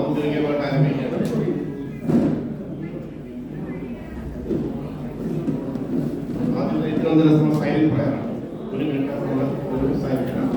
ഔദ്യോഗികമായിട്ട് ആരംഭിക്കുകയാണ്. ആദ്യം ഏറ്റവും ദിവസം സൈലന്റ് പ്രയറാണ്. ഒരു മിനിറ്റ് ഒരു സൈലന്റ് ആണ്.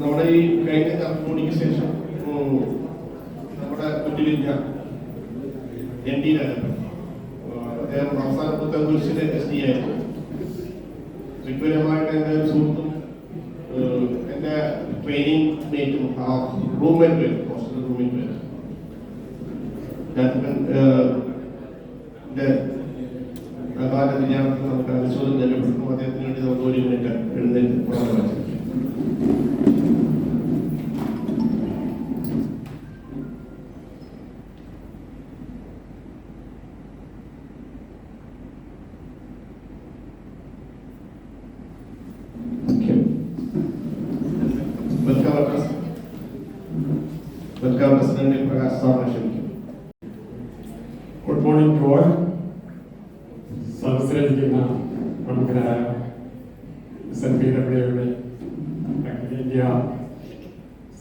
നമ്മുടെ ഈ കഴിഞ്ഞ തലമുറയ്ക്ക് ശേഷം നമ്മുടെ കുട്ടിലില്ല ND രാജപ്പൻ അദ്ദേഹം അവസാന പുത്തൻകുരിശിന്റെ SD ആയിരുന്നു. വ്യക്തിപരമായിട്ട് എൻ്റെ ഒരു സുഹൃത്തും എൻ്റെ ട്രെയിനിങ് മേറ്റും റൂംമേറ്റ് വരും, ഹോസ്റ്റൽ റൂംമേറ്റ് വരും. രാജപ്പൻ്റെ കല്യാണത്തിന് നമുക്ക് അനുശോചനം രേഖപ്പെടുത്തും. അദ്ദേഹത്തിന് വേണ്ടി നമുക്ക് ഒരു മിനിറ്റ് എഴുന്നേറ്റ് പ്രവർത്തനം. വെൽക്കം പ്രസിഡന്റ് പ്രകാശ് സാറിനെ ക്ഷണിക്കും. Good morning to all. സദസ്സിലിരിക്കുന്ന പ്രമുഖരായ SNPWയുടെ അഖിലേന്ത്യാ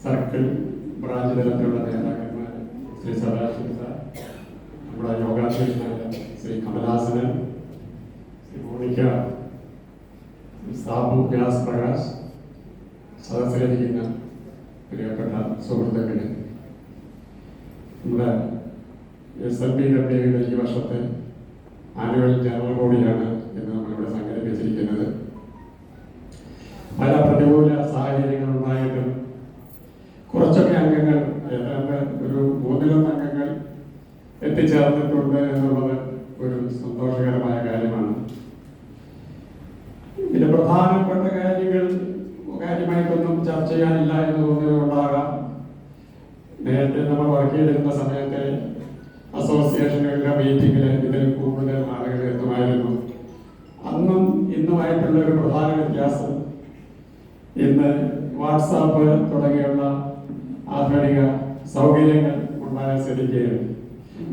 സർക്കിൾ ബ്രാഞ്ച് തലത്തിലുള്ള നേതാക്കന്മാർ, ശ്രീ സദാശിവ സാർ, നമ്മുടെ യോഗാധ്യക്ഷനായ ശ്രീ കമലാസനൻ, ശ്രീ മോണിക്ക, സാബു വ്യാസ് പ്രകാശ്, സദസ്സിലിരിക്കുന്ന പ്രിയപ്പെട്ട സുഹൃത്തുക്കളെ, നമ്മുടെ SNPWയുടെ ഈ വർഷത്തെ ആനുവൽ ജനറൽ ബോഡിയാണ് എന്ന് നമ്മളിവിടെ സംഘടിപ്പിച്ചിരിക്കുന്നത്. പല പ്രതികൂല സാഹചര്യങ്ങൾ ഉണ്ടായിട്ടും കുറച്ചൊക്കെ അംഗങ്ങൾ, ഏതാണ്ട് ഒരു 3 അംഗങ്ങൾ എത്തിച്ചേർന്നിട്ടുണ്ട് എന്നുള്ളത് ഒരു സന്തോഷകരമായ കാര്യമാണ്. ഇതിന്റെ പ്രധാനപ്പെട്ട കാര്യമായിട്ടൊന്നും ചർച്ച ചെയ്യാനില്ല എന്ന് തോന്നിയതുകൊണ്ടാകാം നേരത്തെ നമ്മൾ വർക്ക് ചെയ്തിരുന്ന സമയത്തെ അസോസിയേഷനുകളുടെ മീറ്റിങ്ങിൽ ഇതിൽ കൂടുതൽ ആളുകൾ എത്തുമായിരുന്നു. അന്നും ഇന്നുമായിട്ടുള്ള ഒരു പ്രധാന വ്യത്യാസം, ഇന്ന് വാട്സാപ്പ് തുടങ്ങിയുള്ള ആധുനിക സൗകര്യങ്ങൾ ഉണ്ടായ സ്ഥിതിക്ക്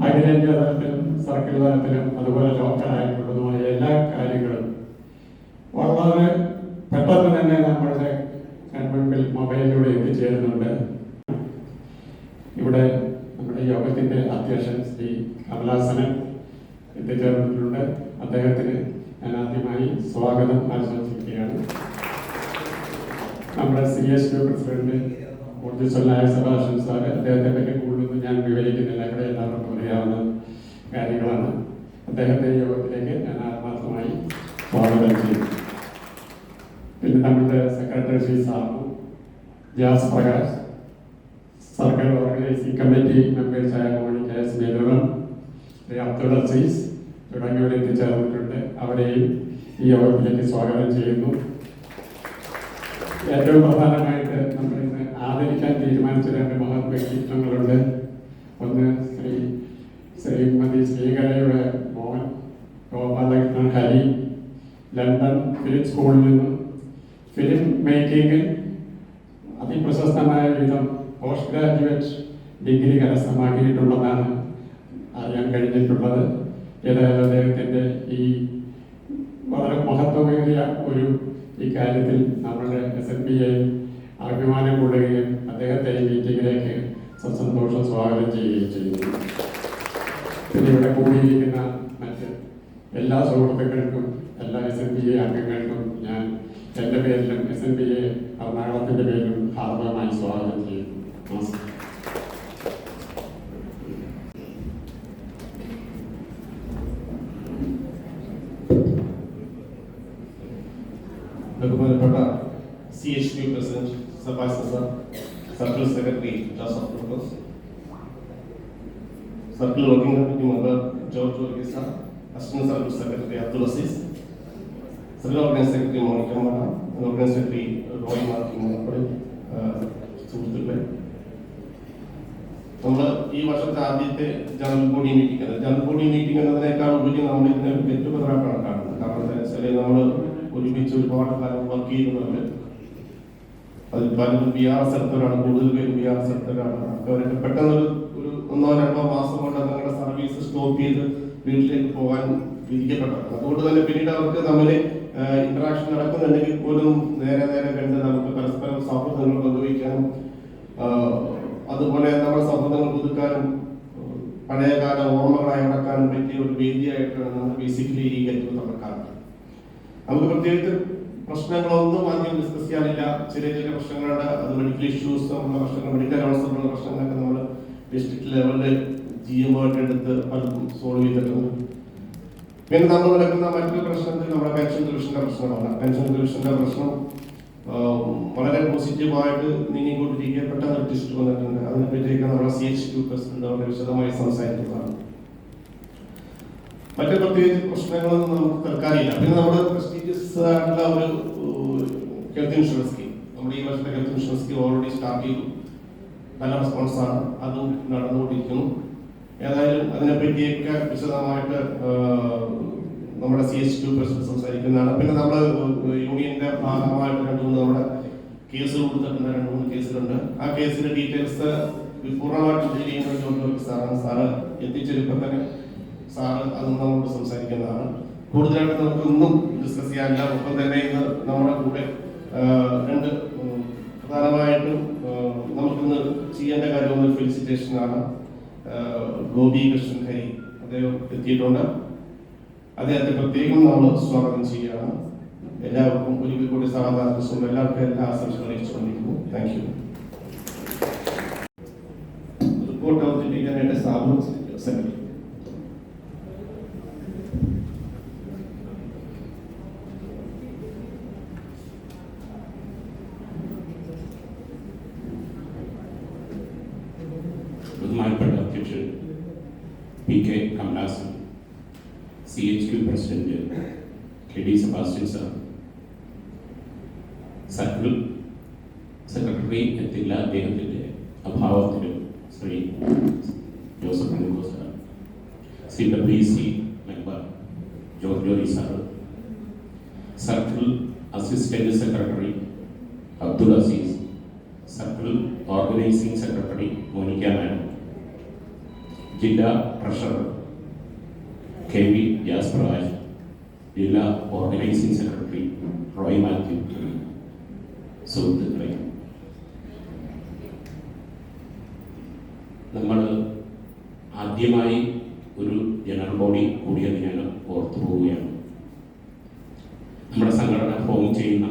അഖിലേന്ത്യാ തലത്തിലും സർക്കിൾ തലത്തിലും അതുപോലെ ലോക്കലായിട്ടുള്ളതുമായ എല്ലാ കാര്യങ്ങളും വളരെ പെട്ടെന്ന് തന്നെ നമ്മളുടെ കൺമുൻപിൽ മൊബൈലിലൂടെ എത്തിച്ചേരുന്നുണ്ട്. ഇവിടെ നമ്മുടെ യോഗത്തിന്റെ അധ്യക്ഷൻ ശ്രീ കമലാസനൻ എത്തിച്ചേർന്നിട്ടുണ്ട്. അദ്ദേഹത്തിന് ഞാൻ ആദ്യമായി സ്വാഗതം ആശംസിക്കുകയാണ്. നമ്മുടെ CSU പ്രസിഡന്റ് ഊർജ്ജസ്വലനായ സദാശിവ സാർ, അദ്ദേഹത്തെ പറ്റി കൂടുതലൊന്നും ഞാൻ വിവരിക്കുന്നില്ല, ഇവിടെ എല്ലാവർക്കും അറിയാവുന്ന കാര്യങ്ങളാണ്. അദ്ദേഹത്തെ യോഗത്തിലേക്ക് ഞാൻ ആത്മാർത്ഥമായി സ്വാഗതം ചെയ്യും. പിന്നെ നമ്മുടെ secretary Shri Sabu Vyas Prakash, circle organising committee മെമ്പേഴ്സായ മോണിക്ക എസ് മേലുറം, അബ്ദുൾ അസീസ് തുടങ്ങിയവർ എത്തിച്ചേർന്നിട്ടുണ്ട്. അവരെയും ഈ യോഗത്തിലേക്ക് സ്വാഗതം ചെയ്യുന്നു. ഏറ്റവും പ്രധാനമായിട്ട് നമ്മൾ ഇന്ന് ആദരിക്കാൻ തീരുമാനിച്ച 2 മഹത് വ്യക്തിത്വങ്ങളുണ്ട്. ഒന്ന് ശ്രീമതി ശ്രീകലയുടെ മോഹൻ ഗോപാലകൃഷ്ണൻ ഹരി, ലണ്ടൻ ഫിലിം സ്കൂളിൽ നിന്നും ഫിലിം മേക്കിംഗിൽ അതിപ്രശസ്തമായ വിധം പോസ്റ്റ് ഗ്രാജുവേറ്റ് ഡിഗ്രി കരസ്ഥമാക്കിയിട്ടുള്ളതാണ് അറിയാൻ കഴിഞ്ഞിട്ടുള്ളത്. ഏതായാലും അദ്ദേഹത്തിൻ്റെ ഈ വളരെ മഹത്വമേറിയ ഒരു ഇക്കാര്യത്തിൽ നമ്മുടെ SNPA അഭിമാനം കൊള്ളുകയും അദ്ദേഹത്തെ ഈ മീറ്റിങ്ങിലേക്ക് സസന്തോഷം സ്വാഗതം ചെയ്യുകയും ചെയ്യുന്നു. പിന്നെ ഇവിടെ കൂടിയിരിക്കുന്ന മറ്റ് എല്ലാ സുഹൃത്തുക്കൾക്കും, എല്ലാ SNPA അംഗങ്ങൾക്കും ഞാൻ എൻ്റെ പേരിലും SNPA എറണാകുളത്തിൻ്റെ പേരിലും ഹാർദവമായി സ്വാഗതം ചെയ്യുന്നു. നമസ്കാരം. ബഹുമാനപ്പെട്ട CHP president Sebastian sir, circle secretary Joseph Lukose, circle working committee member George Varghese sir, assistant circle secretary Abdul Azeez, circle organise secretary Monica madam, organise secretary Roy മാർക്കിംഗ് ഉൾപ്പെടെ സുഹൃത്തുക്കളെ, നമ്മൾ ഈ വർഷത്തെ ആദ്യത്തെ ജനറൽ ബോഡി മീറ്റിംഗ് എന്നതിനേക്കാൾ ഉപരി നമ്മൾ ഇതിനെ വ്യക്തിപരമായിട്ടാണ് കാണുന്നത്. കാരണം എന്താ വെച്ചാൽ നമ്മൾ ഒരുമിച്ച് ഒരുപാട് കാലം വർക്ക് ചെയ്യുന്നവർ, അതിൽ പലരും BRS എടുത്തവരാണ്, കൂടുതൽ പേര് BRS എടുത്തവരാണ്. അവരൊക്കെ പെട്ടെന്ന് ഒരു 1-2 മാസം കൊണ്ട് നിങ്ങളുടെ സർവീസ് സ്റ്റോപ്പ് ചെയ്ത് വീട്ടിലേക്ക് പോകാൻ വിധിക്കപ്പെട്ടത്. അതുകൊണ്ട് തന്നെ പിന്നീട് അവർക്ക് തമ്മിൽ ഇന്ററാക്ഷൻ നടക്കുന്നുണ്ടെങ്കിൽ പോലും നേരെ കണ്ട് നമുക്ക് പരസ്പരം സൗഹൃദങ്ങൾ പങ്കുവയ്ക്കാനും അതുപോലെ നമ്മുടെ സൗഹൃദങ്ങൾ പുതുക്കാനും പഴയകാല ഓർമ്മകളായി നടക്കാനും പറ്റിയ ഒരു വേദിയായിട്ടാണ് നമ്മൾ ബേസിക്കലി ഈ ഗെറ്റ് നമ്മൾ കാണുന്നത്. നമുക്ക് പ്രത്യേകിച്ച് പ്രശ്നങ്ങളൊന്നും ആദ്യം ഡിസ്കസ് ചെയ്യാനില്ല. ചെറിയ പ്രശ്നങ്ങളുണ്ട്. അത് മെഡിക്കൽ ഇഷ്യൂസ് ഉള്ള പ്രശ്നങ്ങൾ, മെഡിക്കൽ അവസ്ഥകളുള്ള പ്രശ്നങ്ങളൊക്കെ നമ്മൾ ഡിസ്ട്രിക്ട് ലെവലിൽ GMO ആയിട്ട് എടുത്ത് പലതും സോൾവ് ചെയ്തിട്ടുണ്ട്. പിന്നെ നമ്മൾ നടക്കുന്ന മറ്റൊരു പ്രശ്നത്തിൽ നമ്മുടെ പെൻഷൻ ഡിവിഷന്റെ പ്രശ്നമാണ്. പെൻഷൻ ഡിവിഷന്റെ പ്രശ്നം വളരെ പോസിറ്റീവായിട്ട് നീങ്ങിക്കൊണ്ടിരിക്കുക. പെട്ടെന്ന് ട്വിസ്റ്റ് വന്നിട്ടുണ്ട്. അതിനെപ്പറ്റിയൊക്കെ നമ്മുടെ CHQ പ്രസിഡന്റ് വളരെ വിശദമായി സംസാരിക്കുന്നതാണ്. മറ്റു പ്രത്യേകിച്ച് പ്രശ്നങ്ങളൊന്നും നമുക്ക് തൽക്കാലില്ല. പിന്നെ നമ്മുടെ പ്രസ്റ്റീജിയസ് ആയിട്ടുള്ള ഒരു ഹെൽത്ത് ഇൻഷുറൻസ് സ്കീം, നമ്മുടെ ഈ വർഷത്തെ health insurance scheme already start ചെയ്തു. നല്ല റെസ്പോൺസാണ്, അതും നടന്നുകൊണ്ടിരിക്കുന്നു. ഏതായാലും അതിനെപ്പറ്റിയൊക്കെ വിശദമായിട്ട് നമ്മുടെ CHQ പ്രസിഡന്റ് സംസാരിക്കുന്നതാണ്. പിന്നെ നമ്മൾ യൂണിയന്റെ ഭാഗമായിട്ട് 2-3 നമ്മുടെ കേസ് കൊടുത്തിട്ടുണ്ട്. 2-3 കേസുകളുണ്ട്. ആ കേസിന്റെ ഡീറ്റെയിൽസ് പൂർണ്ണമായിട്ട് ഡീൽ ചെയ്യുന്നത് സാറ് എത്തിച്ചെടുപ്പം തന്നെ സാറ് അത് നമ്മളോട് സംസാരിക്കുന്നതാണ്. കൂടുതലായിട്ട് നമുക്കൊന്നും ഡിസ്കസ് ചെയ്യാനില്ല. ഒപ്പം തന്നെ ഇന്ന് നമ്മുടെ കൂടെ 2 പ്രധാനമായിട്ടും നമുക്കിന്ന് ചെയ്യേണ്ട കാര്യം ഒന്ന് ഫെലിസിറ്റേഷനാണ്. ഗോപി കൃഷ്ണൻ ഹരി അദ്ദേഹം എത്തിയിട്ടുണ്ട്. അദ്ദേഹത്തെ പ്രത്യേകം നമ്മൾ സ്വാഗതം ചെയ്യുകയാണ്. എല്ലാവർക്കും ഒരിക്കൽ കൂടി സമാധാനം, എല്ലാവർക്കും എല്ലാ ആശംസകളും അറിയിച്ചുകൊണ്ടിരിക്കുന്നു. Thank you. റിപ്പോർട്ട് അവതരിപ്പിക്കാനായിട്ട് സാബു സെക്രട്ടറി. ബഹുമാനപ്പെട്ട അധ്യക്ഷൻ PK Kamalasan, CHQ president KD Sebastian sir, circle secretary എത്തില്ല, അദ്ദേഹത്തിന്റെ അഭാവത്തിൽ ശ്രീ ജോസഫ് മുൻകോ sir, CWC member George sir, circle assistant secretary Abdul Azeez, circle organising secretary Monica madam, ജില്ലാ ട്രഷറർ KV ജാസ്പ്രകാശ്, ജില്ലാ ഓർഗനൈസിംഗ് സെക്രട്ടറി റോയ് മാത്യു, സുഹൃത്തുക്കളെ, നമ്മൾ ആദ്യമായി ഒരു ജനറൽ ബോഡി കൂടിയത് ഞാൻ ഓർത്തു പോവുകയാണ്. നമ്മുടെ സംഘടന ഫോം ചെയ്യുന്ന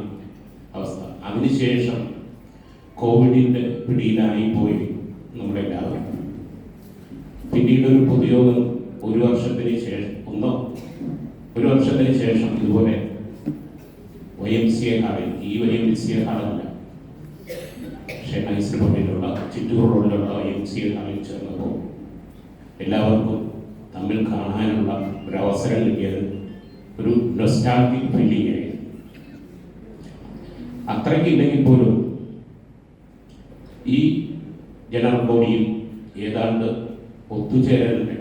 അവസ്ഥ, അതിനുശേഷം കോവിഡിന്റെ പിടിയിലായി പോയി നമ്മളെല്ലാവരും. പിന്നീട് ഒരു പൊതുയോഗം ഒരു വർഷത്തിന് ശേഷം ഇതുപോലെ YMCA ഹാളിൽ, ഈ YMCA ഹാളല്ല, പക്ഷേ നൈസിലുള്ള ചിറ്റൂർ റോഡിലുള്ള YMCA ഹാളിൽ ചേർന്നപ്പോൾ എല്ലാവർക്കും തമ്മിൽ കാണാനുള്ള ഒരു അവസരം കിട്ടിയത് ഒരു നൊസ്റ്റാൾജിക് ഫീലിംഗ് ആയിരുന്നു. അത്രയ്ക്കില്ലെങ്കിൽ പോലും ഈ ജനറൽ ബോഡിയിൽ ഏതാണ്ട് ഒത്തുചേരലിന്റെ,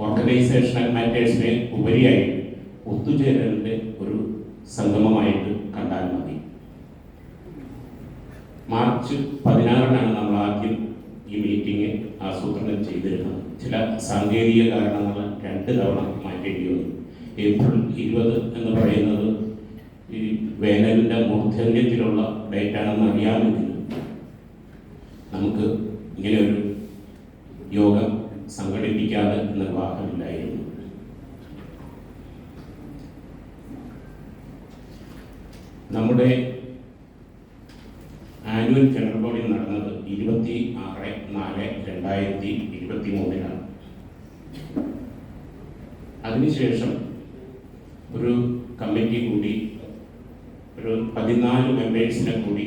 ഓർഗനൈസേഷണൽ മാറ്റേഴ്സിനെ ഉപരിയായി ഒത്തുചേരലിന്റെ ഒരു സംഗമമായിട്ട് കണ്ടാൽ മതി. മാർച്ച് 16-നാണ് നമ്മൾ ആദ്യം ഈ മീറ്റിംഗ് ആസൂത്രണം ചെയ്തിരുന്നത്. ചില സാങ്കേതിക കാരണങ്ങൾ 2 തവണ മാറ്റേണ്ടി വന്നു. ഏപ്രിൽ 20 എന്ന് പറയുന്നത് ഈ വേനലിന്റെ മൂർധന്യത്തിലുള്ള ഡേറ്റാണെന്ന് അറിയാമെങ്കിലും നമുക്ക് ഇങ്ങനെ ഒരു യോഗം സംഘടിപ്പിക്കാതെ നിർവാഹമില്ലായിരുന്നു. നമ്മുടെ ആനുവൽ ജനറൽ ബോഡി നടന്നത് 26/4/2023 അതിനുശേഷം ഒരു കമ്മിറ്റി കൂടി, ഒരു 14 മെമ്പേഴ്സിനെ കൂടി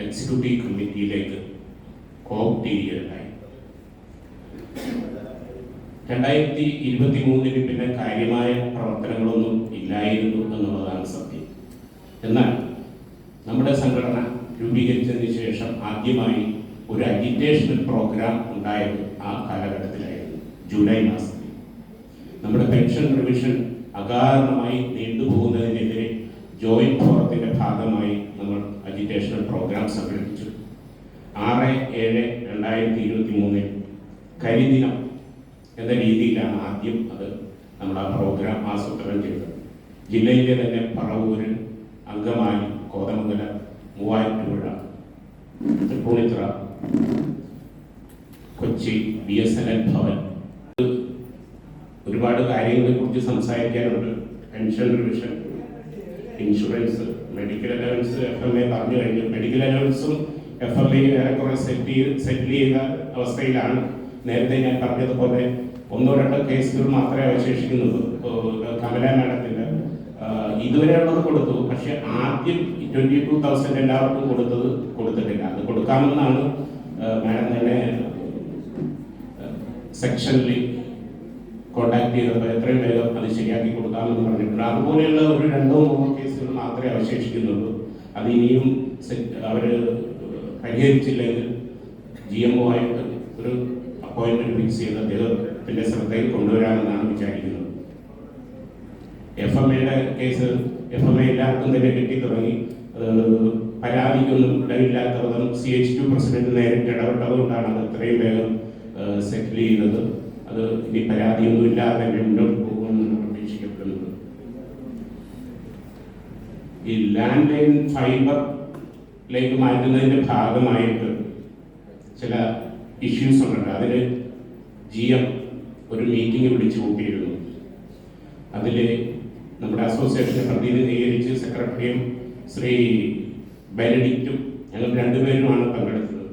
എക്സിക്യൂട്ടീവ് കമ്മിറ്റിയിലേക്ക് കോപ്റ്റ് ചെയ്യുകയുണ്ടായി. 2023 പിന്നെ കാര്യമായ പ്രവർത്തനങ്ങളൊന്നും ഇല്ലായിരുന്നു എന്നുള്ളതാണ് സത്യം. എന്നാൽ നമ്മുടെ സംഘടന രൂപീകരിച്ചതിന് ശേഷം ആദ്യമായി ഒരു അജിറ്റേഷണൽ പ്രോഗ്രാം ഉണ്ടായത് ആ കാലഘട്ടത്തിലായിരുന്നു, ജൂലൈ മാസത്തിൽ. നമ്മുടെ പെൻഷൻ റിവിഷൻ അകാരണമായി നീണ്ടുപോകുന്നതിനെതിരെ ജോയിന്റ് ഫോറത്തിന്റെ ഭാഗമായി നമ്മൾ അജിറ്റേഷണൽ പ്രോഗ്രാം സംഘടിപ്പിച്ചു. 6/7/2023 കരിദിനം എന്ന രീതിയിലാണ് ആദ്യം അത് നമ്മൾ ആ പ്രോഗ്രാം ആസൂത്രണം ചെയ്തത്. ജില്ലയിലെ തന്നെ പറവൂര്, അങ്കമാലി, കോതമംഗലം, മൂവാറ്റുപുഴ, തൃപ്പൂണിത്തുറ, കൊച്ചി, BSNL ഭവൻ, ഒരുപാട് കാര്യങ്ങളെ കുറിച്ച് സംസാരിക്കാനുണ്ട്. Pension revision, insurance, medical allowance, FMA പറഞ്ഞു കഴിഞ്ഞു. മെഡിക്കൽ അലവൻസും FMA ഏറെക്കുറെ സെറ്റിൽ ചെയ്ത അവസ്ഥയിലാണ്. നേരത്തെ ഞാൻ പറഞ്ഞതുപോലെ 1-2 കേസുകൾ മാത്രമേ അവശേഷിക്കുന്നുള്ളൂ. കമല മാഡത്തിന്റെ ഇതുവരെ ഉള്ളത് കൊടുത്തു, പക്ഷെ ആദ്യം 22,000 എല്ലാവർക്കും കൊടുത്തിട്ടില്ല. അത് കൊടുക്കാമെന്നാണ് മാഡം തന്നെ സെക്ഷനിൽ കോണ്ടാക്ട് ചെയ്തപ്പോൾ എത്രയും വേഗം അത് ശരിയാക്കി കൊടുക്കാമെന്ന് പറഞ്ഞിട്ടുണ്ട്. അതുപോലെയുള്ള ഒരു 2-3 കേസുകൾ മാത്രമേ അവശേഷിക്കുന്നുള്ളൂ. അത് ഇനിയും അവർ പരിഹരിച്ചില്ലെങ്കിൽ GMO ആയിട്ട് ഒരു അപ്പോയിന്റ്മെന്റ് ഫിക്സ് ചെയ്ത് അദ്ദേഹത്തിന്റെ ശ്രദ്ധയിൽ കൊണ്ടുവരാമെന്നാണ് വിചാരിക്കുന്നത്. FMAയുടെ കേസ് FMA എല്ലാവർക്കും തന്നെ കിട്ടി തുടങ്ങി. പരാതിക്കൊന്നും ഇടയില്ലാത്തതും CHQ പ്രസിഡന്റ് നേരിട്ട് ഇടപെട്ടതുകൊണ്ടാണ് അത് ഇത്രയും വേഗം സെറ്റിൽ ചെയ്തത്. അത് ഇനി പരാതിയൊന്നും ഇല്ലാതെ തന്നെ മുന്നോട്ട് പോകുമെന്ന് പ്രതീക്ഷിക്കപ്പെടുന്നത്. ഈ ലാൻഡ് ലൈൻ ഫൈബറിലേക്ക് മാറ്റുന്നതിന്റെ ഭാഗമായിട്ട് ചില ഇഷ്യൂസ് ഉണ്ട്. അതിന് GM ഒരു മീറ്റിംഗ് വിളിച്ചു കൂട്ടിയിരുന്നു. അതിൽ നമ്മുടെ അസോസിയേഷനെ പ്രതിനിധീകരിച്ച് സെക്രട്ടറിയും ശ്രീ ബെനഡിക്റ്റും ഞങ്ങൾ 2 പേരുമാണ് പങ്കെടുത്തത്.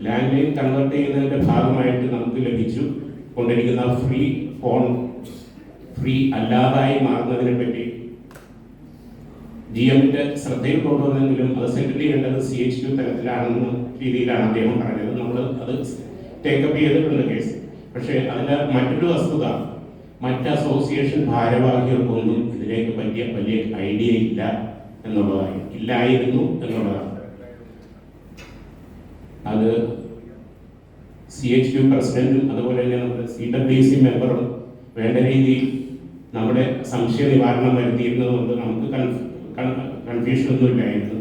ലാൻഡ് ലൈൻ കൺവേർട്ട് ചെയ്യുന്നതിന്റെ ഭാഗമായിട്ട് നമുക്ക് ലഭിച്ചു കൊണ്ടിരിക്കുന്ന ഫ്രീ ഫോൺ ഫ്രീ അല്ലാതായി മാറുന്നതിനെ പറ്റി GMന്റെ ശ്രദ്ധയിൽ കൊണ്ടുവന്നെങ്കിലും അത് സെറ്റിൽ ചെയ്യേണ്ടത് CHQ തലത്തിലാണെന്ന രീതിയിലാണ് അദ്ദേഹം പറഞ്ഞത്. നമ്മൾ അത് ടേക്കപ്പ് ചെയ്തിട്ടുണ്ട് കേസ്. പക്ഷേ അതിൻ്റെ മറ്റൊരു വസ്തുത, മറ്റ് അസോസിയേഷൻ ഭാരവാഹികൾക്കൊന്നും ഇതിലേക്ക് വലിയ ഐഡിയ ഇല്ലായിരുന്നു എന്നുള്ളതാണ്. അത് CHQ പ്രസിഡന്റും അതുപോലെ തന്നെ നമ്മുടെ CWC മെമ്പറും വേണ്ട രീതിയിൽ നമ്മുടെ സംശയ നിവാരണം വരുത്തിയിരുന്നതുകൊണ്ട് നമുക്ക് കൺഫ്യൂഷൻ ഒന്നും ഇല്ലായിരുന്നു.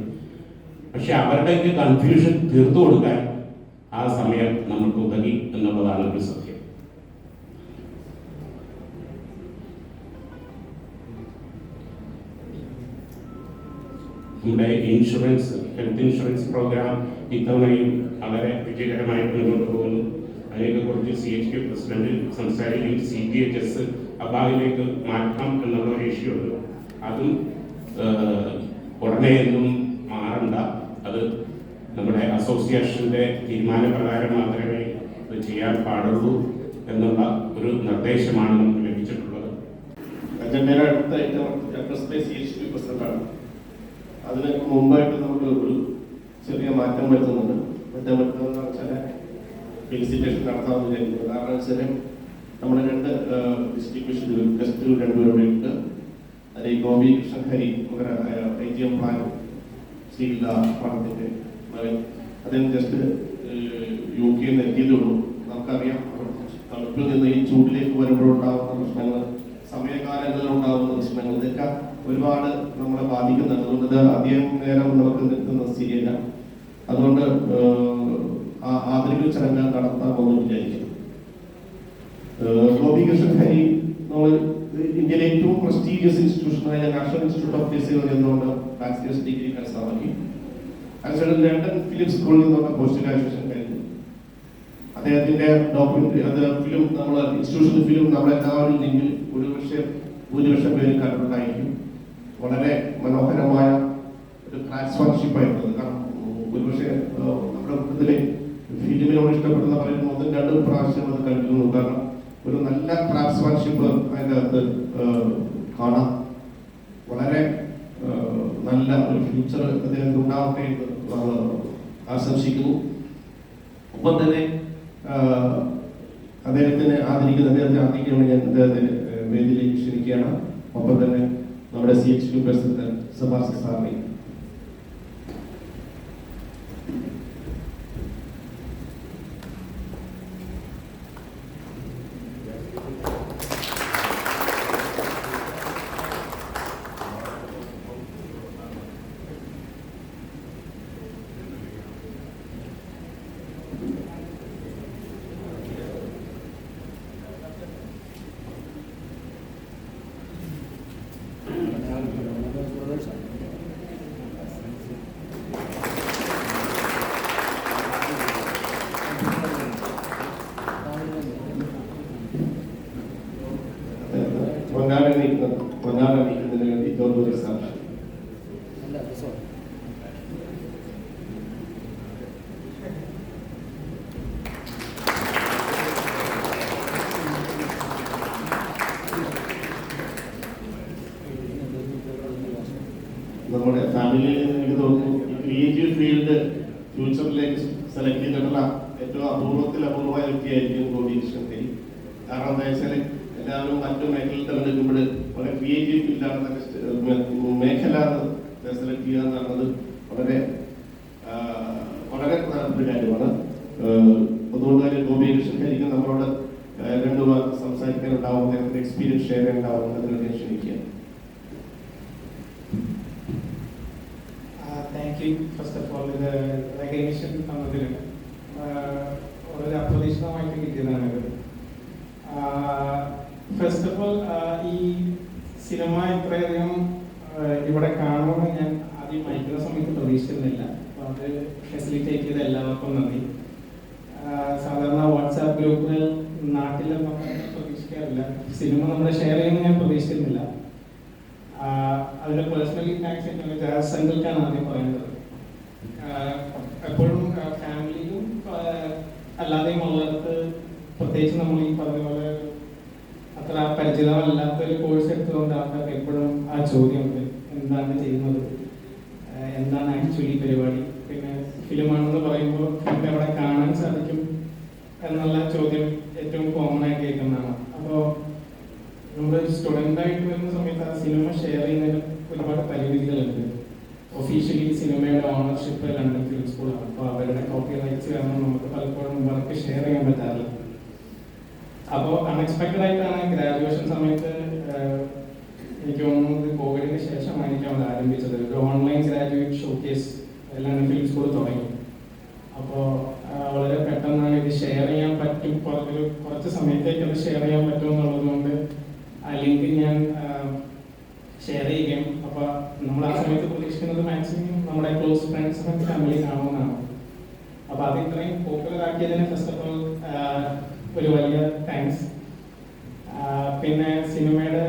പക്ഷെ അവരുടെയൊക്കെ കൺഫ്യൂഷൻ തീർത്തു കൊടുക്കാൻ ആ സമയം നമുക്ക് ഉതകി എന്നുള്ളതാണ് ഒരു സത്യം. നമ്മുടെ ഇൻഷുറൻസ്, ഹെൽത്ത് ഇൻഷുറൻസ് പ്രോഗ്രാം ഇത്തവണയും വളരെ വിജയകരമായിട്ട് മുന്നോട്ട് പോകുന്നു. അതിനെക്കുറിച്ച് CHQ പ്രസിഡന്റ് സംസാരിക്കും. CGHS അഭാഗിലേക്ക് മാറ്റണം എന്നുള്ള ഒരു ഇഷ്യൂ ഉണ്ട്. അതും ഉടനെയൊന്നും മാറണ്ട. അത് നമ്മുടെ അസോസിയേഷന്റെ തീരുമാനപ്രകാരം മാത്രമേ ഇത് ചെയ്യാൻ പാടുള്ളൂ എന്നുള്ള ഒരു നിർദ്ദേശമാണ് നമുക്ക് ലഭിച്ചിട്ടുള്ളത്. അജണ്ടയുടെ അടുത്തായിട്ട് CHQ പ്രസിഡന്റാണ്. അതിന് മുമ്പായിട്ട് നമുക്ക് ഒരു ചെറിയ മാറ്റം വരുത്തുന്നുണ്ട്. മാറ്റം വരുത്തുന്നതെന്ന് വെച്ചാൽ ഫെലിസിറ്റേഷൻ നടത്താമെന്ന് വിചാരിക്കുന്നത്. കാരണം വെച്ചാൽ നമ്മുടെ 2 ഡിസ്ട്രിബ്യൂഷൻ ഗസ്റ്റുകൾ 2 പേരുടെ ഉണ്ട്. അതിൽ ഗോപി കൃഷ്ണൻ ഹരി മകനായ IGM പ്ലാൻ ശ്രീല പണത്തിൻ്റെ മകൻ. അദ്ദേഹം ജസ്റ്റ് UK എത്തിയതുള്ളൂ. നമുക്കറിയാം തണുപ്പിൽ നിന്ന് ഈ ചൂടിലേക്ക് വരുമ്പോഴുണ്ടാകുന്ന പ്രശ്നങ്ങൾ, സമയകാലങ്ങളിൽ ഉണ്ടാകുന്ന പ്രശ്നങ്ങൾ, ഇതൊക്കെ ഒരുപാട് നമ്മളെ ബാധിക്കുന്നുണ്ട്. അതുകൊണ്ട് അധികം നേരം നമുക്ക് നിൽക്കുന്നത് ശരിയല്ല. അതുകൊണ്ട് ആധുനിക ചടങ്ങ് നടത്താമെന്ന് വിചാരിക്കുന്നു. ഗോപി കൃഷ്ണൻ ഹരി നമ്മൾ ഇന്ത്യയിലെ ഏറ്റവും പ്രസ്റ്റീജിയസ് ഇൻസ്റ്റിറ്റ്യൂഷനായ നാഷണൽ ഇൻസ്റ്റിറ്റ്യൂട്ട് ഓഫ് ഫിസിയോളജി എന്നുകൊണ്ട് ബാച്ചിലേഴ്സ് ഡിഗ്രി കരസ്ഥമാക്കി. അതിനുശേഷം ലണ്ടൻ ഫിലിം സ്കൂളിൽ നിന്നുള്ള പോസ്റ്റ് ഗ്രാജുവേഷൻ കഴിഞ്ഞു. അദ്ദേഹത്തിന്റെ ഡോക്യുമെന്ററി, അത് ഫിലിം, നമ്മളെ ഇൻസ്റ്റിറ്റ്യൂഷൻ ഫിലിം നമ്മളെല്ലാവരും ലിങ്കിൽ ഭൂരിപക്ഷം പേര് കണ്ടിട്ടുണ്ടായിരിക്കും. വളരെ മനോഹരമായ ഒരു ക്രാഫ്റ്റ്സ്മാൻഷിപ്പ് ആയിരുന്നത്. കാരണം ഒരുപക്ഷെ നമ്മുടെ കൂട്ടത്തിലെ ഫിലിമിനോട് ഇഷ്ടപ്പെടുന്ന പലരും 1-2 പ്രാവശ്യം അത് കണ്ടിരുന്നു. കാരണം ഒരു നല്ല ക്രാഫ്റ്റ്സ്മാൻഷിപ്പ് അതിൻ്റെ അകത്ത് കാണാം. വളരെ നല്ല ഒരു ഫ്യൂച്ചർ അദ്ദേഹത്തിന് ഉണ്ടാവട്ടെ എന്ന് നമ്മൾ ആശംസിക്കുന്നു. ഒപ്പം തന്നെ അദ്ദേഹത്തെ ആദരിക്കാൻ വേണ്ടി ഞാൻ അദ്ദേഹത്തെ വേദിയിലേക്ക് ക്ഷണിക്കുകയാണ്. ഒപ്പം തന്നെ നമ്മുടെ CHQ പ്രസിഡന്റ് സെബാസ്റ്റ്യൻ സാറിനെ ഫ്യൂച്ചറിലേക്ക് സെലക്ട് ചെയ്തിട്ടുള്ള ഏറ്റവും അപൂർവമായ വ്യക്തിയായിരിക്കും ഗോപികൃഷ്ണൻ ഹരി. കാരണം എന്താ വെച്ചാൽ എല്ലാവരും മറ്റു മേഖലയിൽ തെരഞ്ഞെടുക്കുമ്പോൾ വളരെ ക്രിയേറ്റീവ് ഫീൽഡാണ് മേഖല സെലക്ട് ചെയ്യുക എന്ന് പറയുന്നത് വളരെ പ്രധാനപ്പെട്ട കാര്യമാണ്. അതുകൊണ്ട് തന്നെ ഗോപികൃഷ്ണൻ ഹരിക്ക് നമ്മളോട് രണ്ടു വാക്ക് സംസാരിക്കാനുണ്ടാവും, അദ്ദേഹത്തിന്റെ എക്സ്പീരിയൻസ് ഷെയർ ചെയ്യാനുണ്ടാവും. അതിനെ ക്ഷണിക്കുക. Thank you. First of all ഇത് റെക്കഗ്നിഷൻ തന്നതിന് വളരെ അപ്രതീക്ഷിതമായിട്ട് കിട്ടിയതാണ് ഇത്. ഫസ്റ്റ് ഓഫ് ഓൾ ഈ സിനിമ ഇത്രയധികം ഇവിടെ കാണുമെന്ന് ഞാൻ ആദ്യം വായിക്കുന്ന സമയത്ത് പ്രതീക്ഷിക്കുന്നില്ല. അപ്പോൾ അത് ഫെസിലിറ്റേറ്റ് ചെയ്ത എല്ലാവർക്കും നന്ദി. സാധാരണ വാട്സാപ്പ് ഗ്രൂപ്പുകൾ നാട്ടിലൊന്നും പ്രതീക്ഷിക്കാറില്ല. സിനിമ നമ്മൾ ഷെയർ ചെയ്യുന്നത് ഞാൻ പ്രതീക്ഷിക്കുന്നില്ല. അതിന് പേഴ്സണലി താങ്ക്സ് ജാസ് അങ്കിൾക്കാണ് ആദ്യം പറയുന്നത്. എപ്പോഴും ഫാമിലിയിലും അല്ലാതെയും ഉള്ളിടത്ത് പ്രത്യേകിച്ച് നമ്മൾ ഈ പറഞ്ഞ പോലെ അത്ര പരിചിതമല്ലാത്തൊരു കോഴ്സ് എടുത്തുകൊണ്ട് ആൾക്കാർക്ക് എപ്പോഴും ആ ചോദ്യമുണ്ട്, എന്താണ് ചെയ്യുന്നത്, എന്താണ് ആക്ച്വലി പരിപാടി, പിന്നെ ഫിലിമാണെന്ന് പറയുമ്പോൾ ഫിലിം എവിടെ കാണാൻ സാധിക്കും എന്നുള്ള ചോദ്യം ഏറ്റവും കോമൺ ആയിട്ട് കേൾക്കുന്നതാണ്. അപ്പോൾ നമ്മൾ സ്റ്റുഡൻ്റായിട്ട് വരുന്ന സമയത്ത് ആ സിനിമ ഷെയർ ചെയ്യുന്നതിന് ഒരുപാട് പരിമിതികളുണ്ട്. ഒഫീഷ്യലി സിനിമയുടെ ഓണർഷിപ്പ് ലണ്ടൻ ഫിലിം സ്കൂളാണ്. അപ്പോൾ അവരുടെ കോപ്പി റൈറ്റ്സ് കാരണം നമുക്ക് പലപ്പോഴും വർക്ക് ഷെയർ ചെയ്യാൻ പറ്റാറില്ല. അപ്പോൾ അൺഎക്സ്പെക്റ്റഡ് ആയിട്ടാണ് ഗ്രാജുവേഷൻ സമയത്ത് എനിക്ക് തോന്നുന്നത് കോവിഡിന് ശേഷമായിരിക്കും അത് ആരംഭിച്ചത്. ഒരു online graduate showcase London film school തുടങ്ങി. അപ്പോൾ വളരെ പെട്ടെന്നാണ് ഇത് ഷെയർ ചെയ്യാൻ പറ്റും, കുറച്ച് സമയത്തേക്ക് അത് ഷെയർ ചെയ്യാൻ പറ്റും എന്നുള്ളത് കൊണ്ട് ആ ലിങ്ക് ഞാൻ ഷെയർ ചെയ്യുകയും, അപ്പോൾ നമ്മൾ ആ സമയത്ത് പ്രതീക്ഷിക്കുന്നത് മാക്സിമം നമ്മുടെ ക്ലോസ് ഫ്രണ്ട്സ് ആൻഡ് ഫാമിലി കാണുമെന്നാണ്. അപ്പോൾ അത് ഇത്രയും പോപ്പുലർ ആക്കിയതിന് ഫസ്റ്റ് ഓഫ് ഓൾ ഒരു വലിയ താങ്ക്സ്. പിന്നെ സിനിമയുടെ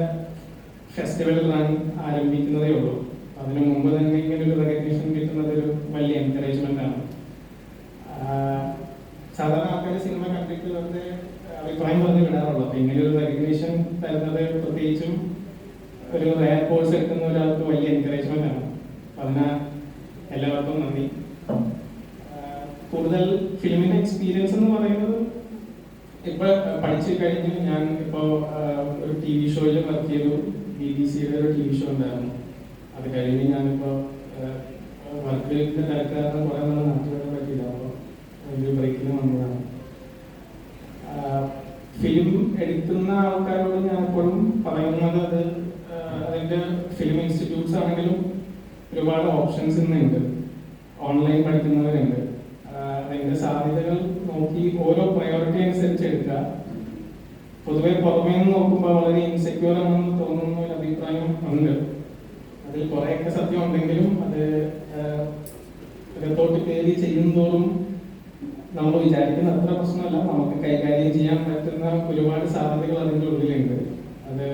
ഫെസ്റ്റിവൽ റൺ ആരംഭിക്കുന്നതേ ഉള്ളൂ. അതിനു മുമ്പ് തന്നെ ഇങ്ങനെ ഒരു റെക്കഗ്നേഷൻ കിട്ടുന്നത് ഒരു വലിയ എൻകറേജ്മെന്റ് ആണ്. സാധാരണ ആൾക്കാർ സിനിമ കണ്ടിട്ട് വെറുതെ അഭിപ്രായം പറഞ്ഞ് വിടാറുള്ളൂ. അപ്പോൾ ഇങ്ങനെ ഒരു റെക്കഗ്നേഷൻ തരുന്നത് പ്രത്യേകിച്ചും ഒരു റയർ കോഴ്സ് എടുക്കുന്ന ഒരാൾക്ക് വലിയ എൻകറേജ്മെന്റ് ആണ്. അതിന് എല്ലാവർക്കും നന്ദി. കൂടുതൽ ഫിലിമിന്റെ എക്സ്പീരിയൻസ് എന്ന് പറയുന്നത് ഇപ്പോൾ പഠിച്ചു കഴിഞ്ഞ് ഞാൻ ഇപ്പോൾ ഒരു TV ഷോയിൽ വർക്ക് ചെയ്തു. BBC-യുടെ ഒരു TV ഷോ ഉണ്ടായിരുന്നു. അത് കഴിഞ്ഞ് ഞാനിപ്പോൾ വർക്കിന്റെ തിരക്കാരണം കുറേ നാൾ നാട്ടിൽ വരാൻ പറ്റിയില്ല. അപ്പോൾ ഒരു ബ്രേക്കിന് വന്നതാണ്. ഫിലിം എടുക്കുന്ന ആൾക്കാരോട് ഞാൻ എപ്പോഴും പറയുന്നത് അത് അതിൻ്റെ ഫിലിം ഇൻസ്റ്റിറ്റ്യൂട്ട്സ് ആണെങ്കിലും ഒരുപാട് ഓപ്ഷൻസ് ഇന്നുണ്ട്. ഓൺലൈൻ പഠിക്കുന്നവരുണ്ട്. അതിൻ്റെ സാധ്യതകൾ നോക്കി ഓരോ പ്രയോറിറ്റി അനുസരിച്ച് എടുക്കുക. പൊതുവെ പുറമേ നിന്ന് നോക്കുമ്പോൾ വളരെ ഇൻസെക്യൂർ ആണെന്ന് തോന്നുന്ന ഒരു അഭിപ്രായം ഉണ്ട്. അതിൽ കുറേയൊക്കെ സത്യം ഉണ്ടെങ്കിലും അത് അകത്തോട്ട് കയറി ചെയ്യുന്നതോറും നമ്മൾ വിചാരിക്കുന്ന അത്ര പ്രശ്നമല്ല. നമുക്ക് കൈകാര്യം ചെയ്യാൻ പറ്റുന്ന ഒരുപാട് സാധ്യതകൾ അതിൻ്റെ ഉള്ളിലുണ്ട്. അത്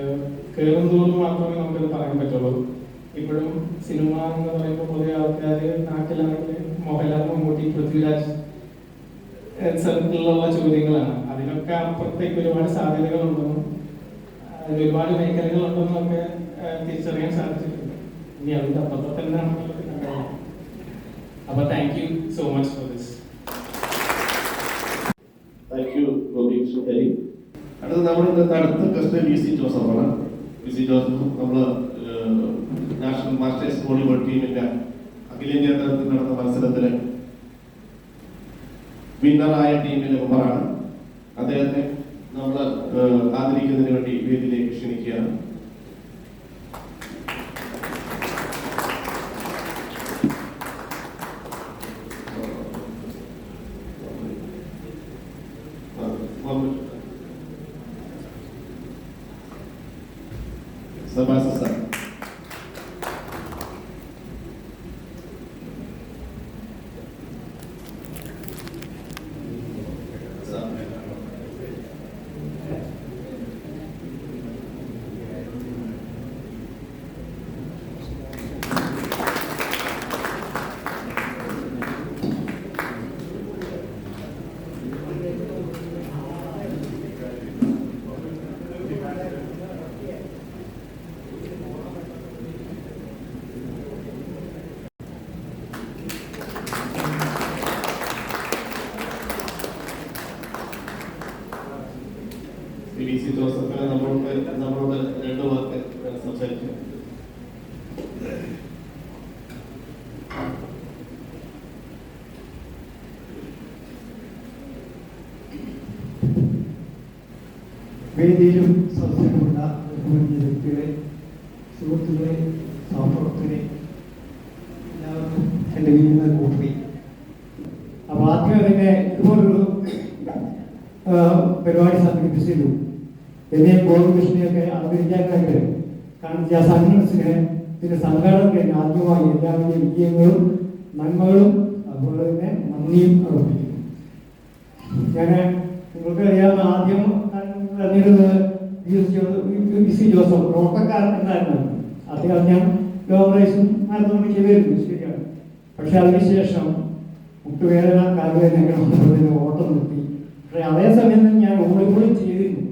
കയറുന്നതോറും മാത്രമേ നമുക്കത് പറയാൻ പറ്റുള്ളൂ. ഇപ്പോഴും സിനിമ എന്ന് പറയുമ്പോൾ പൊതുവെ ആൾക്കാർ നാട്ടിലാണെങ്കിൽ മോഹൻലാൽ, മമ്മൂട്ടി, പൃഥ്വിരാജ് സർക്കിളിലുള്ള ചോദ്യങ്ങളാണ്. അതിനൊക്കെ അപ്പുറത്തേക്ക് ഒരുപാട് സാധ്യതകളുണ്ടെന്നും അതിൽ ഒരുപാട് മേഖലകളുണ്ടെന്നും ഒക്കെ തിരിച്ചറിയാൻ സാധിച്ചിട്ടുണ്ട്. ഇനി അതിൻ്റെ അപ്പുറത്ത് എന്താണെന്നുള്ളത് കണ്ടതാണ്. അപ്പോൾ thank you so much for this. Thank you Gopikrishnan Hari. അടുത്ത നമ്മൾ ഇന്നത്തെ അടുത്ത ഗസ്റ്റ് VC ജോസഫാണ്. VC ജോസഫ് നമ്മൾ നാഷണൽ മാസ്റ്റേഴ്സ് വോളിബോൾ ടീമിന്റെ അഖിലേന്ത്യാ തലത്തിൽ നടന്ന മത്സരത്തിൽ വിന്നറായ ടീമിന്റെ മെമ്പറാണ്. അദ്ദേഹത്തെ നമ്മൾ ആദരിക്കുന്നതിന് വേണ്ടി വേദിയിലേക്ക് ക്ഷണിക്കുകയാണ്. Sebastian sir. സി ജോസഫിനെ നമ്മളോട് 2 വാക്ക് സംസാരിക്കും. വേദിയിലും സദസ്സിലുമുള്ള ബഹുമാന്യ വ്യക്തികളെ, സുഹൃത്തുക്കളെ, സഹപ്രവർത്തകരെ, എല്ലാവർക്കും എൻ്റെ വീടിന് കൂട്ടി. അപ്പോൾ ആദ്യം തന്നെ ഇതുപോലൊരു പരിപാടി സംഘടിപ്പിച്ചിരുന്നു. എന്നെയും ഗോപികൃഷ്ണനെയൊക്കെ ആദരിക്കാനായിട്ട് കാരണം ആ സംഘടനത്തിന് ഇതിൻ്റെ സംഘാടകർക്ക് ആദ്യമായി എല്ലാവിധ വിജയങ്ങളും നന്മകളും അതുപോലെ തന്നെ നന്ദിയും അർപ്പിക്കുന്നു. ഞാൻ നിങ്ങൾക്ക് അറിയാവുന്ന ആദ്യം അറിഞ്ഞിരുന്നത് വി.സി. ജോസഫ് ഓട്ടക്കാരൻ എന്നായിരുന്നു. അദ്ദേഹം ഞാൻ ലോങ് റേസും മാരത്തോണും ചെയ്തിരുന്നു, ശരിയാണ്. പക്ഷെ അതിനുശേഷം മുട്ടുവേദന കാലുവേദന ഓട്ടം നിർത്തി. പക്ഷേ അതേസമയം ഞാൻ വോളിബോളും ചെയ്തിരുന്നു.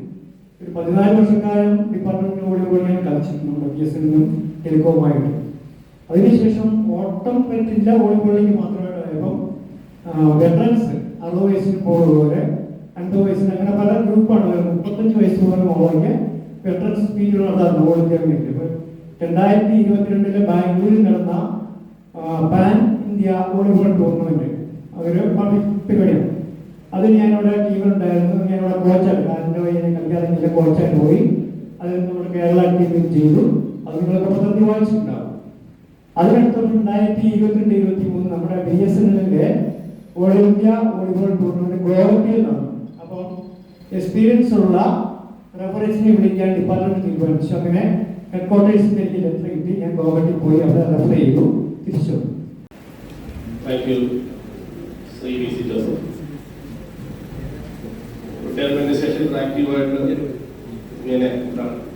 ഒരു 14 വർഷക്കാലം ഡിപ്പാർട്ട്മെന്റ് വോളിബോൾ ഞാൻ കളിച്ചിരുന്നു, BS നിന്നും ടെലികോമായിട്ട്. അതിനുശേഷം ഓട്ടം പറ്റില്ല, വോളിബോളിലേക്ക് മാത്രമായിട്ടായപ്പം വെറ്ററൻസ് 60 വയസ്സിന് പോകുന്നതുപോലെ 50 വയസ്സിന് അങ്ങനെ പല ഗ്രൂപ്പാണ്. 35 വയസ്സ് പോലെ ഉള്ളവർക്ക് വെറ്ററൻസ് സ്പീഡ് നടത്താറുണ്ട് വോളിബോളിന് വേണ്ടി. അപ്പോൾ 2022 ബാംഗ്ലൂരിൽ നടന്ന പാൻ ഇന്ത്യ വോളിബോൾ ടൂർണമെന്റ് അതൊരു പരിപാടിയാണ്. അതിൽ ഞാനിവിടെ ടീമിലുണ്ടായിരുന്നു. ഞാനിവിടെ കോച്ചായിട്ട് കാലിൻ്റെ വയ്യ കളിക്കാതെ കോച്ചായിട്ട് പോയി. അതിൽ നമ്മുടെ കേരള ടീമിൽ ചെയ്തു. അത് നിങ്ങളൊക്കെ പത്രത്തിൽ വായിച്ചിട്ടുണ്ടാവും. അതിനടുത്ത് 2022-23 നമ്മുടെ BSNL all India volleyball tournament ഗോവയിൽ നടന്നു. അപ്പോൾ എക്സ്പീരിയൻസ് ഉള്ള റെഫറീസിനെ വിളിക്കാൻ ഡിപ്പാർട്ട്മെന്റ് തീരുമാനിച്ചു. അങ്ങനെ ഹെഡ്ക്വാർട്ടേഴ്സിന്റെ എനിക്ക് ലെറ്റർ കിട്ടി. ഞാൻ ഗോവയിൽ പോയി അവിടെ റെഫർ ചെയ്തു, തിരിച്ചു. Thank you Shri V C. Joseph. റിട്ടയർമെന്റിന് ശേഷം ആക്റ്റീവായിട്ട് ഇങ്ങനെ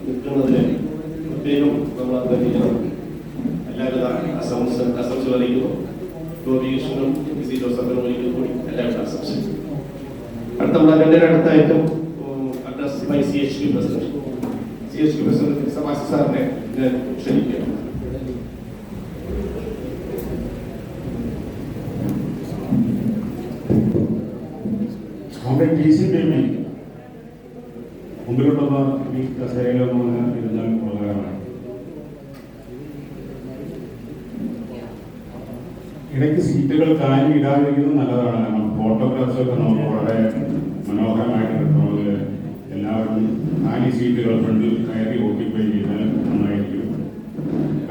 നിൽക്കുന്നതിന് പ്രത്യേകം നമ്മൾ അഭിനന്ദിക്കണം. എല്ലാവിധ ആശംസകൾ അറിയിക്കുന്നു. ഗോപികൃഷ്ണനും വി.സി. ജോസഫിനും ഒരിക്കൽ കൂടി എല്ലാവിധ ആശംസകൾ. അടുത്ത നമ്മൾ അജണ്ടയുടെ അടുത്ത item address by CHQ president Samaj സാറിനെ ഞാൻ ക്ഷണിക്കുകയാണ്. നമ്മുടെ DC ബേബി മുമ്പിലോട്ടുള്ള ഈ കസേരയിലൊന്ന് ഇരുന്നാൽ ഉപകാരമാണ്. ഇടയ്ക്ക് സീറ്റുകൾ കാലി ഇടാതിരിക്കുന്നത് നല്ലതാണ്. കാരണം ഫോട്ടോഗ്രാഫ്സൊക്കെ നമുക്ക് വളരെ മനോഹരമായിട്ട് കിട്ടണമെങ്കിൽ എല്ലാവരും 4 സീറ്റുകൾ ഫ്രണ്ടിൽ കയറി ഓക്യുപ്പൈ ചെയ്താൽ നന്നായിരിക്കും.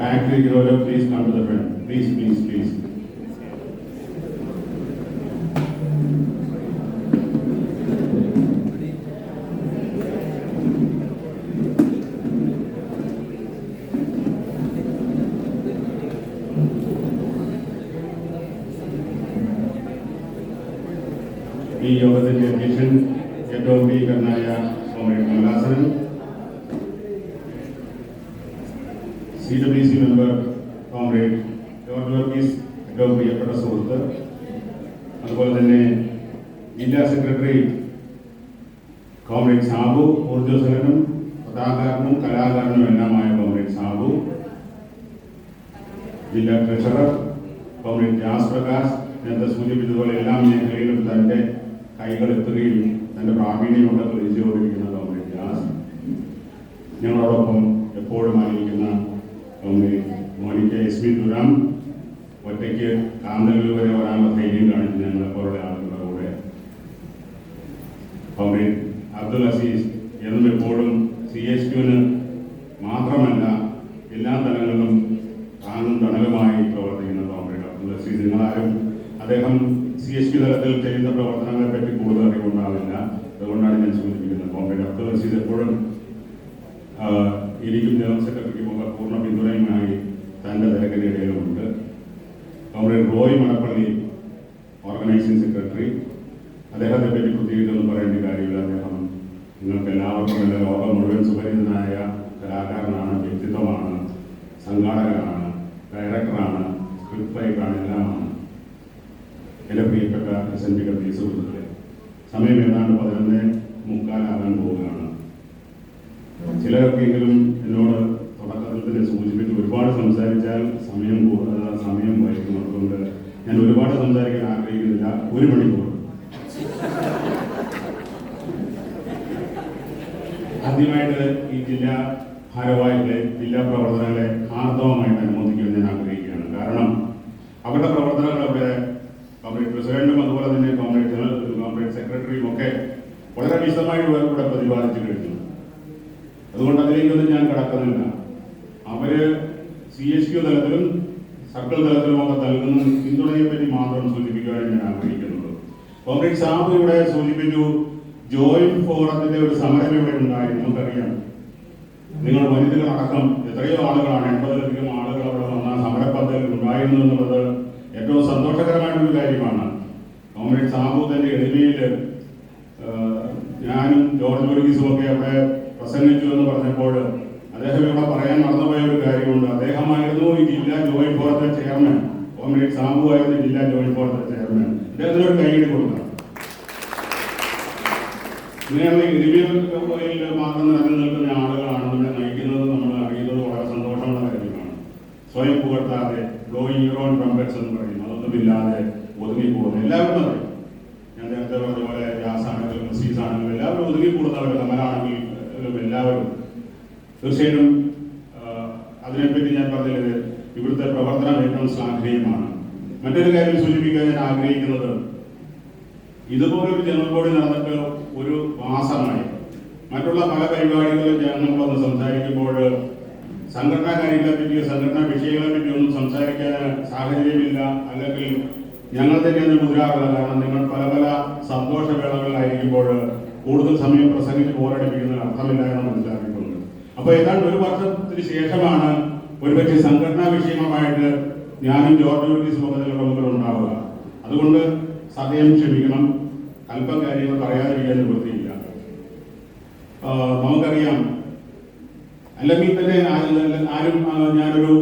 ബാക്കിലിരിക്കുന്നവരോ please come to the front, please please please. ഈ യോഗത്തിന്റെ അധ്യക്ഷൻ ഏറ്റവും പ്രിയങ്കരനായ comrade Kamalasanan, CWC member comrade George Varghese, ഏറ്റവും പ്രിയപ്പെട്ട സുഹൃത്ത്, അതുപോലെ തന്നെ ജില്ലാ സെക്രട്ടറി കോമ്രേഡ് സാബു, ഊർജ്ജസ്വലനും കഥാകാരനും കലാകാരനും എല്ലാമായ കോമ്രേഡ് സാബു, ജില്ലാ ട്രഷറർ കോമ്രേഡ് ജാസ് പ്രകാശ്, നേരത്തെ സൂചിപ്പിച്ചതുപോലെ എല്ലാ മേഖലയിലും തൻ്റെ കൈകൾ എത്തുകയും തൻ്റെ പ്രാവീണ്യമൊക്കെ തെളിയിച്ചുകൊണ്ടിരിക്കുന്ന കോമ്രേഡ് ജാസ്, ഞങ്ങളോടൊപ്പം എപ്പോഴും ആയിരിക്കുന്ന കോമ്രേഡ് മോനിക്ക എസ്.ബി. തുരാം, ഒറ്റയ്ക്ക് കാന്തല്ലൂർ വരെ വരാനുള്ള ധൈര്യം കാണിച്ച് ഞങ്ങളെപ്പോലുള്ള ആളുകളുടെ കൂടെ കോമ്രേഡ് അബ്ദുൽ അസീസ്, എന്നും എപ്പോഴും CHQവിന് മാത്രമല്ല എല്ലാ തലങ്ങളിലും താങ്ങും തണലുമായി പ്രവർത്തിക്കുന്ന കോമ്രേഡ് അബ്ദുൽ അസീസ്. നിങ്ങളാരും അദ്ദേഹം CHQ തലത്തിൽ ചെയ്യുന്ന പ്രവർത്തനങ്ങളെ പറ്റി കൂടുതൽ അറിവുണ്ടാവില്ല, അതുകൊണ്ടാണ് ഞാൻ സൂചിപ്പിക്കുന്നത്. കോമ്രേഡ് അബ്ദുൽ അസീസ് എപ്പോഴും എനിക്കും ജനറൽ സെക്രട്ടറിക്കുമൊക്കെ പൂർണ്ണ പിന്തുണയുമായി തൻ്റെ തിരക്കിനിടയിലുമുണ്ട്. Comrade Roy Manappally, organising secretary, അദ്ദേഹത്തെ പറ്റി പ്രത്യേകിച്ചൊന്നും പറയേണ്ട കാര്യമില്ല. അദ്ദേഹം നിങ്ങൾക്ക് എല്ലാവർക്കും എൻ്റെ ലോകം മുഴുവൻ സുപരിചിതനായ കലാകാരനാണ്, വ്യക്തിത്വമാണ്, സംഘാടകനാണ്, ഡയറക്ടറാണ്, സ്ക്രിപ്റ്റ് റൈറ്ററാണ്, എല്ലാമാണ്. എൻ്റെ പ്രിയപ്പെട്ട SNP കമ്പനി സുഹൃത്തുക്കളെ, സമയം ഏതാണ്ട് 11:45 പോവുകയാണ്. ചിലരൊക്കെയെങ്കിലും എന്നോട് തുടക്കത്തിൽ തന്നെ സൂചിപ്പിച്ച് ഒരുപാട് സംസാരിച്ചാൽ സമയം വൈകും. അതുകൊണ്ട് ഞാൻ ഒരുപാട് സംസാരിക്കാൻ ആഗ്രഹിക്കുന്നില്ല. 1 മണിക്കൂർ ആദ്യമായിട്ട് ഈ ജില്ലാ ഭാരവാഹികളെ, ജില്ലാ പ്രവർത്തനങ്ങളെ ആർദ്രവമായിട്ട് അനുമോദിക്കാൻ ഞാൻ ആഗ്രഹിക്കുകയാണ്. കാരണം അവരുടെ പ്രവർത്തനങ്ങൾ അവിടെ കോൺഗ്രസ് പ്രസിഡന്റും അതുപോലെ തന്നെ കോൺഗ്രസ് ജനറൽ കോൺഗ്രസ് സെക്രട്ടറിയും ഒക്കെ വളരെ വിശദമായി ഇവിടെ പ്രതിപാദിച്ചു കഴിഞ്ഞു. അതുകൊണ്ട് അതിലേക്കൊന്നും ഞാൻ കടക്കുന്നില്ല. അവര് CHQ തലത്തിലും സർക്കിൾ തലത്തിലും ഒക്കെ നൽകുന്ന പിന്തുണയെ പറ്റി മാത്രം സൂചിപ്പിക്കുവാൻ ഞാൻ ആഗ്രഹിക്കുന്നുള്ളൂ. കോൺഗ്രസ് സാബ് ഇവിടെ സൂചിപ്പിച്ചു, ജോയിന്റ് ഫോറത്തിന്റെ ഒരു സമരം ഇവിടെ ഉണ്ടായി. നമുക്കറിയാം, നിങ്ങൾ വനിതകളടക്കം എത്രയോ ആളുകളാണ്, 80-ലധികം ആളുകൾ അവിടെ വന്ന സമരപദ്ധതിയിൽ ഉണ്ടായിരുന്നു എന്നുള്ളത് ഏറ്റവും സന്തോഷകരമായിട്ടൊരു കാര്യമാണ്. കോൺഗ്രസ് സാബു തന്റെ എളിമയിൽ ഞാനും ജോർജ് വർഗീസും ഒക്കെ അവിടെ പ്രസംഗിച്ചു എന്ന് പറഞ്ഞപ്പോൾ അദ്ദേഹം ഇവിടെ പറയാൻ മറന്നുപോയ ഒരു കാര്യമുണ്ട്. അദ്ദേഹമായിരുന്നു ഈ ജില്ലാ ജോയിന്റ് ഫോറത്തിന്റെ ചെയർമാൻ. കോൺഗ്രസ് സാബു ആയിരുന്നു ജില്ലാ ജോയിന്റ് ഫോറത്തിന്റെ ചെയർമാൻ. അദ്ദേഹത്തിനൊരു കൈയ്യടി കൊടുക്കാം. ഇങ്ങനെയുള്ള എളിമയിൽ മാത്രം നിറഞ്ഞു നിൽക്കുന്ന ആളുകളാണ് നമ്മളെ നയിക്കുന്നത്. നമ്മൾ അറിയുന്നത് വളരെ സന്തോഷമുള്ള കാര്യമാണ്. സ്വയം പുകഴ്ത്താതെ ബ്ലോയിങ് യുവർ ഓൺ ട്രംപറ്റ്സ് എന്ന് പറയും, അതൊന്നുമില്ലാതെ ഒതുങ്ങിപ്പോകുന്നത് എല്ലാവരും അറിയും. ഞാൻ നേരത്തെ പറഞ്ഞ പോലെ ജാസ് ആണെങ്കിലും മെസ്സീസ് ആണെങ്കിലും എല്ലാവരും ഒതുങ്ങിക്കൂടുന്നവർ, കമലാണെങ്കിലും എല്ലാവരും. തീർച്ചയായിട്ടും അതിനെപ്പറ്റി ഞാൻ പറഞ്ഞത് ഇവിടുത്തെ പ്രവർത്തനം ഏറ്റവും ശ്ലാഘനീയമാണ്. മറ്റൊരു കാര്യം സൂചിപ്പിക്കാൻ ഞാൻ ആഗ്രഹിക്കുന്നത്, ഇതുപോലൊരു ജനറൽ ബോഡി നടന്നിട്ട് ഒരു മാസമായി മറ്റുള്ള പല പരിപാടികളും നമ്മളൊന്ന് സംസാരിക്കുമ്പോൾ സംഘടനാ കാര്യങ്ങളെ പറ്റിയോ സംഘടനാ വിഷയങ്ങളെ പറ്റിയോ ഒന്നും സംസാരിക്കാൻ സാഹചര്യമില്ല, അല്ലെങ്കിൽ ഞങ്ങൾ തന്നെ മുതിരാറില്ല. കാരണം നിങ്ങൾ പല പല സന്തോഷവേളകളിലായിരിക്കുമ്പോൾ കൂടുതൽ സമയം പ്രസംഗിച്ച് പോരടിപ്പിക്കുന്നതിന് അർത്ഥമില്ല എന്ന് മനസ്സിലാക്കിയിട്ടുണ്ട്. അപ്പൊ ഏതാണ്ട് ഒരു വർഷത്തിന് ശേഷമാണ് ഒരുപക്ഷെ സംഘടനാ വിഷയമായിട്ട് ഞാനും ജോർജ് വർഗീസും ഒക്കെ നിങ്ങളുടെ മുമ്പിൽ ഉണ്ടാവുക. അതുകൊണ്ട് സദയം ക്ഷമിക്കണം, അല്പം കാര്യങ്ങൾ പറയാതിരിക്കാൻ നിവൃത്തിയില്ല. നമുക്കറിയാം, അല്ലെങ്കിൽ തന്നെ ആരും ഞാനൊരു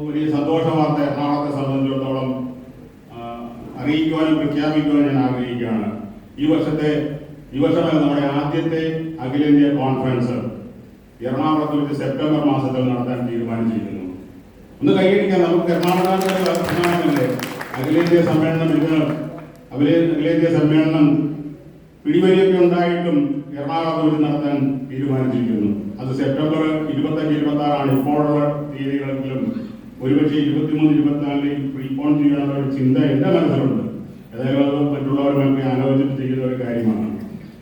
വലിയ സന്തോഷ വാർത്ത എറണാകുളത്തെ സംബന്ധിച്ചിടത്തോളം അറിയിക്കുവാനും പ്രഖ്യാപിക്കുവാനും ഞാൻ ആഗ്രഹിക്കുകയാണ്. ഈ വർഷമല്ല, നമ്മുടെ ആദ്യത്തെ അഖിലേന്ത്യാ കോൺഫറൻസ് എറണാകുളത്ത് വെച്ച് സെപ്റ്റംബർ മാസത്തിൽ നടത്താൻ തീരുമാനിച്ചിരിക്കുന്നു. ഒന്ന് കൈയടിക്കാൻ. നമുക്ക് എറണാകുളത്തെ അഖിലേന്ത്യാ സമ്മേളനം അഖിലേന്ത്യാ സമ്മേളനം പിടിവലിയൊക്കെ ഉണ്ടായിട്ടും എറണാകുളത്ത് വെച്ച് നടത്താൻ തീരുമാനിച്ചിരിക്കുന്നു. അത് സെപ്റ്റംബർ 25-26 ഇപ്പോഴുള്ള തീയതികളിലും ഒരുപക്ഷെ 23-24 പ്രീപോൺ ചെയ്യാനുള്ള ഒരു ചിന്ത എന്റെ മനസ്സിലുണ്ട്. ഏതായാലും അത് മറ്റുള്ളവരുമൊക്കെ ആലോചിച്ചിട്ട് ചെയ്യുന്ന ഒരു കാര്യമാണ്.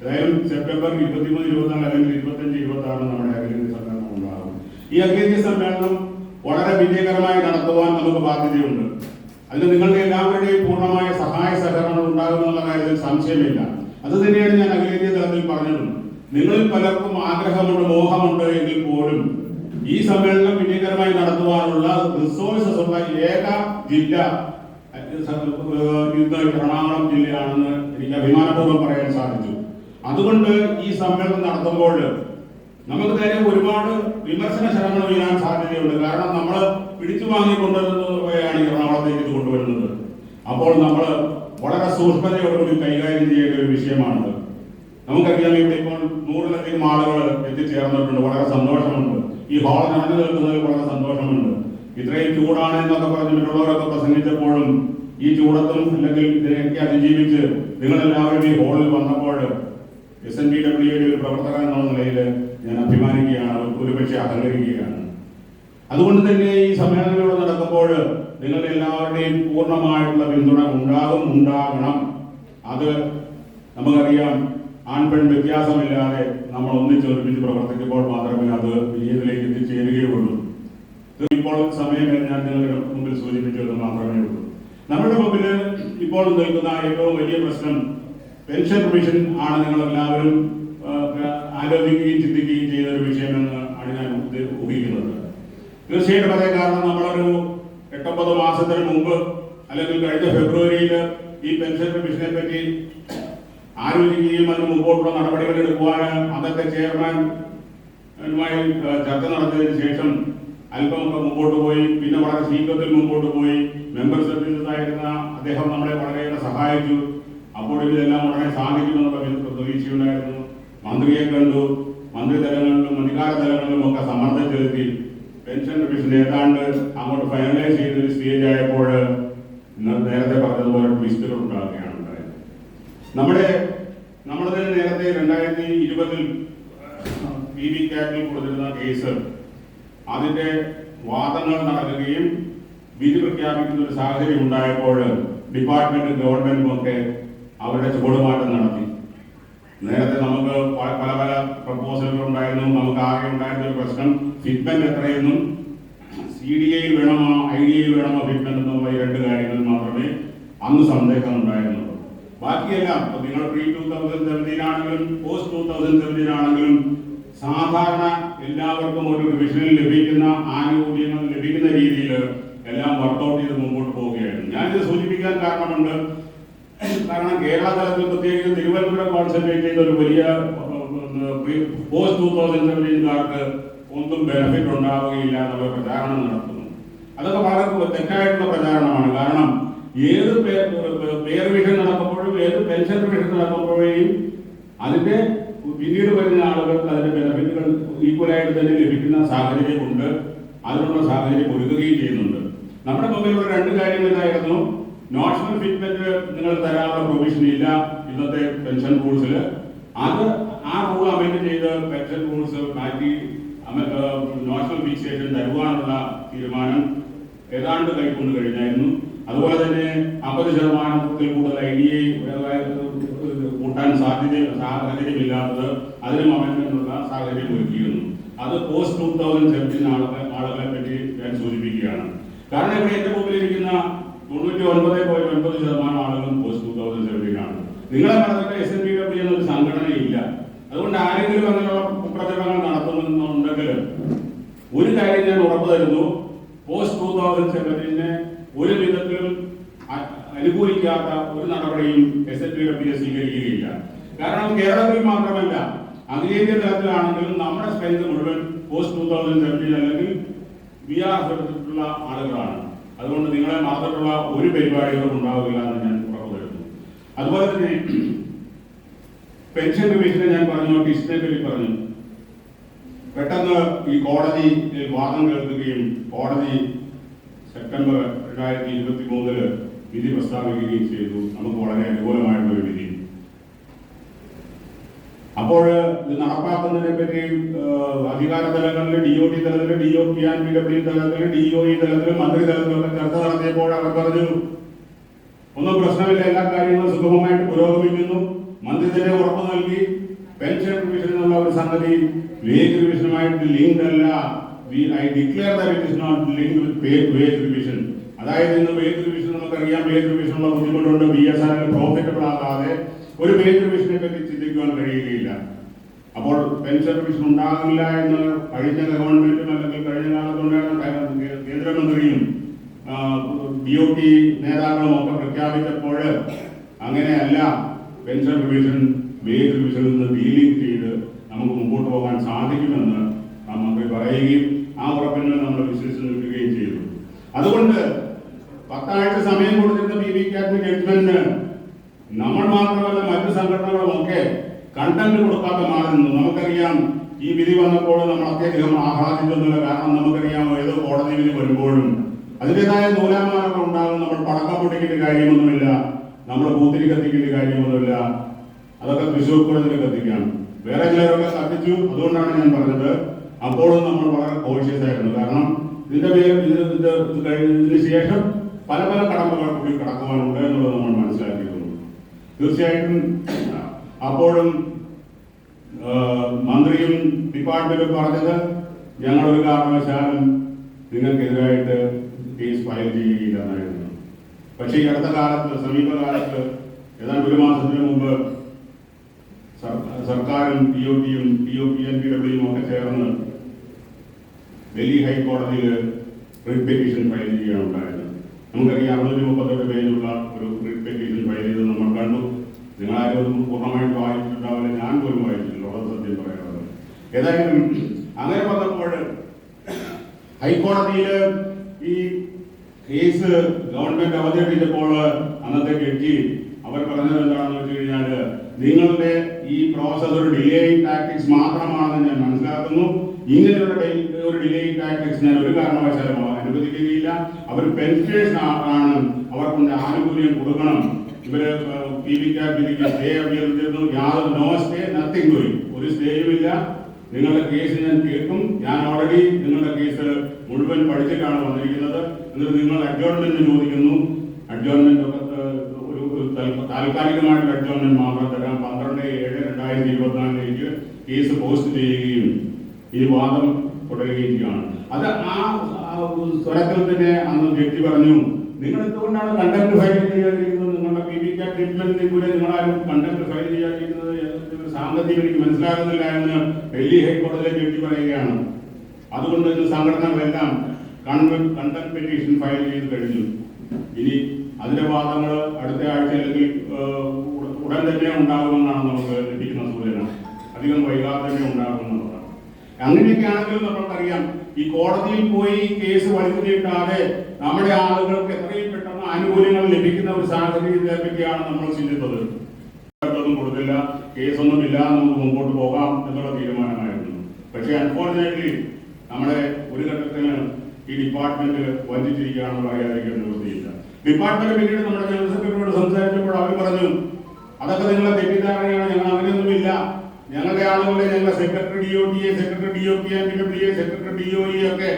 ഏതായാലും സെപ്റ്റംബർ 23-24 അല്ലെങ്കിൽ 25-26 നമ്മുടെ അഖിലേന്ത്യാ സമ്മേളനം ഉണ്ടാകും. ഈ അഖിലേന്ത്യാ സമ്മേളനം വളരെ വിജയകരമായി നടത്തുവാൻ നമുക്ക് ബാധ്യതയുണ്ട്. അതിന് നിങ്ങളുടെ എല്ലാവരുടെയും പൂർണ്ണമായ സഹായ സഹകരണങ്ങൾ ഉണ്ടാകുമെന്നുള്ള കാര്യത്തിൽ സംശയമില്ല. അത് തന്നെയാണ് ഞാൻ അഖിലേന്ത്യാ തലത്തിൽ പറഞ്ഞതും. നിങ്ങളിൽ പലർക്കും ആഗ്രഹമുണ്ട്, മോഹമുണ്ട് എങ്കിൽ പോലും ഈ സമ്മേളനം വിജയകരമായി നടത്തുവാനുള്ള റിസോഴ്സസ് ഉള്ള ഏക ജില്ല എറണാകുളം ജില്ലയാണെന്ന് എനിക്ക് അഭിമാനപൂർവ്വം പറയാൻ സാധിച്ചു. അതുകൊണ്ട് ഈ സമ്മേളനം നടത്തുമ്പോൾ നമുക്ക് തന്നെ ഒരുപാട് വിമർശന ശ്രമങ്ങൾ ഉയരാൻ സാധ്യതയുണ്ട്. കാരണം നമ്മൾ പിടിച്ചു വാങ്ങിക്കൊണ്ടുവരുന്നവയാണ് എറണാകുളത്തേക്ക് ഇത് കൊണ്ടുവരുന്നത്. അപ്പോൾ നമ്മൾ വളരെ സൂക്ഷ്മതയോടുകൂടി കൈകാര്യം ചെയ്യേണ്ട ഒരു വിഷയമാണത്. നമുക്കറിയാം, ഇവിടെ ഇപ്പോൾ 100-ലധികം ആളുകൾ എത്തിച്ചേർന്നിട്ടുണ്ട്. വളരെ സന്തോഷമുണ്ട്. ഈ ഹാൾ നടന്നു നിൽക്കുന്നതിൽ വളരെ സന്തോഷമുണ്ട്. ഇത്രയും ചൂടാണ് എന്നൊക്കെ പറഞ്ഞ് മറ്റുള്ളവരൊക്കെ പ്രസംഗിച്ചപ്പോഴും ഈ ചൂടത്തും അല്ലെങ്കിൽ ഇതിനെയൊക്കെ അതിജീവിച്ച് നിങ്ങളെല്ലാവരും ഈ ഹാളിൽ വന്നപ്പോൾ SNDWയുടെ ഒരു പ്രവർത്തകൻ എന്നുള്ള നിലയിൽ ഞാൻ അഭിമാനിക്കുകയാണ്, ഒരുപക്ഷെ അഹങ്കരിക്കുകയാണ്. അതുകൊണ്ട് തന്നെ ഈ സമ്മേളനങ്ങളോട് നടക്കുമ്പോൾ നിങ്ങളുടെ എല്ലാവരുടെയും പൂർണ്ണമായിട്ടുള്ള പിന്തുണ ഉണ്ടാകണം. അത് നമുക്കറിയാം, ആൺപെൺ വ്യത്യാസമില്ലാതെ നമ്മൾ ഒന്നിച്ചൊരുമിച്ച് പ്രവർത്തിക്കുമ്പോൾ മാത്രമേ അത് വിജയത്തിലേക്ക് എത്തിച്ചേരുകയുള്ളൂ. ഇപ്പോൾ സമയം ഞാൻ നിങ്ങളുടെ മുമ്പിൽ സൂചിപ്പിച്ചത് മാത്രമേ ഉള്ളൂ. നമ്മുടെ മുമ്പിൽ ഇപ്പോൾ നിൽക്കുന്ന ഏറ്റവും വലിയ പ്രശ്നം പെൻഷൻ പ്രൊവിഷൻ ആണ്. നിങ്ങളെല്ലാവരും ആലോചിക്കുകയും ചിന്തിക്കുകയും ചെയ്യുന്ന ഒരു വിഷയമെന്ന് ആണ് ഞാൻ ഊഹിക്കുന്നത്. തീർച്ചയായിട്ടും അതേ. കാരണം നമ്മളൊരു 8-9 മാസത്തിന് മുമ്പ് അല്ലെങ്കിൽ കഴിഞ്ഞ ഫെബ്രുവരിയിൽ ഈ പെൻഷൻ പ്രൊവിഷനെ പറ്റി ആലോചിക്കുകയും അതിന് മുമ്പോട്ടുള്ള നടപടികൾ എടുക്കുവാൻ അന്നത്തെ ചെയർമാനുമായി ചർച്ച നടത്തിയതിനു ശേഷം അല്പമൊക്കെ മുമ്പോട്ട് പോയി. പിന്നെ വളരെ ശീഘ്രത്തിൽ മുമ്പോട്ട് പോയി. മെമ്പർ സർവീസസായിരുന്ന അദ്ദേഹം നമ്മളെ വളരെയേറെ സഹായിച്ചു. അപ്പോൾ ഇതെല്ലാം ഉടനെ സാധിക്കുമെന്നുള്ള പ്രതീക്ഷയുണ്ടായിരുന്നു. മന്ത്രിയെ കണ്ടു. മന്ത്രിതലങ്ങളിലും അധികാര തലങ്ങളിലും ഒക്കെ സമ്മർദ്ദം ചെലുത്തി പെൻഷൻ റിവിഷൻ ഏതാണ്ട് അങ്ങോട്ട് ഫൈനലൈസ് ചെയ്തൊരു സ്റ്റേജ് ആയപ്പോൾ നേരത്തെ പറഞ്ഞതുപോലെ ട്വിസ്റ്റുകൾ ഉണ്ടാകുകയാണ് ഉണ്ടായത്. നമ്മൾ തന്നെ നേരത്തെ 2020 PV കാറ്റിൽ കൊടുത്തിരുന്ന കേസ് അതിന്റെ വാദങ്ങൾ നടക്കുകയും വിധി പ്രഖ്യാപിക്കുന്ന ഒരു സാഹചര്യം ഉണ്ടായപ്പോൾ ഡിപ്പാർട്ട്മെന്റ് ഗവൺമെന്റും ഒക്കെ അവരുടെ ചുവടുമാറ്റം നടത്തി. നേരത്തെ നമുക്ക് പല പല പ്രപ്പോസലുകൾ ഉണ്ടായിരുന്നു. നമുക്ക് ആകെ ഉണ്ടായിരുന്ന ഒരു പ്രശ്നം ഫിറ്റ്മെന്റ് എത്രയെന്നും CDAയിൽ വേണമോ IDAയിൽ വേണമോ ഫിറ്റ്മെന്റ് എന്നുള്ള ഈ രണ്ട് കാര്യങ്ങളിൽ മാത്രമേ അന്ന് സന്ദേഹം ഉണ്ടായിരുന്നുള്ളൂ. ബാക്കിയെല്ലാം നിങ്ങൾ pre-2017 ആണെങ്കിലും post-2017 ആണെങ്കിലും സാധാരണ എല്ലാവർക്കും ഒരു റിവിഷനിൽ ലഭിക്കുന്ന ആനുകൂല്യങ്ങൾ ലഭിക്കുന്ന രീതിയിൽ എല്ലാം വർക്കൗട്ട് ചെയ്ത് മുമ്പോട്ട് പോവുകയായിരുന്നു. ഞാനിത് സൂചിപ്പിക്കാൻ കാരണമുണ്ട്. കാരണം കേരള തലത്തിൽ പ്രത്യേകിച്ച് തിരുവനന്തപുരം കോൺസെൻട്രേറ്റ് ചെയ്ത ഒരു വലിയ post-2017 ഒന്നും ബെനിഫിറ്റ് ഉണ്ടാവുകയില്ല എന്നുള്ള പ്രചാരണം നടത്തുന്നു. അതൊക്കെ വളരെ തെറ്റായിട്ടുള്ള പ്രചാരണമാണ്. കാരണം ഏത് പേ റിവിഷൻ നടക്കുമ്പോഴും ഏത് പെൻഷൻ റിവിഷൻ നടക്കുമ്പോഴേയും അതിന്റെ പിന്നീട് വരുന്ന ആളുകൾക്ക് അതിന്റെ ബെനിഫിറ്റുകൾ ഈക്വലായിട്ട് തന്നെ ലഭിക്കുന്ന സാഹചര്യമുണ്ട്. അതിനുള്ള സാഹചര്യം ഒരുക്കുകയും ചെയ്യുന്നുണ്ട്. നമ്മുടെ മുമ്പിലുള്ള രണ്ട് കാര്യങ്ങൾ ഇതായിരുന്നു. നോഷണൽ ഫിറ്റ്മെന്റ് നിങ്ങൾ തരാനുള്ള പ്രൊവിഷൻ ഇല്ല ഇന്നത്തെ പെൻഷൻ റൂൾസിൽ. അത് ആ റൂൾ അമെന്റ് ചെയ്ത് പെൻഷൻ റൂൾസ് മാറ്റി നോഷണൽ ഫിക്സേഷൻ തരുവാനുള്ള തീരുമാനം ഏതാണ്ട് കൈക്കൊണ്ട് കഴിഞ്ഞായിരുന്നു. അതുപോലെ തന്നെ 50% കൂടുതൽ IDA കൂട്ടാൻ സാഹചര്യമില്ലാത്തത് അതിനും അമെന്റ്മെന്റുള്ള സാഹചര്യം ഒരുക്കിയിരുന്നു. അത് post-2017 ആളുകളെ പറ്റി ഞാൻ സൂചിപ്പിക്കുകയാണ്. കാരണം ഇവിടെ എന്റെ മുമ്പിലിരിക്കുന്ന 99.9% ആളുകളും post-2017 ആണ്. നിങ്ങളെ പറഞ്ഞിട്ട് SNPW എന്നൊരു സംഘടനയില്ല. അതുകൊണ്ട് ആരെങ്കിലും അങ്ങനെയുള്ള കുപ്രചരണങ്ങൾ നടത്തുന്നുണ്ടെങ്കിൽ ഒരു കാര്യം ഞാൻ ഉറപ്പു തരുന്നു, post-2017 ഒരു വിധത്തിലും അനുകൂലിക്കാത്ത ഒരു നടപടിയും SNPW സ്വീകരിക്കുകയില്ല. കാരണം കേരളത്തിൽ മാത്രമല്ല അഖിലേന്ത്യാ തലത്തിലാണെങ്കിലും നമ്മുടെ സ്ട്രെങ്ത് മുഴുവൻ post-2017 അല്ലെങ്കിൽ VR എടുത്തിട്ടുള്ള ആളുകളാണ്. അതുകൊണ്ട് നിങ്ങളെ മാത്രമുള്ള ഒരു പരിപാടികളും ഉണ്ടാവില്ല എന്ന് ഞാൻ ഉറപ്പു തരുന്നു. അതുപോലെ തന്നെ പെൻഷൻ റിവിഷനെ ഞാൻ പറഞ്ഞു, ടിസ്റ്റിനെ പറ്റി പറഞ്ഞു. പെട്ടെന്ന് ഈ കോടതി വാദം കേൾക്കുകയും കോടതി സെപ്റ്റംബർ 2023 വിധി പ്രസ്താവിക്കുകയും ചെയ്തു. നമുക്ക് വളരെ അനുകൂലമായിട്ടുള്ള ഒരു വിധി. അപ്പോൾ ഇത് നടപ്പാക്കുന്നതിനെ പറ്റി അധികാര തലങ്ങളിൽ DOT തലത്തിൽ, DOPNPW തലത്തിൽ, DOE തലത്തിൽ, മന്ത്രി തലത്തിലൊക്കെ ചർച്ച നടത്തിയപ്പോൾ അവർ പറഞ്ഞു ഒന്നും പ്രശ്നമില്ല, എല്ലാ കാര്യങ്ങളും സുഗമമായിട്ട് പുരോഗമിക്കുന്നു. മന്ത്രി തന്നെ ഉറപ്പ് നൽകി പെൻഷൻ റിവിഷൻ എന്നുള്ള ഒരു സംഗതി വേജ് റിവിഷനുമായിട്ട് ലിങ്ക്ഡ് അല്ല. I declare that it is not linked with wage revision. അതായത് ഇന്ന് വേജ് റിവിഷൻ നമുക്കറിയാം, വേജ് റിവിഷനുള്ള ബുദ്ധിമുട്ടുണ്ട്. BSR പ്രോഫിറ്റബിൾ ആകാതെ ഒരു വേജ് റിവിഷനെ പറ്റി ചിന്തിക്കുവാൻ കഴിയുകയില്ല. അപ്പോൾ പെൻഷൻ റിവിഷൻ ഉണ്ടാകില്ല എന്ന് കഴിഞ്ഞ ഗവൺമെന്റും അല്ലെങ്കിൽ കഴിഞ്ഞ കാലത്തുണ്ടായിരുന്ന കേന്ദ്രമന്ത്രിയും DOT നേതാക്കളും ഒക്കെ പ്രഖ്യാപിച്ചപ്പോൾ അങ്ങനെയല്ല, പെൻഷൻ റിവിഷൻ വേജ് റിവിഷനിൽ നിന്ന് ഡീലിംഗ് ചെയ്ത് നമുക്ക് മുമ്പോട്ട് പോകാൻ സാധിക്കുമെന്ന് ആ മന്ത്രി പറയുകയും ആ ഉറപ്പിനെ നമ്മൾ വിശ്വസിച്ച് നിൽക്കുകയും ചെയ്തു. അതുകൊണ്ട് 10 ആഴ്ച സമയം കൊടുത്തിരുന്ന PV കാറ്റിന് ജഡ്ജ്മെന്റിന് നമ്മൾ മാത്രമല്ല മറ്റു സംഘടനകളും ഒക്കെ കണ്ടന്റ് കൊടുക്കാതെ മാറി നിന്നു. നമുക്കറിയാം ഈ വിധി വന്നപ്പോൾ നമ്മൾ അത്യധികം ആഹ്ലാദിച്ചൊന്നുമില്ല. കാരണം നമുക്കറിയാം ഏതോ കോടതി വിധി വരുമ്പോഴും അതിൻ്റെതായ നൂലാമാലങ്ങൾ ഉണ്ടാകും. നമ്മൾ പടക്കം പൊട്ടിക്കേണ്ട കാര്യമൊന്നുമില്ല, നമ്മൾ പൂത്തിരി കത്തിക്കേണ്ട കാര്യമൊന്നുമില്ല. അതൊക്കെ തൃശ്ശൂർ പൂരത്തിന് കത്തിക്കാം. വേറെ ചിലരൊക്കെ കത്തിച്ചു. അതുകൊണ്ടാണ് ഞാൻ പറഞ്ഞത് അപ്പോഴും നമ്മൾ വളരെ കോഷ്യസ് ആയിരുന്നു. കാരണം ഇതിന് ശേഷം പല പല കടമ്പകൾ കൂടി കടക്കുവാനുണ്ട് എന്നുള്ളത് നമ്മൾ മനസ്സിലാക്കിയിരുന്നു. തീർച്ചയായിട്ടും അപ്പോഴും മന്ത്രിയും ഡിപ്പാർട്ട്മെന്റും പറഞ്ഞത് ഞങ്ങളൊരു കാരണവശാലും നിങ്ങൾക്കെതിരായിട്ട് കേസ് ഫയൽ ചെയ്യുകയില്ല എന്നായിരുന്നു. പക്ഷേ ഈ അടുത്ത കാലത്ത്, സമീപകാലത്ത്, ഏതാണ്ട് ഒരു മാസത്തിന് മുമ്പ് സർക്കാരും DOTയും DOPNPWയും ഒക്കെ ചേർന്ന് ഡൽഹി ഹൈക്കോടതിയിൽ റിട്ട് പെറ്റീഷൻ ഫയൽ ചെയ്യുകയാണ് ഉണ്ടായത്. നമുക്കറിയാം 637 പേജുള്ള ഒരു റിട്ട് പെറ്റീഷൻ ഫയൽ ചെയ്ത് നമ്മൾ കണ്ടു. നിങ്ങളാരും പൂർണ്ണമായിട്ട് വായിച്ചിട്ടുണ്ടാവില്ല, ഞാൻ പോലും വായിച്ചിട്ടില്ല, വളരെ സത്യം പറയാനുള്ളത്. ഏതായാലും അങ്ങനെ വന്നപ്പോൾ ഹൈക്കോടതിയിൽ ഈ കേസ് ഗവൺമെന്റ് അവതരിപ്പിച്ചപ്പോൾ അന്നത്തെ ജഡ്ജി അവർ പറഞ്ഞത് എന്താണെന്ന് വെച്ച് കഴിഞ്ഞാൽ, നിങ്ങളുടെ ഈ പ്രോസസ് ഒരു ഡിലേയിങ് ടാക്ടിക്സ് മാത്രമാണെന്ന് ഞാൻ മനസ്സിലാക്കുന്നു. ഇങ്ങനെയുള്ള ഒരു ഡിലേയിങ് ടാക്ടിക്സ് ഞാൻ ഒരു കാരണവശാലും അനുവദിക്കുകയില്ല. അവർ പെൻഷനേഴ്സ് ആണ്, അവർക്കുണ്ട് ആനുകൂല്യം കൊടുക്കണം. ഇവര് PV കാറ്റ് വിധിക്ക് സ്റ്റേ അഭ്യർത്ഥിച്ചിരുന്നു. യാതൊരു നോ സ്റ്റേ, നത്തിങ് ഡൂയിങ്, ഒരു സ്റ്റേയുമില്ല, നിങ്ങളുടെ കേസ് ഞാൻ കേൾക്കും. ഞാൻ ഓൾറെഡി നിങ്ങളുടെ കേസ് മുഴുവൻ പഠിച്ചിട്ടാണ് വന്നിരിക്കുന്നത്. എന്നിട്ട് നിങ്ങൾ അഡ്ജോൺമെന്റ് ചോദിക്കുന്നു. അഡ്ജോൺമെന്റ് ഒക്കെ ഒരു താൽക്കാലികമായിട്ടുള്ള അഡ്ജോൺമെന്റ് മാത്രം തരാം. 12/7/2024 കേസ് പോസ്റ്റ് ചെയ്യുകയും ഈ വാദം തുടരുകയും ചെയ്യുകയാണ്. അത് ആ സ്വരത്തിൽ തന്നെ അന്ന് ജഡ്ജി പറഞ്ഞു, നിങ്ങൾ എന്തുകൊണ്ടാണ് കണ്ടന്റ് ഫയൽ ചെയ്യാതിരിക്കുന്നത്? നിങ്ങളുടെ PBK ട്രീറ്റ്മെന്റിനെ കൂടെ നിങ്ങളാരും കണ്ടന്റ് ഫയൽ ചെയ്യാതിരിക്കുന്നത് സാങ്കത്യം എനിക്ക് മനസ്സിലാകുന്നില്ല എന്ന് ഡൽഹി ഹൈക്കോടതിയിലെ ജഡ്ജി പറയുകയാണ്. അതുകൊണ്ട് ഇന്ന് സംഘടനകളെല്ലാം കണ്ടന്റ് പെറ്റീഷൻ ഫയൽ ചെയ്ത് കഴിഞ്ഞു. ഇനി അതിന്റെ വാദങ്ങൾ അടുത്ത ആഴ്ച അല്ലെങ്കിൽ ഉടൻ തന്നെ ഉണ്ടാകുമെന്നാണ് നമുക്ക് ലഭിക്കുന്ന സൂചന. അധികം വൈകാതെ തന്നെ ഉണ്ടാകുമെന്നുള്ളതാണ്. അങ്ങനെയൊക്കെയാണെങ്കിലും നമ്മൾക്കറിയാം, ഈ കോടതിയിൽ പോയി കേസ് വലിച്ചു നീട്ടാതെ നമ്മുടെ ആളുകൾക്ക് എത്രയും പെട്ടെന്ന് ആനുകൂല്യങ്ങൾ ലഭിക്കുന്ന ഒരു സാഹചര്യത്തെ പറ്റിയാണ് നമ്മൾ ചിന്തിച്ചത്. ഒന്നും കൊടുത്തില്ല, കേസൊന്നും ഇല്ലാതെ നമുക്ക് മുമ്പോട്ട് പോകാം എന്നുള്ള തീരുമാനമായിരുന്നു. പക്ഷേ അൺഫോർച്ചുനേറ്റ്ലി നമ്മുടെ ഒരു ഘട്ടത്തിന് ഈ ഡിപ്പാർട്ട്മെന്റ് വഞ്ചിച്ചിരിക്കുകയാണെന്ന് പറയാതിരിക്കാൻ നിവൃത്തിയില്ല. ഡിപ്പാർട്ട്മെന്റ് പിന്നീട് നമ്മുടെ ജനറൽ സെക്രട്ടറിയോട് സംസാരിച്ചപ്പോൾ അവർ പറഞ്ഞു, അതൊക്കെ നിങ്ങളെ തെറ്റിദ്ധാരണയാണ്, ഞങ്ങൾ അങ്ങനെയൊന്നുമില്ല. ഞങ്ങളുടെ ആളുകളെ ഞങ്ങളുടെ സെക്രട്ടറി DOTയെ, സെക്രട്ടറി DOP, സെക്രട്ടറി DOE ഒക്കെ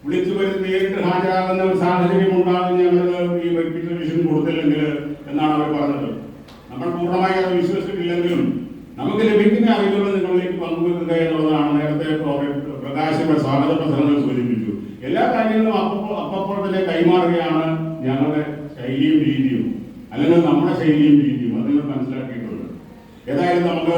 വിളിച്ചു വരുത്തി നേരിട്ട് ഹാജരാകുന്ന ഒരു സാഹചര്യം ഉണ്ടാകും ഞങ്ങൾ ഈ പെറ്റീഷൻ കൊടുത്തില്ലെങ്കിൽ എന്നാണ് അവർ പറഞ്ഞത്. നമ്മൾ പൂർണ്ണമായി അത് വിശ്വസിച്ചിട്ടില്ലെങ്കിലും നമുക്ക് ലഭിക്കുന്ന അറിവുകൾ നിങ്ങളിലേക്ക് പങ്കുവെക്കുക എന്നുള്ളതാണ്. നേരത്തെ പ്രകാശിന്റെ സ്വാഗത പ്രസംഗങ്ങൾ സൂചിപ്പിച്ചു. എല്ലാ കാര്യങ്ങളും അപ്പോൾ തന്നെ കൈമാറുകയാണ് ഞങ്ങളുടെ ശൈലിയും രീതിയും, അല്ലെങ്കിൽ നമ്മുടെ ശൈലിയും രീതിയും. അത് നിങ്ങൾ മനസ്സിലാക്കിയിട്ടുണ്ട്. ഏതായാലും നമുക്ക്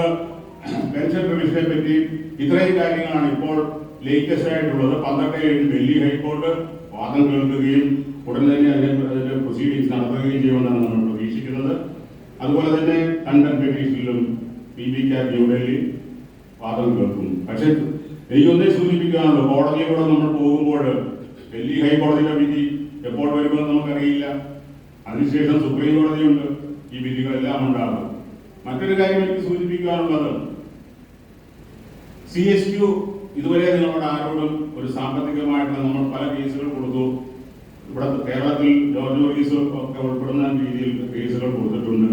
പെൻഷൻ റിവിഷനെ പറ്റി ഇത്രയും കാര്യങ്ങളാണ് ഇപ്പോൾ ലേറ്റസ്റ്റ് ആയിട്ടുള്ളത്. 12/7 ഡൽഹി ഹൈക്കോടതി വാദം കേൾക്കുകയും ഉടൻ തന്നെ അതിന്റെ പ്രൊസീഡിങ്സ് നടത്തുകയും ചെയ്യുമെന്നാണ് നമ്മൾ പ്രതീക്ഷിക്കുന്നത്. അതുപോലെ തന്നെ കണ്ടന്റ് പെറ്റീഷനിലും PBK ന്യൂഡൽഹി വാദം കേൾക്കും. പക്ഷെ എനിക്കൊന്നേ സൂചിപ്പിക്കാനുള്ളൂ, കോടതിയിലൂടെ നമ്മൾ പോകുമ്പോൾ ഡൽഹി ഹൈക്കോടതിയുടെ വിധി എപ്പോൾ വരുമെന്ന് നമുക്കറിയില്ല. അതിനുശേഷം സുപ്രീം കോടതിയുണ്ട്. ഈ വിധികളെല്ലാം ഉണ്ടാകും. മറ്റൊരു കാര്യം എനിക്ക് സൂചിപ്പിക്കാനുള്ളത്, CSQ ഇതുവരെ നിങ്ങളോട് ആരോടും ഒരു സാമ്പത്തികമായിട്ട് നമ്മൾ പല കേസുകൾ കൊടുത്തു. ഇവിടെ കേരളത്തിൽ ജോർജ് വർഗീസ് ഒക്കെ ഉൾപ്പെടുന്ന രീതിയിൽ കേസുകൾ കൊടുത്തിട്ടുണ്ട്.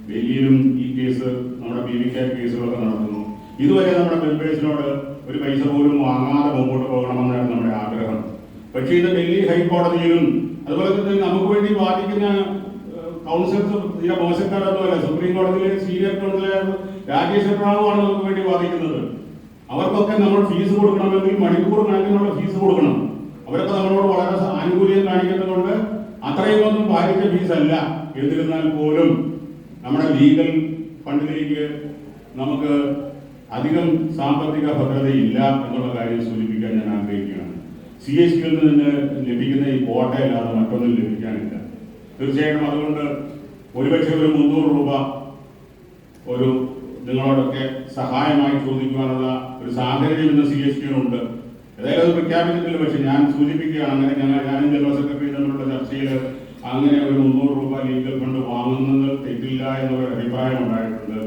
ഡൽഹിയിലും ഈ കേസ് നമ്മുടെ PBK കേസുകളൊക്കെ നടത്തുന്നു. ഇതുവരെ നമ്മുടെ മെമ്പേഴ്സിനോട് ഒരു പൈസ പോലും വാങ്ങാതെ മുമ്പോട്ട് പോകണമെന്നാണ് നമ്മുടെ ആഗ്രഹം. പക്ഷേ ഇത് ഡൽഹി ഹൈക്കോടതിയിലും അതുപോലെ തന്നെ നമുക്ക് വേണ്ടി വാദിക്കുന്ന കൗൺസിൽസ് തീരെ മോശക്കാരൊന്നുമല്ല. സുപ്രീം കോടതിയിലെ സീനിയർ കൗൺസിലർ രാജേഷ് റാവുവാണ് നമുക്ക് വേണ്ടി വാദിക്കുന്നത്. അവർക്കൊക്കെ നമ്മൾ ഫീസ് കൊടുക്കണമെങ്കിൽ മണിക്കൂർ കണക്കിനുള്ള ഫീസ് കൊടുക്കണം. അവരൊക്കെ നമ്മളോട് വളരെ ആനുകൂല്യം കാണിക്കുന്നതുകൊണ്ട് അത്രയും ഒന്നും ഭാരിച്ച ഫീസ് അല്ല. എന്നിരുന്നാൽ പോലും നമ്മുടെ ലീഗൽ ഫണ്ടിലേക്ക് നമുക്ക് അധികം സാമ്പത്തിക ഭദ്രതയില്ല എന്നുള്ള കാര്യം സൂചിപ്പിക്കാൻ ഞാൻ ആഗ്രഹിക്കുകയാണ്. CSQൽ നിന്ന് ലഭിക്കുന്ന ഈ കോട്ടയല്ലാതെ മറ്റൊന്നും ലഭിക്കാനില്ല. തീർച്ചയായിട്ടും അതുകൊണ്ട് ഒരുപക്ഷെ ഒരു 300 രൂപ ഒരു നിങ്ങളോടൊക്കെ സഹായമായി ചോദിക്കുവാനുള്ള ഒരു സാഹചര്യം ഇന്ന് CSQനുണ്ട്. ഏതായാലും അത് പ്രഖ്യാപിച്ചിട്ടില്ല. പക്ഷെ ഞാൻ സൂചിപ്പിക്കുകയാണ്, അങ്ങനെ ഞാനും ജനറൽ സെക്രട്ടറി തമ്മിലുള്ള ചർച്ചയിൽ അങ്ങനെ ഒരു 300 രൂപ ലീഗൽ ഫണ്ട് വാങ്ങുന്നത് തെറ്റില്ല എന്നുള്ള അഭിപ്രായം ഉണ്ടായിട്ടുണ്ട്.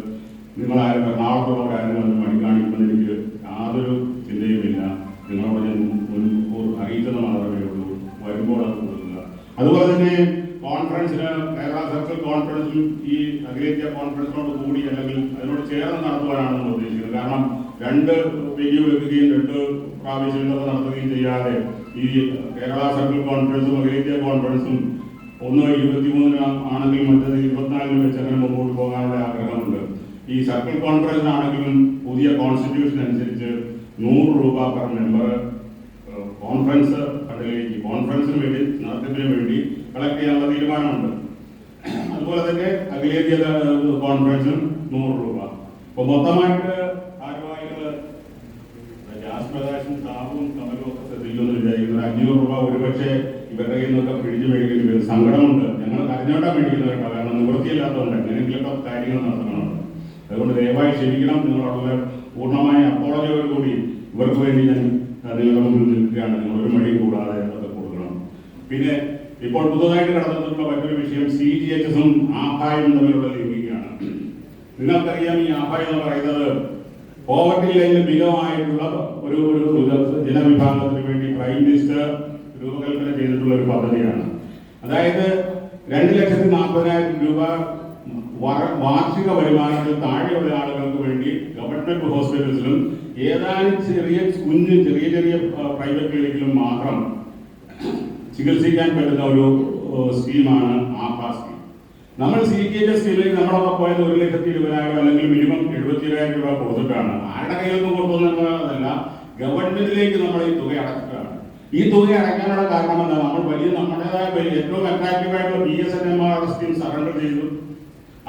നിങ്ങളാരും എറണാകുളത്തുള്ളവരാരും അത് മണിക്കാണിക്കുമെന്ന് എനിക്ക് യാതൊരു ചിന്തയുമില്ല. നിങ്ങളോട് ഞാൻ മുൻകൂർ അറിയിച്ചത് മാത്രമേ ഉള്ളൂ. വരുമ്പോൾ അത് കൊടുക്കുക. അതുപോലെ തന്നെ കോൺഫറൻസിന് കേരള സർക്കിൾ കോൺഫറൻസിലും ഈ അഖിലേന്ത്യാ കോൺഫറൻസിനോട് കൂടി അല്ലെങ്കിൽ അതിനോട് ചേർന്ന് നടത്തുവാനാണ് നമ്മൾ ഉദ്ദേശിക്കുന്നത്. കാരണം 2 വെന്യൂ വെക്കുകയും 2 പ്രാവശ്യങ്ങളൊക്കെ നടത്തുകയും ചെയ്യാതെ ഈ കേരള സർക്കിൾ കോൺഫറൻസും അഖിലേന്ത്യാ കോൺഫറൻസും ഒന്ന് 23 ആണെങ്കിൽ മറ്റേത് 24 വെച്ച് അങ്ങനെ മുമ്പോട്ട് പോകാനുള്ള ആഗ്രഹമുണ്ട്. ഈ സർക്കിൾ കോൺഫറൻസ് ആണെങ്കിലും പുതിയ കോൺസ്റ്റിറ്റ്യൂഷൻ അനുസരിച്ച് 100 രൂപ പെർ മെമ്പർ കോൺഫറൻസ് ഫണ്ടിലേക്ക് കോൺഫറൻസിന് വേണ്ടി നടത്തിപ്പിന് വേണ്ടി കളക്ട് ചെയ്യാനുള്ള തീരുമാനമുണ്ട്. അതുപോലെ തന്നെ അഖിലേന്ത്യാ കോൺഫറൻസിനും 100 രൂപ. അപ്പൊ മൊത്തമായിട്ട് ഭാരവാഹികൾ ജാസ്പ്രകാശും സാബും കമലും ഒക്കെ ശ്രദ്ധിക്കുമെന്ന് വിചാരിക്കുന്നത് 500 രൂപ ഒരുപക്ഷെ ഇവരുടെ കയ്യിൽ നിന്നൊക്കെ പിടിച്ചു മേടിക്കേണ്ടി വരും. സങ്കടമുണ്ട്. ഞങ്ങൾ കരഞ്ഞോട്ടാ മേടിക്കുന്നവരുണ്ടോ, കാരണം നിവൃത്തിയില്ലാത്തതുകൊണ്ട് എങ്ങനെയെങ്കിലൊക്കെ കാര്യങ്ങൾ നടത്തണം. അതുകൊണ്ട് ദയവായി ക്ഷമിക്കണം. നിങ്ങളോടുള്ള പൂർണ്ണമായ അപ്പോളജിയോടുകൂടി ഇവർക്ക് വേണ്ടി ഞാൻ നിങ്ങളുടെ മുമ്പിൽ നിൽക്കുകയാണ്. നിങ്ങളൊരു മടിയും കൂടാതെ അതൊക്കെ കൊടുക്കണം. പിന്നെ ഇപ്പോൾ പുതുതായിട്ട് കടന്നിട്ടുള്ള മറ്റൊരു വിഷയം CGHSഉം ആഭായും തമ്മിലുള്ള ലിങ്കിങ്ങാണ്. നിങ്ങൾക്കറിയാം, ഈ ആഭായം എന്ന് പറയുന്നത് പോവർട്ടി ലൈനിൽ മികവായിട്ടുള്ള ഒരു ജനവിഭാഗത്തിന് വേണ്ടി പ്രൈം മിനിസ്റ്റർ രൂപകൽപ്പന ചെയ്തിട്ടുള്ള ഒരു പദ്ധതിയാണ്. അതായത് 2,40,000 രൂപ വാർഷിക വരുമാനത്തിൽ താഴെയുള്ള ആളുകൾക്ക് വേണ്ടി ഗവൺമെന്റ് ഹോസ്പിറ്റൽസിലും ഏതാനും ചെറിയ പ്രൈവറ്റ് ക്ലിനിക്കിലും മാത്രം ചികിത്സിക്കാൻ പറ്റുന്ന ഒരു സ്കീമാണ് ആഭ സ്കീം. നമ്മൾ CGHS സ്കീമിലേക്ക് നമ്മളൊക്കെ പോയത് 1,20,000 അല്ലെങ്കിൽ മിനിമം 72,000 രൂപ കൊടുത്തിട്ടാണ്. ആരുടെ കയ്യിൽ നിന്നും കൊടുക്കുന്നതല്ല, ഗവൺമെന്റിലേക്ക് നമ്മൾ ഈ തുക അടച്ചിട്ടാണ്. ഈ തുക അടയ്ക്കാനുള്ള കാരണം എന്താ? നമ്മൾ നമ്മുടേതായ ഏറ്റവും അട്രാക്റ്റീവായിട്ടുള്ള BSNMR സ്കീം സറണ്ടർ ചെയ്തു.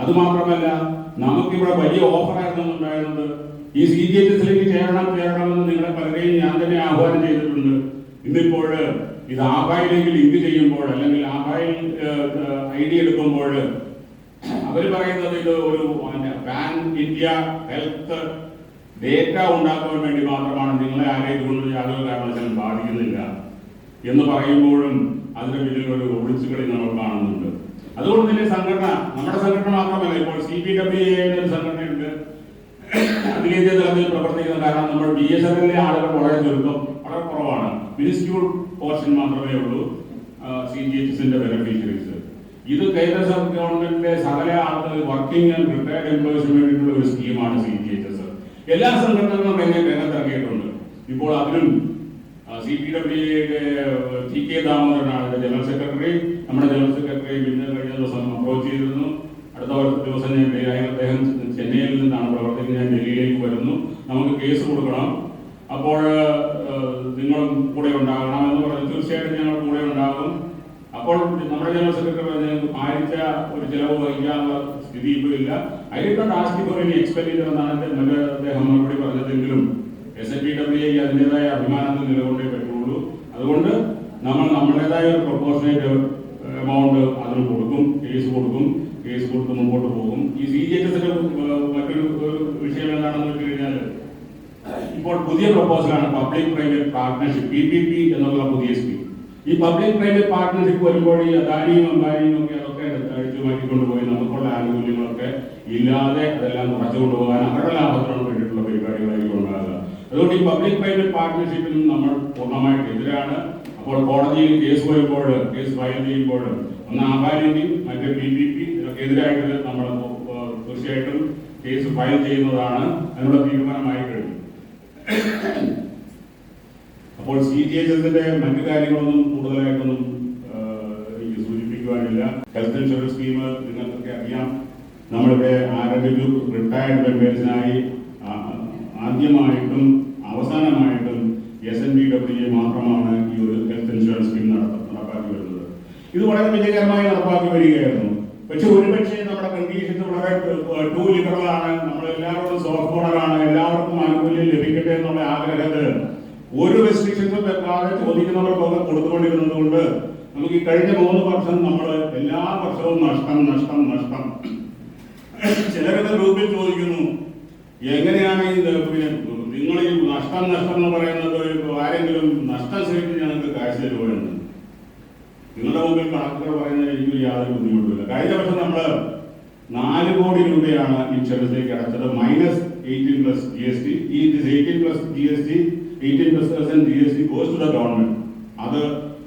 അതുമാത്രമല്ല, നമുക്കിവിടെ വലിയ ഓഫറായിരുന്നു ഉണ്ടായിരുന്നത്. ഈ CGHSലേക്ക് ചേരണമെന്ന് നിങ്ങളെ പലരെയും ഞാൻ തന്നെ ആഹ്വാനം ചെയ്തിട്ടുണ്ട്. ഇന്നിപ്പോൾ ഇത് ആഭായിലേക്ക് ലിങ്ക് ചെയ്യുമ്പോൾ അല്ലെങ്കിൽ ആഭായിൽ ID എടുക്കുമ്പോൾ അവർ പറയുന്നത് ഇത് ഒരു പാൻ ഇന്ത്യ ഹെൽത്ത് ഡേറ്റ ഉണ്ടാക്കാൻ വേണ്ടി മാത്രമാണ്, നിങ്ങളെ ആരെയും ഇതുകൊണ്ട് യാതൊരു കാരണവശാലും ബാധിക്കുന്നില്ല എന്ന് പറയുമ്പോഴും അതിന്റെ പിന്നിൽ ഒരു ഒളിച്ചുകളി നമ്മൾ കാണുന്നുണ്ട്. അതുകൊണ്ട് തന്നെ നമ്മുടെ സംഘടന മാത്രമല്ല, ഇപ്പോൾ CPWA ഒരു സംഘടനയുണ്ട്, അഖിലേന്ത്യാ തലത്തിൽ പ്രവർത്തിക്കുന്ന. കാരണം നമ്മൾ BSNL ആളുകൾ വളരെ കുറവാണ്. മിനിസ്ക്യൂൾ പോർഷൻ മാത്രമേ ഉള്ളൂ CGHSന്റെ ബെനിഫിഷ്യറീസ്. ഇത് കേന്ദ്ര ഗവൺമെന്റിന്റെ സകല ആളുകൾ വർക്കിംഗ് ആൻഡ് റിട്ടയർഡ് എംപ്ലോയീസിന് വേണ്ടിയിട്ടുള്ള ഒരു സ്കീമാണ് CGHS. എല്ലാ സംഘടനകളും രംഗത്തിറങ്ങിയിട്ടുണ്ട്. ഇപ്പോൾ അതിലും CPWAയുടെ TK ദാമോദരനാണ് ജനറൽ സെക്രട്ടറി. നമ്മുടെ ജനറൽ സെക്രട്ടറി പിന്നെ കഴിഞ്ഞ ദിവസം അപ്രോച്ച് ചെയ്തിരുന്നു. അടുത്ത ദിവസം അദ്ദേഹം ചെന്നൈയിൽ നിന്നാണ് പ്രവർത്തിക്കുന്നത്. ഞാൻ ഡൽഹിയിലേക്ക് വരുന്നു, നമുക്ക് കേസ് കൊടുക്കണം, അപ്പോൾ നിങ്ങളും കൂടെ ഉണ്ടാകണം എന്ന് പറഞ്ഞു. തീർച്ചയായിട്ടും ഞങ്ങൾ കൂടെ ഉണ്ടാകും. അപ്പോൾ നമ്മുടെ ജനറൽ സെക്രട്ടറി പറഞ്ഞ ഭാരിച്ച ഒരു ചിലവ് വഹിക്കാനുള്ള സ്ഥിതി ഇപ്പോൾ ഇല്ല. അതിനോട് ആസ്തി ഫോർ ഇനി എക്സ്പെൻഡിച്ചർ എന്നാണ് അദ്ദേഹം മറുപടി പറഞ്ഞതെങ്കിലും SNPWA അതിൻ്റെതായ അഭിമാനത്തിൽ നിലകൊണ്ടേ പറ്റുള്ളൂ. അതുകൊണ്ട് നമ്മൾ നമ്മുടേതായ ഒരു പ്രൊപ്പോർഷനേറ്റ് എമൗണ്ട് അതിന് കൊടുക്കും, കേസ് കൊടുത്ത് മുമ്പോട്ട് പോകും. ഈ CGHSന്റെ മറ്റൊരു വിഷയം എന്താണെന്ന് വെച്ച് കഴിഞ്ഞാൽ, ഇപ്പോൾ പുതിയ പ്രപ്പോസലാണ് പബ്ലിക് പ്രൈവറ്റ് പാർട്ട്ണർഷിപ്പ് PPP എന്നുള്ള പുതിയ സ്കീം. ഈ പബ്ലിക് പ്രൈവറ്റ് പാർട്ട്ണർഷിപ്പ് വരുമ്പോൾ ഈ അദാനിയും അംബാനിയും ഒക്കെ അതൊക്കെ അടിച്ചു മാറ്റിക്കൊണ്ടുപോയി നമുക്കുള്ള ആനുകൂല്യങ്ങളൊക്കെ ഇല്ലാതെ അതെല്ലാം കുറച്ചു കൊണ്ടുപോകാൻ അവരുടെ ലാഭത്തിനാണ് വേണ്ടിയിട്ടുള്ള പരിപാടികളായിരിക്കും ഉണ്ടാകുക. അതുകൊണ്ട് ഈ പബ്ലിക് പ്രൈവറ്റ് പാർട്ട്ണർഷിപ്പിനും നമ്മൾ പൂർണ്ണമായിട്ട് എതിരാണ്. അപ്പോൾ കോടതിയിൽ കേസ് ഫയൽ ചെയ്യുമ്പോൾ ഒന്ന് അംബാനിയും മറ്റേ PPP ഇതൊക്കെ എതിരായിട്ട് നമ്മൾ തീർച്ചയായിട്ടും കേസ് ഫയൽ ചെയ്യുന്നതാണ്. അതിനുള്ള തീരുമാനമായി കഴിഞ്ഞു. അപ്പോൾ CGHSന്റെ മറ്റു കാര്യങ്ങളൊന്നും കൂടുതലായിട്ടൊന്നും എനിക്ക് സൂചിപ്പിക്കുവാനില്ല. ഹെൽത്ത് ഇൻഷുറൻസ് സ്കീം നിങ്ങൾക്കൊക്കെ അറിയാം. നമ്മളിവിടെ ആരംഭിച്ചു റിട്ടയർഡ് മെമ്പേഴ്സിനായി ആദ്യമായിട്ടും അവസാനമായിട്ടും SNPWA മാത്രമാണ് ഈ ഒരു ഹെൽത്ത് ഇൻഷുറൻസ് സ്കീം നടപ്പാക്കി വരുന്നത്. ഇത് വളരെ വിജയകരമായി നടപ്പാക്കി വരികയായിരുന്നു. പക്ഷെ ഒരുപക്ഷെ നമ്മുടെ കണ്ടീഷൻസ് വളരെ ടൂ ലിബറലാണ്. നമ്മൾ എല്ലാവരോടും സോഫ്റ്റ് കോർണറാണ്, എല്ലാവർക്കും ആനുകൂല്യം ലഭിക്കട്ടെ എന്നുള്ള ആഗ്രഹത്തിൽ ഒരു റെസ്ട്രിക്ഷൻസും വെക്കാതെ ചോദിക്കുന്നവർക്കൊക്കെ കൊടുത്തുകൊണ്ടിരുന്നത് കൊണ്ട് നമുക്ക് ഈ കഴിഞ്ഞ 3 വർഷം നമ്മൾ എല്ലാ വർഷവും നഷ്ടം. ചിലരുടെ ഗ്രൂപ്പിൽ ചോദിക്കുന്നു, എങ്ങനെയാണ് നിങ്ങൾ ഈ നഷ്ടം എന്ന് പറയുന്നത്, ആരെങ്കിലും നഷ്ടം സഹിച്ച് ഞങ്ങൾക്ക് കാശ് തരുമോ എന്ന്. നിങ്ങളുടെ മുമ്പിൽ കണക്കുകൾ പറയുന്നതിൽ എനിക്ക് യാതൊരു ബുദ്ധിമുട്ടില്ല. കഴിഞ്ഞ വർഷം നമ്മൾ 4 കോടി രൂപയാണ് ഇൻഷുറൻസിലേക്ക് അടച്ചത്, -18+ GST. ഈ 18+ GST 18% GST goes to the government.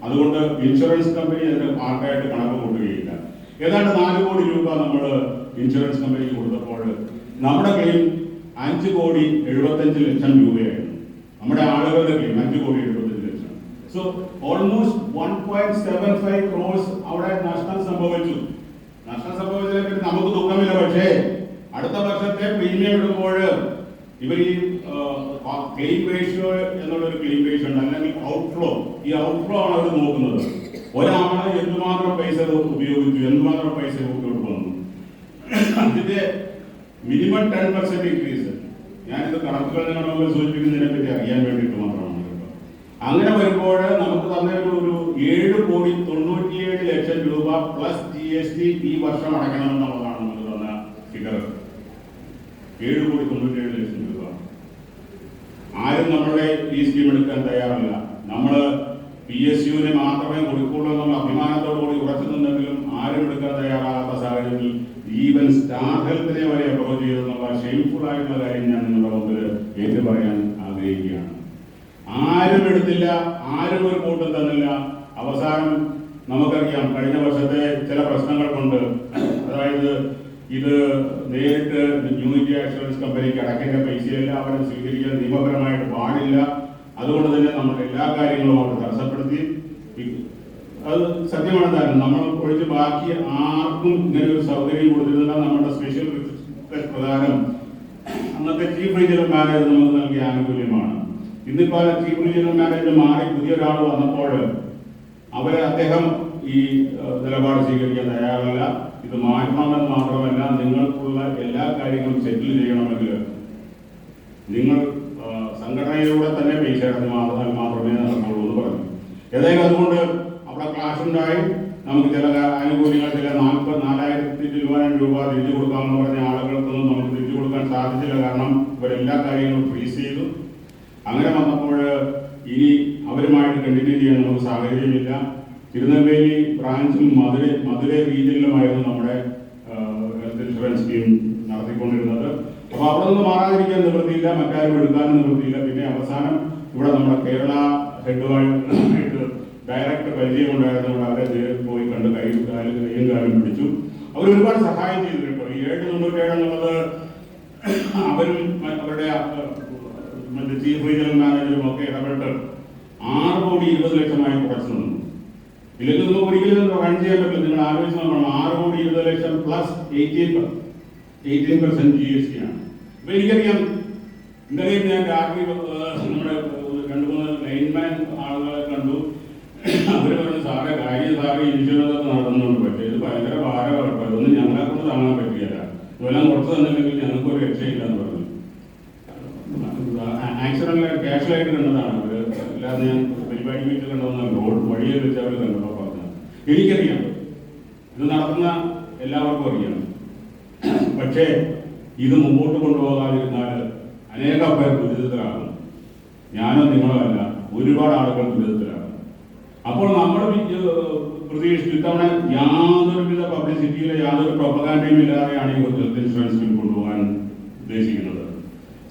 അതുകൊണ്ട് ഇൻഷുറൻസ് കമ്പനി അതിന്റെ പാർട്ടായിട്ട് കണക്ക് കൂട്ടുകയില്ല. ഏതാണ്ട് 4 കോടി രൂപ നമ്മൾ ഇൻഷുറൻസ് കമ്പനിക്ക് കൊടുത്തപ്പോൾ നമ്മുടെ ക്ലെയിം 5,75,00,000 രൂപയായിരുന്നു. നമ്മുടെ ആളുകളുടെ ക്ലെയിം 5,75,00,000. സോ ഓൾമോസ്റ്റ് 1.75 crores അവിടെ നഷ്ടം സംഭവിച്ചു. സംഭവിച്ചതിനെ പറ്റി നമുക്ക് ദുഃഖമില്ല. പക്ഷേ അടുത്ത വർഷത്തെ പ്രീമിയം ഇടുമ്പോൾ ഇവർ ഈ ക്ലെയിം റേഷ്യോ എന്നുള്ളൊരു ക്ലെയിം റേഷ്യോ ഉണ്ട്, അല്ലെങ്കിൽ ഔട്ട്ഫ്ലോ. ഈ ഔട്ട്ഫ്ലോ ആണ് അവർ നോക്കുന്നത്. ഒരാളെ എന്തുമാത്രം പൈസ ഉപയോഗിച്ചു, എന്തുമാത്രം പൈസ മുന്നോട്ട് വന്നു. അതിന്റെ മിനിമം 10% ഇൻക്രീസ്. ഞാനിത് കണക്കുകൾ നിങ്ങളുടെ സൂചിപ്പിക്കുന്നതിനെ പറ്റി അറിയാൻ വേണ്ടിയിട്ട് മാത്രമാണ്. അങ്ങനെ വരുമ്പോൾ നമുക്ക് തന്നെ ഒരു 7,97,00,000 രൂപ പ്ലസ് GST ഈ വർഷം അടയ്ക്കണമെന്നുള്ളതാണ് നമുക്ക് തന്ന ഫിഗർ. 7,97,00,000 രൂപ. ആരും നമ്മളുടെ ഈ സ്കീം എടുക്കാൻ തയ്യാറല്ല. നമ്മൾ PSUവിനെ മാത്രമേ കൊടുക്കുള്ളൂ എന്നുള്ള അഭിമാനത്തോടുകൂടി ഉറച്ചു നിന്നെങ്കിലും ആരും എടുക്കാൻ തയ്യാറാകാത്ത സാഹചര്യത്തിൽ ഈവൻ സ്റ്റാർ ഹെൽത്തിനെ വരെ അപ്രോച്ച് ചെയ്തെന്നുള്ള ഷെയിംഫുൾ ആയിട്ടുള്ള കാര്യം ഞാൻ നിങ്ങളുടെ മുമ്പിൽ ഏറ്റു പറയാൻ ആഗ്രഹിക്കുകയാണ്. ആരും എടുത്തില്ല, ആരും ഒരു കൂട്ടം തന്നില്ല. അവസാനം നമുക്കറിയാം കഴിഞ്ഞ വർഷത്തെ ചില പ്രശ്നങ്ങൾ കൊണ്ട്, അതായത് ഇത് നേരിട്ട് ന്യൂ ഇന്ത്യ ഇൻഷുറൻസ് കമ്പനിക്ക് അടക്കേണ്ട പൈസയെല്ലാം അവരെ സ്വീകരിക്കാൻ നിയമപരമായിട്ട് പാടില്ല. അതുകൊണ്ട് തന്നെ നമ്മൾ എല്ലാ കാര്യങ്ങളും അവർ തടസ്സപ്പെടുത്തി. അത് സത്യമാണ് താനും നമ്മൾ ഒഴിച്ച് ബാക്കി ആർക്കും ഇങ്ങനെ ഒരു സൗകര്യം കൊടുത്തിരുന്നില്ല. നമ്മുടെ സ്പെഷ്യൽ റിക്വസ്റ്റ് പ്രകാരം അന്നത്തെ ചീഫ് റീജിയണൽ മാനേജർ നമുക്ക് നൽകിയ ആനുകൂല്യമാണ്. ഇന്നിപ്പോൾ ചീഫ് റീജിയണൽ മാനേജർ മാറി പുതിയൊരാൾ വന്നപ്പോൾ അദ്ദേഹം ഈ നിലപാട് സ്വീകരിക്കാൻ തയ്യാറല്ല. ഇത് മാറ്റണമെന്ന് മാത്രമല്ല, നിങ്ങൾക്കുള്ള എല്ലാ കാര്യങ്ങളും സെറ്റിൽ ചെയ്യണമെങ്കിൽ നിങ്ങൾ സംഘടനയിലൂടെ തന്നെ പൈസ അടഞ്ഞ് മാത്രമേ നടക്കുള്ളൂ എന്ന് പറഞ്ഞു. ഏതായാലും അതുകൊണ്ട് അവിടെ ക്ലാഷ് ഉണ്ടായി. നമുക്ക് ചില ആനുകൂല്യങ്ങൾ, ചില 44,000 രൂപ തിരിച്ചു കൊടുക്കാമെന്ന് പറഞ്ഞ ആളുകൾക്കൊന്നും നമുക്ക് തിരിച്ചു കൊടുക്കാൻ സാധിച്ചില്ല. കാരണം ഇവരെല്ലാ കാര്യങ്ങളും ഫ്രീസ് ചെയ്തു. അങ്ങനെ വന്നപ്പോൾ ഇനി അവരുമായിട്ട് കണ്ടിന്യൂ ചെയ്യാൻ നമുക്ക് സാഹചര്യമില്ല. തിരുനെൽവേലി ബ്രാഞ്ചും മധുര റീജിയനിലുമായിരുന്നു നമ്മുടെ ഹെൽത്ത് ഇൻഷുറൻസ് സ്കീം നടത്തിക്കൊണ്ടിരുന്നത്. അപ്പോൾ അവിടെ നിന്ന് മാറാതിരിക്കാൻ നിവൃത്തിയില്ല, മറ്റാരും എടുക്കാനും നിവൃത്തിയില്ല. പിന്നെ അവസാനം ഇവിടെ നമ്മുടെ കേരള ഹെഡുമായിട്ട് ഡയറക്റ്റ് പരിചയമുണ്ടായിരുന്നവിടെ അവരെ നേരിട്ട് പോയി കണ്ട് കൈയും കാലും പിടിച്ചു. അവർ ഒരുപാട് സഹായം ചെയ്തു കേട്ടോ. ഈ 797 എന്നുള്ളത് അവരും അവരുടെ മറ്റേ ചീഫ് റീജിയണൽ മാനേജറും ഒക്കെ ഇടപെട്ട് 6,20,00,000 കുറച്ചു തന്നു. ഇല്ലെങ്കിൽ നമുക്ക് ഒരിക്കലും റൺ ചെയ്യാൻ പറ്റില്ല. നിങ്ങൾ ആലോചിച്ച് നോക്കണം, 6,20,00,000 പ്ലസ് 18% GST ആണ്. അപ്പൊ എനിക്കറിയാം, ഇന്നലെയും ഞാൻ രാത്രി നമ്മുടെ 2-3 ലൈൻമാൻ ആളുകളെ കണ്ടു. അവര് പറഞ്ഞു, സാറേ ഇൻഷുറൻസ് നടന്നുകൊണ്ട് പറ്റും, ഇത് ഭയങ്കര ഭാരമാണ്, അതൊന്നും ഞങ്ങളെ കൊണ്ട് താങ്ങാൻ പറ്റില്ല, ഇതെല്ലാം കുറച്ച് തന്നില്ലെങ്കിൽ ഞങ്ങൾക്ക് ഒരു രക്ഷയില്ല എന്ന് പറഞ്ഞു. ആക്സിഡന്റ് കാഷ്വലായിട്ട് കണ്ടതാണ് അവര്, അല്ലാതെ ഞാൻ പരിപാടി വെച്ച് കണ്ടതെന്ന് റോഡ് വഴിയിൽ വെച്ച് അവർ കണ്ടപ്പോൾ പറഞ്ഞു. എനിക്കറിയാം, ഇത് നടത്തുന്ന എല്ലാവർക്കും അറിയാം. പക്ഷേ ഇത് മുമ്പോട്ട് കൊണ്ടുപോകാതിരുന്നാൽ അനേകം പേർ ദുരിതത്തിലാകും. ഞാനും നിങ്ങളോ അല്ല, ഒരുപാട് ആളുകൾ ദുരിതത്തിലാകും. അപ്പോൾ നമ്മൾ പ്രതീക്ഷിച്ചു ഇത്തവണ യാതൊരുവിധ പബ്ലിസിറ്റിയിലെ യാതൊരു പ്രൊപ്പഗാൻഡയും ഇല്ലാതെയാണ് ഈ ഹെൽത്ത് ഇൻഷുറൻസ് ബിൽ കൊണ്ടുപോകാൻ ഉദ്ദേശിക്കുന്നത്.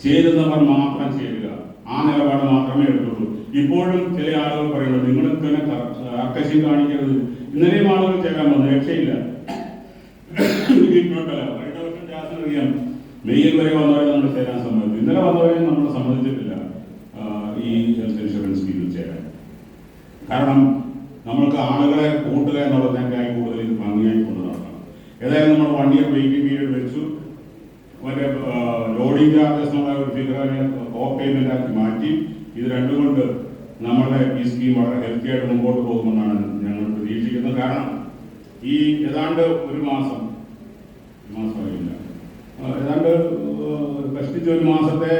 ചേരുന്നവർ മാത്രം ചേരുക, ആ നിലപാട് മാത്രമേ എടുത്തുള്ളൂ. ഇപ്പോഴും ചില ആളുകൾ പറയുന്നത് നിങ്ങൾക്ക് തന്നെ കർക്കശം കാണിക്കരുത്. ഇന്നലെയും ആളുകൾ ചേരാൻ വന്നു, രക്ഷയില്ല. കഴിഞ്ഞ വർഷം ജാസിനറിയാം, മെയ്യിൽ വരെ വന്നവരെ നമ്മൾ ചേരാൻ സമ്മതിച്ചു. ഇന്നലെ വന്നവരെ നമ്മൾ സമ്മതിച്ചിട്ടില്ല ഈ ഹെൽത്ത് ഇൻഷുറൻസ് സ്കീമിൽ ചേരാൻ. കാരണം നമ്മൾക്ക് ആളുകളെ കൂട്ടുക എന്നുള്ളതിനേക്കായി കൂടുതൽ ഇത് ഭംഗിയായി കൊണ്ടു നടക്കണം. ഏതായാലും നമ്മൾ 1 ഇയർ വെയിറ്റിംഗ് പീരീഡ് വെച്ചു. മറ്റേ ലോഡിംഗ് ചാർജസ് എന്നുള്ള ഒരു ഫിഗറിനെ ഓഫ് പേയ്മെന്റ് ആക്കി മാറ്റി. ഇത് രണ്ടും കൊണ്ട് നമ്മളുടെ ഈ സ്കീം വളരെ ഹെൽത്തി ആയിട്ട് മുമ്പോട്ട് പോകുമെന്നാണ് ഞങ്ങൾ പ്രതീക്ഷിക്കുന്നത്. കാരണം ഈ ഏതാണ്ട് ഒരു മാസമായില്ല, ഏതാണ്ട് കഷ്ടിച്ച ഒരു മാസത്തെ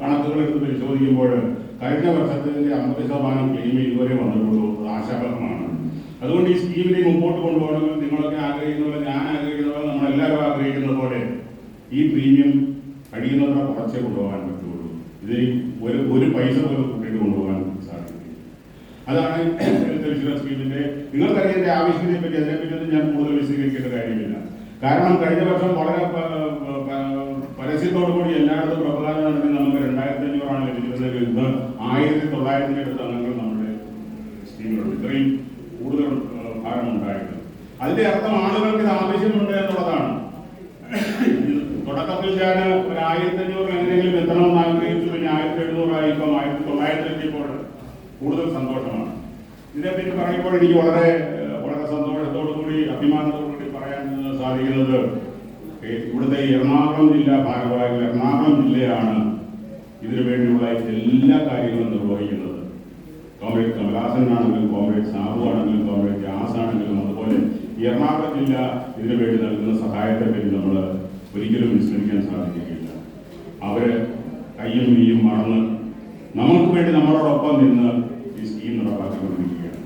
കണക്കുകൾ എടുത്ത് പരിശോധിക്കുമ്പോൾ കഴിഞ്ഞ വർഷത്തിന്റെ 50% ക്ലെയിം ഇതുവരെ വന്നിട്ടുള്ളൂ. അത് ആശാവഹമാണ്. അതുകൊണ്ട് ഈ സ്കീമിനെ മുമ്പോട്ട് കൊണ്ടുപോകണമെങ്കിൽ നിങ്ങളൊക്കെ ആഗ്രഹിക്കുന്നത്, ഞാൻ ആഗ്രഹിക്കുന്നത്, നമ്മളെല്ലാവരും ആഗ്രഹിക്കുന്നത് പോലെ ഈ പ്രീമിയം കഴിയുന്നത്ര കുറച്ചേ കൊണ്ടുപോകാൻ പറ്റുള്ളൂ. ഇത് ഒരു പൈസ പോലും കൂട്ടിയിട്ട് കൊണ്ടുപോകാൻ സാധിക്കും. അതാണ് ഹെൽത്ത് ഇൻഷുറൻസ് സ്കീമിന്റെ. നിങ്ങൾക്കറിയാൻ ആവശ്യത്തെ പറ്റി അതിനെപ്പറ്റി ഞാൻ കൂടുതൽ വിശദീകരിക്കേണ്ട കാര്യമില്ല. കാരണം കഴിഞ്ഞ വർഷം വളരെ പരസ്യത്തോടു കൂടി എല്ലായിടത്തും പ്രധാനം നടത്തി നമുക്ക് 2,500 ലഭിച്ചിരുന്നത്. ഇന്ന് 1,900 അടുത്ത് അംഗങ്ങൾ നമ്മുടെ സ്കീമിലുണ്ട്. ഇത്രയും കൂടുതൽ ഭാരമുണ്ടായിട്ട് അതിന്റെ അർത്ഥം ആളുകൾക്ക് ഇത് ആവശ്യമുണ്ട് എന്നുള്ളതാണ്. തുടക്കത്തിൽ ഞാൻ ഒരു 1,500 എങ്ങനെയെങ്കിലും എത്തണമെന്ന് ആഗ്രഹിച്ചു. പിന്നെ 1,700 ആയിപ്പോൾ 1,900 എത്തിയപ്പോൾ കൂടുതൽ സന്തോഷമാണ്. ഇതിനെപ്പറ്റി പറയുമ്പോൾ എനിക്ക് വളരെ വളരെ സന്തോഷത്തോടു കൂടി അഭിമാനത്തോടു കൂടി പറയാൻ സാധിക്കുന്നത് ഇവിടുത്തെ എറണാകുളം ജില്ലാ ഭാരവാഹികൾ, എറണാകുളം ജില്ലയാണ് ഇതിനു വേണ്ടിയുള്ള എല്ലാ കാര്യങ്ങളും നിർവഹിക്കുന്നത്. കോമ്രേഡ് കമലാസനാണെങ്കിലും, കോമ്രേഡ് സാബു ആണെങ്കിലും, കോമ്രേഡ് ജാസ് ആണെങ്കിലും, അതുപോലെ എറണാകുളം ജില്ല ഇതിനു വേണ്ടി നൽകുന്ന സഹായത്തെ പറ്റി നമ്മൾ ഒരിക്കലും വിസ്മരിക്കാൻ സാധിക്കില്ല. അവര് കയ്യും മീയും മറന്ന് നമുക്ക് വേണ്ടി നമ്മളോടൊപ്പം നിന്ന് ഈ സ്കീം നടപ്പാക്കിക്കൊണ്ടിരിക്കുകയാണ്.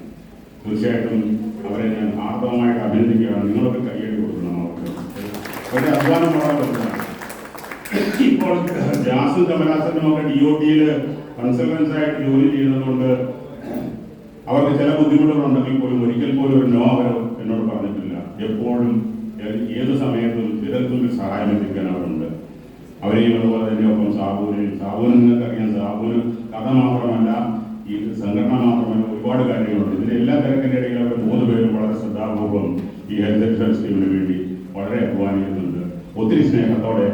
തീർച്ചയായിട്ടും അവരെ ഞാൻ ആർദ്രമായിട്ട് അഭിനന്ദിക്കുകയാണ്. നിങ്ങളൊക്കെ കയ്യടി കൊടുക്കണം. അവർക്ക് അവരുടെ അധ്വാനം വളരെ വലുതാണ്. ഇപ്പോൾ ജാസും കമലാസനും ഒക്കെ DOT-യിൽ കൺസൾട്ടൻസ് ആയിട്ട് ജോലി ചെയ്യുന്നതുകൊണ്ട് അവർക്ക് ചില ബുദ്ധിമുട്ടുകളുണ്ടെങ്കിൽ പോലും ഒരിക്കൽ പോലും ഒരു നോ അവർ എന്നോട് പറഞ്ഞിട്ടില്ല. എപ്പോഴും ഏത് സമയത്തും വിരൽത്തുമ്പിൽ സഹായം എത്തിക്കാൻ അവരുണ്ട്. അവരെയും അതുപോലെ തന്നെ ഒപ്പം സാബുവിനെ നിങ്ങൾക്കറിയാം, സാബുവിന് കഥ മാത്രമല്ല, ഈ സംഘടന മാത്രമല്ല, ഒരുപാട് കാര്യങ്ങളുണ്ട്. ഇതിന്റെ എല്ലാ തിരക്കിന്റെ ഇടയിൽ അവർ 3 പേരും വളരെ ശ്രദ്ധാപൂർവ്വം ഈ ഹെൽത്ത് ഇൻഷുറൻസ് സ്കീമിന് വേണ്ടി വളരെ അധ്വാനിക്കുന്നുണ്ട്. ഒത്തിരി സ്നേഹത്തോടെ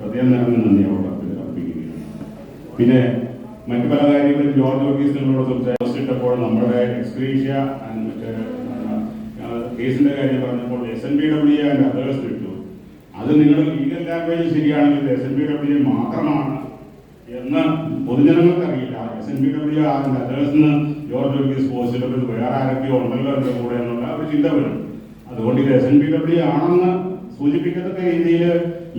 ഹൃദയം നിറഞ്ഞ നന്ദി അവിടെ അർപ്പിക്കുകയാണ്. പിന്നെ മറ്റു പല കാര്യങ്ങളും ജോർജ് വർഗീസ് നിങ്ങളോട് സംസാരിച്ചിട്ടപ്പോൾ നമ്മുടെ എക്സ്ക്രീഷ്യ മറ്റേ കേസിന്റെ കാര്യം പറഞ്ഞപ്പോൾ SNBWA ആൻഡ് അതേഴ്സ് ഇട്ടു. അത് നിങ്ങൾ ലീഗൽ ലാംഗ്വേജ് ശരിയാണെങ്കിൽ SNBWA മാത്രമാണ് എന്ന് പൊതുജനങ്ങൾക്ക് അറിയില്ല. SNBWA ആൻഡ് അതേഴ്സിന് ജോർജ് വർഗീസ് പോസ്റ്റിൽ വേറെ ആരൊക്കെയോ ഉണ്ടല്ലോ എൻ്റെ കൂടെ എന്നുള്ള ഒരു ചിന്ത വരും. അതുകൊണ്ട് ഇത് SNBWA ആണെന്ന് സൂചിപ്പിക്കത്തക്ക രീതിയിൽ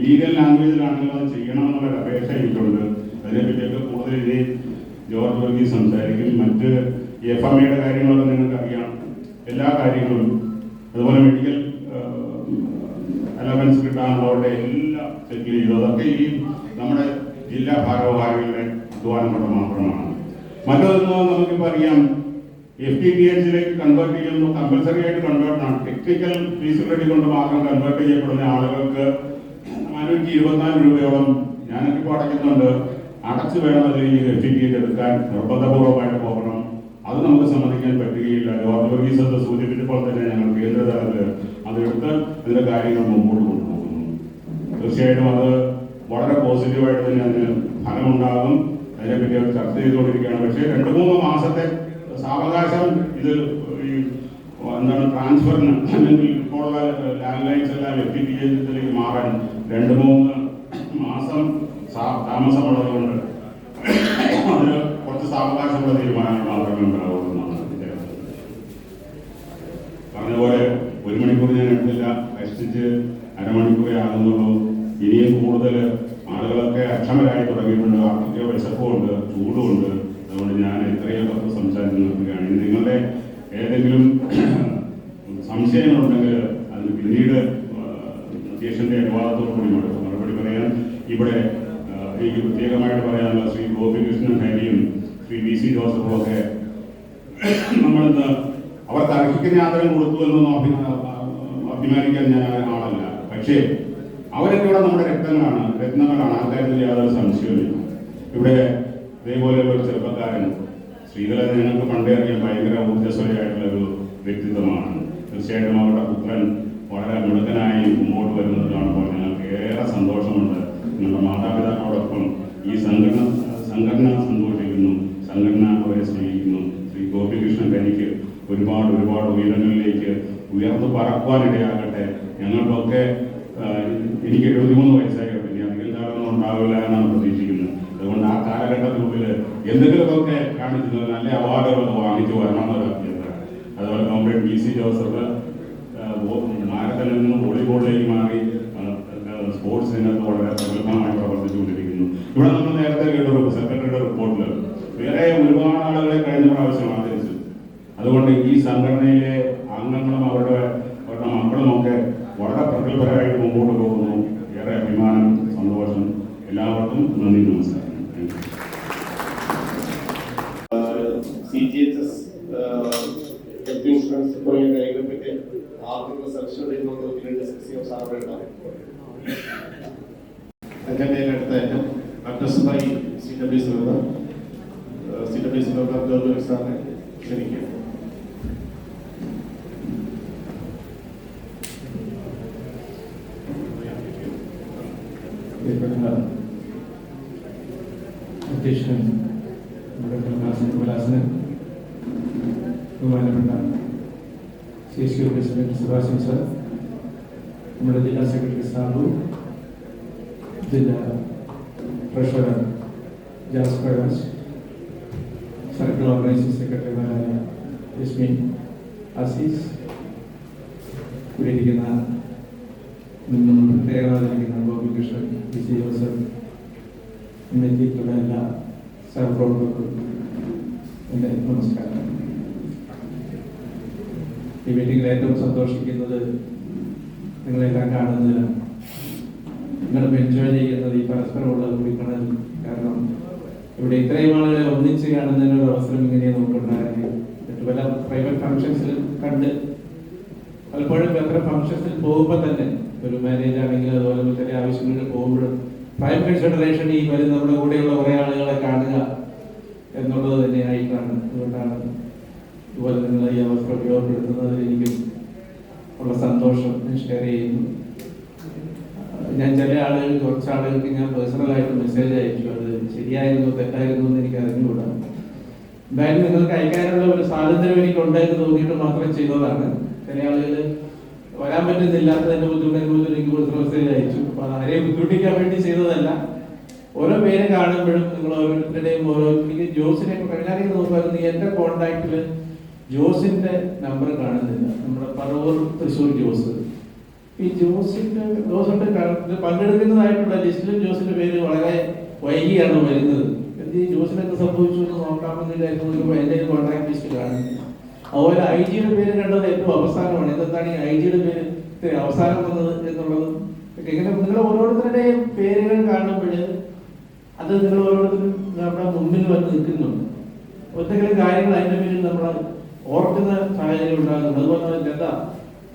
ലീഗൽ ലാംഗ്വേജിലാണെങ്കിൽ അത് ചെയ്യണമെന്നുള്ള അപേക്ഷ എനിക്കുണ്ട്. അതിനെപ്പറ്റിയൊക്കെ കൂടുതൽ ഇനി ജോർജ് വർഗീസ് സംസാരിക്കും. മറ്റ് FMAയുടെ കാര്യങ്ങളൊക്കെ നിങ്ങൾക്ക് അറിയാം, എല്ലാ കാര്യങ്ങളും. അതുപോലെ മെഡിക്കൽ അലവൻസ് കിട്ടാനുള്ളവരുടെ എല്ലാം സെറ്റിൽ ചെയ്തു. അതൊക്കെ ഈ നമ്മുടെ ജില്ലാ ഭാരവാഹികളുടെ അധ്വാനം കൊണ്ട് മാത്രമാണ്. മറ്റൊന്ന് നമുക്കിപ്പോൾ അറിയാം, FTTH കൺവേർട്ട് ചെയ്യുമ്പോൾ കമ്പൽസറി ആയിട്ട് കൺവേർട്ട് ആണ്. ടെക്നിക്കൽ ഫീസിബിലിറ്റി കൊണ്ട് മാത്രം കൺവേർട്ട് ചെയ്യപ്പെടുന്ന ആളുകൾക്ക് 424 രൂപയോളം ഞാനൊക്കെ ഇപ്പോൾ അടയ്ക്കുന്നുണ്ട്. അടച്ചു വേണം അതിൽ ഈ FTTH എടുക്കാൻ നിർബന്ധപൂർവ്വമായിട്ട് പോകണം. അത് നമുക്ക് സമ്മതിക്കാൻ പറ്റുകയില്ല. ജോർജ് വർഗീസ് അത് സൂചിപ്പിച്ചപ്പോൾ തന്നെ ഞങ്ങൾ കേന്ദ്ര തലത്തിൽ അതെടുത്ത് അതിൻ്റെ കാര്യങ്ങൾ മുമ്പോട്ട് കൊണ്ടുപോകുന്നു. തീർച്ചയായിട്ടും അത് വളരെ പോസിറ്റീവായിട്ട് തന്നെ അതിന് ഫലമുണ്ടാകും. അതിനെപ്പറ്റി അവർ ചർച്ച ചെയ്തുകൊണ്ടിരിക്കുകയാണ്. പക്ഷേ 2-3 മാസത്തെ സാവകാശം ഇത് ഈ എന്താണ് ട്രാൻസ്ഫറിന് അല്ലെങ്കിൽ ഇപ്പോഴുള്ള ലാൻഡ് ലൈൻസ് എല്ലാം FTTH മാറാൻ 2-3 മാസം താമസമുള്ളതുകൊണ്ട് അതിന് കുറച്ച് സാവകാശമുള്ള തീരുമാനങ്ങൾ മാത്രമേ ഉണ്ടാവുമെന്നാണ് പറഞ്ഞതുപോലെ. 1 മണിക്കൂർ ഞാൻ എടുത്തില്ല, കഷ്ടിച്ച് അരമണിക്കൂറേ ആകുന്നുള്ളൂ. ഇനിയും കൂടുതൽ ആളുകളൊക്കെ അക്ഷമരായി തുടങ്ങിയിട്ടുണ്ട്. ആർക്കൊക്കെ വിശപ്പുമുണ്ട്, ചൂടുമുണ്ട്. അതുകൊണ്ട് ഞാൻ ഇത്രയൊക്കെ സംസാരിച്ച് നിർത്തുകയാണ്. ഇനി നിങ്ങളുടെ ഏതെങ്കിലും സംശയങ്ങളുണ്ടെങ്കിൽ അതിന് പിന്നീട് അധ്യക്ഷന്റെ അനുവാദത്തോടു കൂടി മറുപടി പറയാൻ ഇവിടെ എനിക്ക് പ്രത്യേകമായിട്ട് പറയാനുള്ള ശ്രീ ഗോപികൃഷ്ണൻ ഹരിയും ശ്രീ VC ജോസഫും ഒക്കെ നമ്മളിന്ന് അവർക്ക് അർഹിക്കുന്ന ആദരം കൊടുത്തു എന്നൊന്നും അഭിമാനിക്കാൻ ഞാൻ ആളല്ല. പക്ഷേ അവരൊക്കെ ഇവിടെ നമ്മുടെ രത്നങ്ങളാണ്. ആ കാര്യത്തിൽ യാതൊരു സംശയവുമില്ല. ഇവിടെ ഇതേപോലെയുള്ള ഒരു ചെറുപ്പക്കാരൻ ശ്രീധരൻ ഞങ്ങൾക്ക് പണ്ടേ അറിയാൻ ഭയങ്കര ഊർജ്ജസ്വലയായിട്ടുള്ള ഒരു വ്യക്തിത്വമാണ്. തീർച്ചയായിട്ടും അവരുടെ പുത്രൻ വളരെ മിടുക്കനായി മുമ്പോട്ട് വരുന്നത് കാണുമ്പോൾ ഞങ്ങൾക്ക് ഏറെ സന്തോഷമുണ്ട്. നിങ്ങളുടെ മാതാപിതാക്കളോടൊപ്പം ഈ സംഘടന സന്തോഷിക്കുന്നു, സംഘടന അവരെ സ്നേഹിക്കുന്നു. ശ്രീ ഗോപികൃഷ്ണൻ എനിക്ക് ഒരുപാട് ഉയരങ്ങളിലേക്ക് ഉയർന്നു പറക്കുവാനിടയാകട്ടെ. ഞങ്ങൾക്കൊക്കെ എനിക്ക് 73 വയസ്സായി, ഇനി അധികം കാലമൊന്നും ഉണ്ടാവില്ല എന്നാണ് പ്രതീക്ഷിക്കുന്നത്. അതുകൊണ്ട് ആ കാലഘട്ടത്തിനുള്ളിൽ എന്തെങ്കിലുമൊക്കെ കാണിച്ചു നല്ല അവാർഡുകളൊക്കെ വാങ്ങിച്ചു വരണമെന്നൊരു അഭ്യർത്ഥന. അതുപോലെ കോമ്രേഡ് VC ജോസഫ് മാരത്തണിൽ നിന്ന് വോളിബോളിലേക്ക് മാറി സ്പോർട്സ് രംഗത്ത് വളരെ പ്രഗത്ഭമായി പ്രവർത്തിച്ചുകൊണ്ടിരിക്കുന്നു. ഇവിടെ നമ്മൾ നേരത്തെ കേട്ടൊരു സെക്രട്ടറിയുടെ റിപ്പോർട്ടിൽ വേറെ ഒരുപാട് ആളുകളെ കഴിഞ്ഞ പ്രാവശ്യം ആദരിച്ചു. അതുകൊണ്ട് ഈ സംഘടനയിലെ അംഗങ്ങളും അവരുടെ മക്കളും ഒക്കെ വളരെ പ്രഗത്ഭരായിട്ട് മുമ്പോട്ട് പോകുന്നു. ഏറെ അഭിമാനം, സന്തോഷം. എല്ലാവർക്കും നന്ദി, നമസ്കാരം. CGHS ഹെൽത്ത് ഇൻഷുറൻസ് തുടങ്ങിയ കാര്യങ്ങളെ പറ്റി ആർക്കെങ്കിലും സെലക്ഷൻ ഡിസ്കസ് ചെയ്യാൻ സാധ്യതയുണ്ടാവും. അജണ്ടയിലെടുത്ത item address by CWC member സാറിനെ ക്ഷണിക്കുക. അധ്യക്ഷൻ വിലാസന്, ബഹുമാനപ്പെട്ട CSU പ്രസിഡന്റ് സുഭാഷൻ സർ, നമ്മുടെ ജില്ലാ സെക്രട്ടറി സാബു, ജില്ലാ treasurer jazz Prakash, circle organising സെക്രട്ടറിമാരായ യസ്മിൻ, അസീസ്, കൂടിയിരിക്കുന്ന നിന്നും പ്രത്യേകമായിരിക്കുന്ന ഗോപികൃഷ്ണൻ, VC ജോസഫ്, എന്നെത്തിയിട്ടുള്ള എല്ലാ സഹപ്രവർത്തകർക്കും എൻ്റെ നമസ്കാരം. ഈ മീറ്റിംഗിൽ ഏറ്റവും സന്തോഷിക്കുന്നത് നിങ്ങളെല്ലാം കാണുന്നതിലാണ്. നിങ്ങളും എൻജോയ് ചെയ്യുന്നത് ഈ പരസ്പരമുള്ള കൂടിക്കാണൽ. കാരണം ഇവിടെ ഇത്രയും ആളുകളെ ഒന്നിച്ച് കാണുന്നതിനൊരു അവസരം ഇങ്ങനെ നമുക്കുണ്ടായിരുന്നു. മറ്റു പല പ്രൈവറ്റ് ഫംഗ്ഷൻസിൽ കണ്ട് പലപ്പോഴും അത്ര ഫംഗ്ഷൻസിൽ പോകുമ്പോൾ തന്നെ ഒരു മാരേജ് ആണെങ്കിൽ അതുപോലെ മറ്റേ ആവശ്യങ്ങളിൽ പോകുമ്പോഴും പ്രൈം കൺസിഡറേഷൻ ഈ വരും നമ്മുടെ കൂടെയുള്ള കുറേ ആളുകളെ കാണുക എന്നുള്ളത് തന്നെയായിട്ടാണ്. അതുകൊണ്ടാണ് ഇതുപോലെ നിങ്ങൾ ഈ അവസരം ഉപയോഗപ്പെടുത്തുന്നതിൽ എനിക്കും ഉള്ള സന്തോഷം ഷെയർ ചെയ്യുന്നു. ഞാൻ ചില ആളുകൾ കുറച്ച് ആളുകൾക്ക് ഞാൻ പേഴ്സണലായിട്ട് മെസ്സേജ് അയച്ചു. അത് ശരിയായിരുന്നു തെറ്റായിരുന്നു എന്ന് എനിക്ക് അറിഞ്ഞുകൂടാ. എന്തായാലും നിങ്ങൾക്ക് അയക്കാനുള്ള ഒരു സ്വാതന്ത്ര്യം എനിക്ക് ഉണ്ടായെന്ന് തോന്നിയിട്ട് മാത്രം ചെയ്തതാണ്. ചില ആളുകൾ വരാൻ പറ്റുന്നില്ലാത്തതിന്റെ ബുദ്ധിമുട്ടിനെ എനിക്ക് പേഴ്സണൽ മെസ്സേജ് അയച്ചു. അപ്പൊ അത് ആരെയും ബുദ്ധിമുട്ടിക്കാൻ വേണ്ടി ചെയ്തതല്ല. ഓരോ പേര് കാണുമ്പോഴും നിങ്ങൾ ഓരോരുത്തരുടെയും എനിക്ക് ജോസിനെ കഴിഞ്ഞാൽ നോക്കുമായിരുന്നു. എൻ്റെ കോണ്ടാക്റ്റില് ജോസിന്റെ നമ്പർ കാണുന്നില്ല. നമ്മുടെ പറവൂർ തൃശ്ശൂർ ജോസ്. ഈ ജോസിന്റെ പങ്കെടുക്കുന്നതായിട്ടുള്ള ലിസ്റ്റിലും ജോസിന്റെ പേര് വളരെ വൈകിയാണ് വരുന്നത്. എന്ത് ജോസിനൊക്കെ സംഭവിച്ചു എന്ന് നോക്കാമെന്നില്ലായിരുന്നു. എൻ്റെ കോൺട്രാക്ട് ലിസ്റ്റ് കാണുന്നില്ല. അതുപോലെ ഐ ജിയുടെ പേര് കണ്ടത് ഏറ്റവും അവസാനമാണ്. എന്താണ് ഈ ഐ ജിയുടെ പേര് അവസാനം വന്നത് എന്നുള്ളത് ഇങ്ങനെ നിങ്ങൾ ഓരോരുത്തരുടെയും പേരുകൾ കാണുമ്പോൾ അത് നിങ്ങൾ ഓരോരുത്തരും നമ്മുടെ മുന്നിൽ വന്ന് നിൽക്കുന്നുണ്ട്. എന്തെങ്കിലും കാര്യങ്ങൾ അതിന്റെ പേരിൽ നമ്മൾ ഓർക്കുന്ന സാഹചര്യം ഉണ്ടാകുന്നുണ്ട്. അതുപോലെ ലത,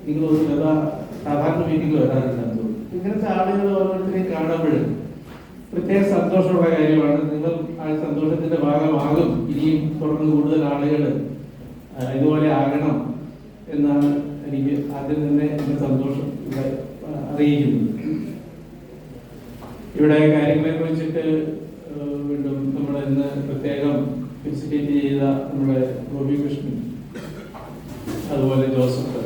നിങ്ങൾ ഒരു ലത സാധാരണ മീറ്റിംഗിൽ വരാറുണ്ട്. ഇങ്ങനത്തെ ആളുകൾ ഓരോരുത്തരെയും കാണുമ്പോൾ പ്രത്യേക സന്തോഷമുള്ള കാര്യമാണ്. നിങ്ങൾ ആ സന്തോഷത്തിന്റെ ഭാഗമാകും. ഇനിയും തുടർന്ന് കൂടുതൽ ആളുകൾ ഇതുപോലെ ആകണം എന്നാണ് എനിക്ക് ആദ്യം തന്നെ എന്റെ സന്തോഷം ഇവിടെ അറിയിക്കുന്നത്. ഇവിടെ കാര്യങ്ങളെ കുറിച്ചിട്ട് വീണ്ടും നമ്മൾ ഇന്ന് പ്രത്യേകം ഫെസിലിറ്റേറ്റ് ചെയ്ത നമ്മുടെ ഗോപി കൃഷ്ണൻ, അതുപോലെ ജോസഫ്,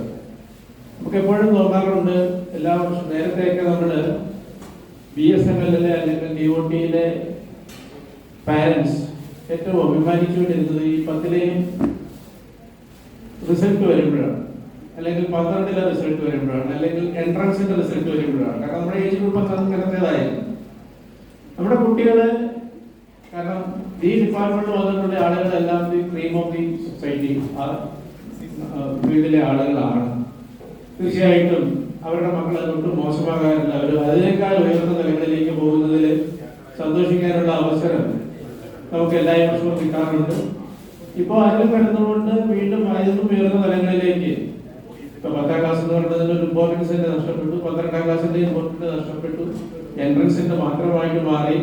നമുക്ക് എപ്പോഴും തോന്നാറുണ്ട് എല്ലാ വർഷവും നേരത്തെയൊക്കെ നമ്മൾ BSNLിലെ അല്ലെങ്കിൽ DOTയിലെ പാരന്റ്സ് ഏറ്റവും അഭിമാനിച്ചുകൊണ്ടിരുന്നത് ഈ 10ലെയും റിസൾട്ട് വരുമ്പോഴാണ്, അല്ലെങ്കിൽ 12ലെ റിസൾട്ട് വരുമ്പോഴാണ്, അല്ലെങ്കിൽ എൻട്രൻസിന്റെ റിസൾട്ട് വരുമ്പോഴാണ്. കാരണം നമ്മുടെ ഏജ് ഗ്രൂപ്പ് അങ്ങനത്തേതായിരുന്നു. നമ്മുടെ കുട്ടികള്, കാരണം ഈ ഡിപ്പാർട്ട്മെന്റ് വന്നിട്ടുള്ള ആളുകളെല്ലാം the cream of the society ഫീൽഡിലെ ആളുകളാണ്. തീർച്ചയായിട്ടും അവരുടെ മക്കൾ അതുകൊണ്ട് മോശമാകാറില്ല. അവർ അതിനേക്കാൾ ഉയർന്ന നിലകളിലേക്ക് പോകുന്നതിൽ സന്തോഷിക്കാനുള്ള അവസരം നമുക്ക് എല്ലാ വർഷവും കിട്ടാറുണ്ട്. ഇപ്പോൾ അതിൽ കടന്നുകൊണ്ട് വീണ്ടും അതിനും ഉയർന്ന തലങ്ങളിലേക്ക്, ഇപ്പൊ 10ാം ക്ലാസ് എന്ന് പറയുന്നതിന്റെ ഒരു ഇമ്പോർട്ടൻസ് തന്നെ നഷ്ടപ്പെട്ടു, 12ാം ക്ലാസിന്റെ ഇമ്പോർട്ടൻസ് നഷ്ടപ്പെട്ടു, എൻട്രൻസിന്റെ മാത്രമായിട്ട് മാറി.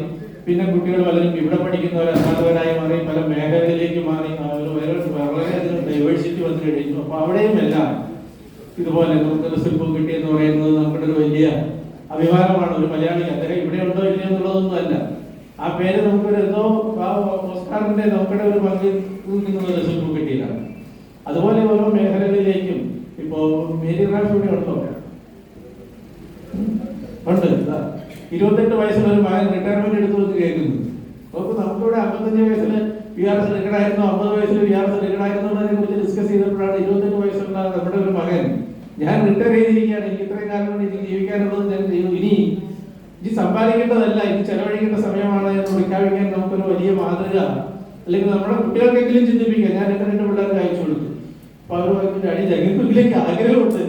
പിന്നെ കുട്ടികൾ പലരും ഇവിടെ പഠിക്കുന്നവർ അധ്യാപകരായി മാറി, പല മേഖലകളിലേക്ക് മാറി, വളരെയധികം ഡൈവേഴ്സിറ്റി വന്നു കഴിഞ്ഞു. അപ്പൊ അവിടെയും എല്ലാം ഇതുപോലെ നമുക്ക് റിസൾട്ട് കിട്ടിയെന്ന് പറയുന്നത് നമ്മുടെ ഒരു വലിയ അഭിമാനമാണ്. ഒരു മലയാളി അദ്ദേഹം ഇവിടെ ഉണ്ടോ ഇല്ലയോ എന്നുള്ളതൊന്നും അല്ല. ആ പേര് നമുക്കൊരു എന്തോ ആ ഓസ്കാറിന്റെ നമുക്കിടെ ഒരു പങ്ക് റിസൾട്ട് കിട്ടിയതാണ്. അതുപോലെ ഓരോ മേഖലകളിലേക്കും ഇപ്പോ മേരി റാഫ് ഇവിടെ ഉണ്ടോ? ഉണ്ട്. 28 വയസ്സിൽ ഒരു മകൻ റിട്ടയർമെന്റ് എടുത്തു വെച്ച് കേൾക്കുന്നു. അപ്പൊ നമുക്കിവിടെ 55 വയസ്സിൽ VRS റിട്ടയർഡായിരുന്നു, 50 വയസ്സിൽ VRS റിട്ടയർഡായിരുന്നു എന്നതിനെ കുറിച്ച് ഡിസ്കസ് ചെയ്തപ്പോഴാണ് 28 വയസ്സുള്ള നമ്മുടെ ഒരു മകൻ, ഞാൻ റിട്ടയർ ചെയ്തിരിക്കുകയാണ്, എനിക്ക് ഇത്രയും കാലം കൊണ്ട് എനിക്ക് ജീവിക്കാനുള്ളത് ഞാൻ ചെയ്യും, ഇനി ഇത് സമ്പാദിക്കേണ്ടതല്ല, ഇത് ചെലവഴിക്കേണ്ട സമയമാണ് എന്ന് പ്രഖ്യാപിക്കാൻ നമുക്കൊരു വലിയ മാതൃക, അല്ലെങ്കിൽ നമ്മുടെ കുട്ടികൾക്കെങ്കിലും ചിന്തിപ്പിക്കാം. ഞാൻ എന്റെ 2 പിള്ളേർക്ക് അയച്ചു കൊടുത്തു. അപ്പൊ അവർ അടി ജഗത്തിലേക്ക് ആഗ്രഹമുണ്ട്.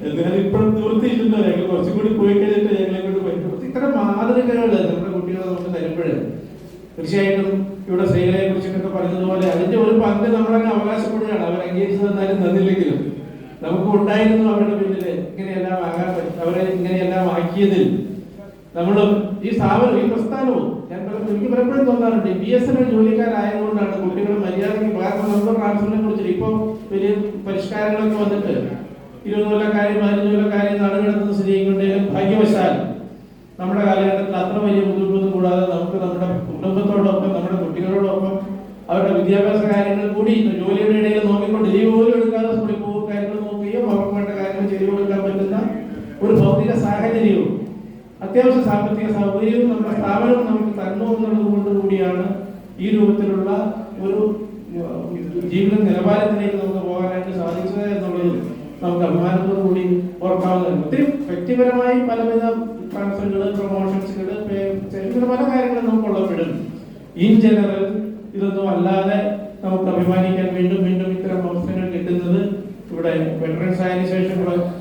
എന്നാലും ഇപ്പോഴും നിവൃത്തിയില്ലല്ലോ, ഞങ്ങൾ കുറച്ചും കൂടി പോയി കഴിഞ്ഞിട്ട് ഞങ്ങളെ കൊണ്ട് പറ്റും. ഇത്തരം മാതൃകകൾ നമ്മുടെ കുട്ടികളെ നമുക്ക് തരുമ്പോൾ തീർച്ചയായിട്ടും ഇവിടെ സ്ത്രീകളെ കുറിച്ചിട്ടൊക്കെ പറഞ്ഞതുപോലെ അതിന്റെ ഒരു പങ്ക് നമ്മളങ്ങ് അവകാശപ്പെടുകയാണ്. അവർ അംഗീകരിച്ചു തന്നാലും തന്നില്ലെങ്കിലും നമുക്ക് ഉണ്ടായിരുന്നു അവരുടെ പിന്നില് ഇങ്ങനെയെല്ലാം ആകാൻ പറ്റും. അവരെ ഇങ്ങനെയെല്ലാം ആക്കിയതിൽ നമ്മളും ഈ സ്ഥാപനം, ഈ പ്രസ്ഥാനവും ഞാൻ എനിക്ക് പലപ്പോഴും തോന്നാറുണ്ട് BSNL ജോലിക്കാരായതുകൊണ്ടാണ് കുട്ടികൾ മര്യാദയ്ക്ക് പകർന്ന നമ്പർ ട്രാൻസ്ഫറിനെ കുറിച്ചിട്ട് ഇപ്പോൾ വലിയ പരിഷ്കാരങ്ങളൊക്കെ വന്നിട്ട് 20 കൊല്ലക്കാരെയും 15 കൊല്ലക്കാരെയും നാടുകടത്തുന്ന സ്ഥിതികൊണ്ടെങ്കിലും ഭാഗ്യവശാൽ നമ്മുടെ കാലഘട്ടത്തിൽ അത്ര വലിയ ബുദ്ധിമുട്ടൊന്നും കൂടാതെ നമുക്ക് നമ്മുടെ കുടുംബത്തോടൊപ്പം നമ്മുടെ കുട്ടികളോടൊപ്പം അവരുടെ വിദ്യാഭ്യാസ കാര്യങ്ങൾ കൂടി ജോലിയുടെ ഇടയിൽ നോക്കിക്കൊണ്ട് ലീവ് പോലും എടുക്കാതെ സ്കൂളിൽ പോകുന്ന കാര്യങ്ങൾ നോക്കുകയും അവർക്ക് വേണ്ട കാര്യങ്ങൾ ചെയ്തു കൊടുക്കാൻ പറ്റുന്ന ഒരു ഭൗതിക സാഹചര്യവും അത്യാവശ്യ സാമ്പത്തിക സൗകര്യവും നമ്മുടെ സ്ഥാപനം നമുക്ക് തന്നു എന്നുള്ളത് കൊണ്ട് കൂടിയാണ് ഈ രൂപത്തിലുള്ള ഒരു ജീവിത നിലവാരത്തിലേക്ക് നമുക്ക് പോകാനായിട്ട് സാധിച്ചത് എന്നുള്ളതും നമുക്ക് അഭിമാനത്തോടു കൂടി ഓർക്കാവുന്നതാണ്. ഒത്തിരി വ്യക്തിപരമായി പലവിധ ട്രാൻസ്ഫറുകള്, പ്രൊമോഷൻസുകള്, പല കാര്യങ്ങളും നമുക്ക് ഉള്ളപ്പെടും. ഇൻ ജനറൽ ഇതൊന്നും അല്ലാതെ നമുക്ക് അഭിമാനിക്കാൻ വീണ്ടും വീണ്ടും ഇത്തരം അവസരങ്ങൾ കിട്ടുന്നത് ഇവിടെ വെറ്ററൻസ് ആയതിനു ശേഷം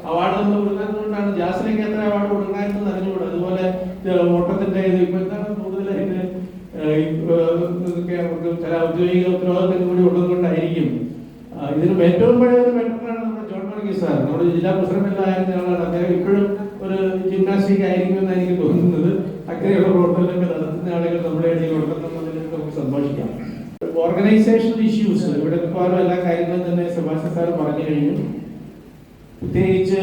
അവാർഡ് നമ്മൾ കൊടുക്കുന്നതുകൊണ്ടാണ്. ജാസിലേക്ക് എത്ര അവാർഡ് കൊടുക്കാനെന്ന് അറിഞ്ഞുകൂടാ. അതുപോലെ ഓട്ടത്തിന്റെ ഇത് ഇപ്പൊ എന്താണ് കൂടുതലായിട്ട് ചില ഔദ്യോഗിക ഉത്തരവാദിത്തം കൂടി ഉള്ളതുകൊണ്ടായിരിക്കും. ഇതിന് ഏറ്റവും പഴയ ഒരു വെറ്ററാണ് നമ്മുടെ ജോൺ വർഗീസ് സാർ. നമ്മുടെ ജില്ലാ പ്രസിഡന്റിലായിരുന്ന ആളാണ്. അദ്ദേഹം ഇപ്പോഴും ഒരു ജിംനാസ്റ്റിക് ആയിരിക്കും എന്നാണ് എനിക്ക് തോന്നുന്നത്. അങ്ങനെയുള്ള പ്രവർത്തനങ്ങളൊക്കെ നടത്തുന്ന ആളുകൾ നമ്മുടെ ഇടയിൽ ഉണ്ടെന്നുള്ളതിൽ നമുക്ക് സന്തോഷിക്കാം. ഓർഗനൈസേഷണൽ ഇഷ്യൂസ് ഇവിടെ മിക്കവാറും എല്ലാ കാര്യങ്ങളും തന്നെ സെബാസ്റ്റ്യൻ സാർ പറഞ്ഞു കഴിഞ്ഞു. പ്രത്യേകിച്ച്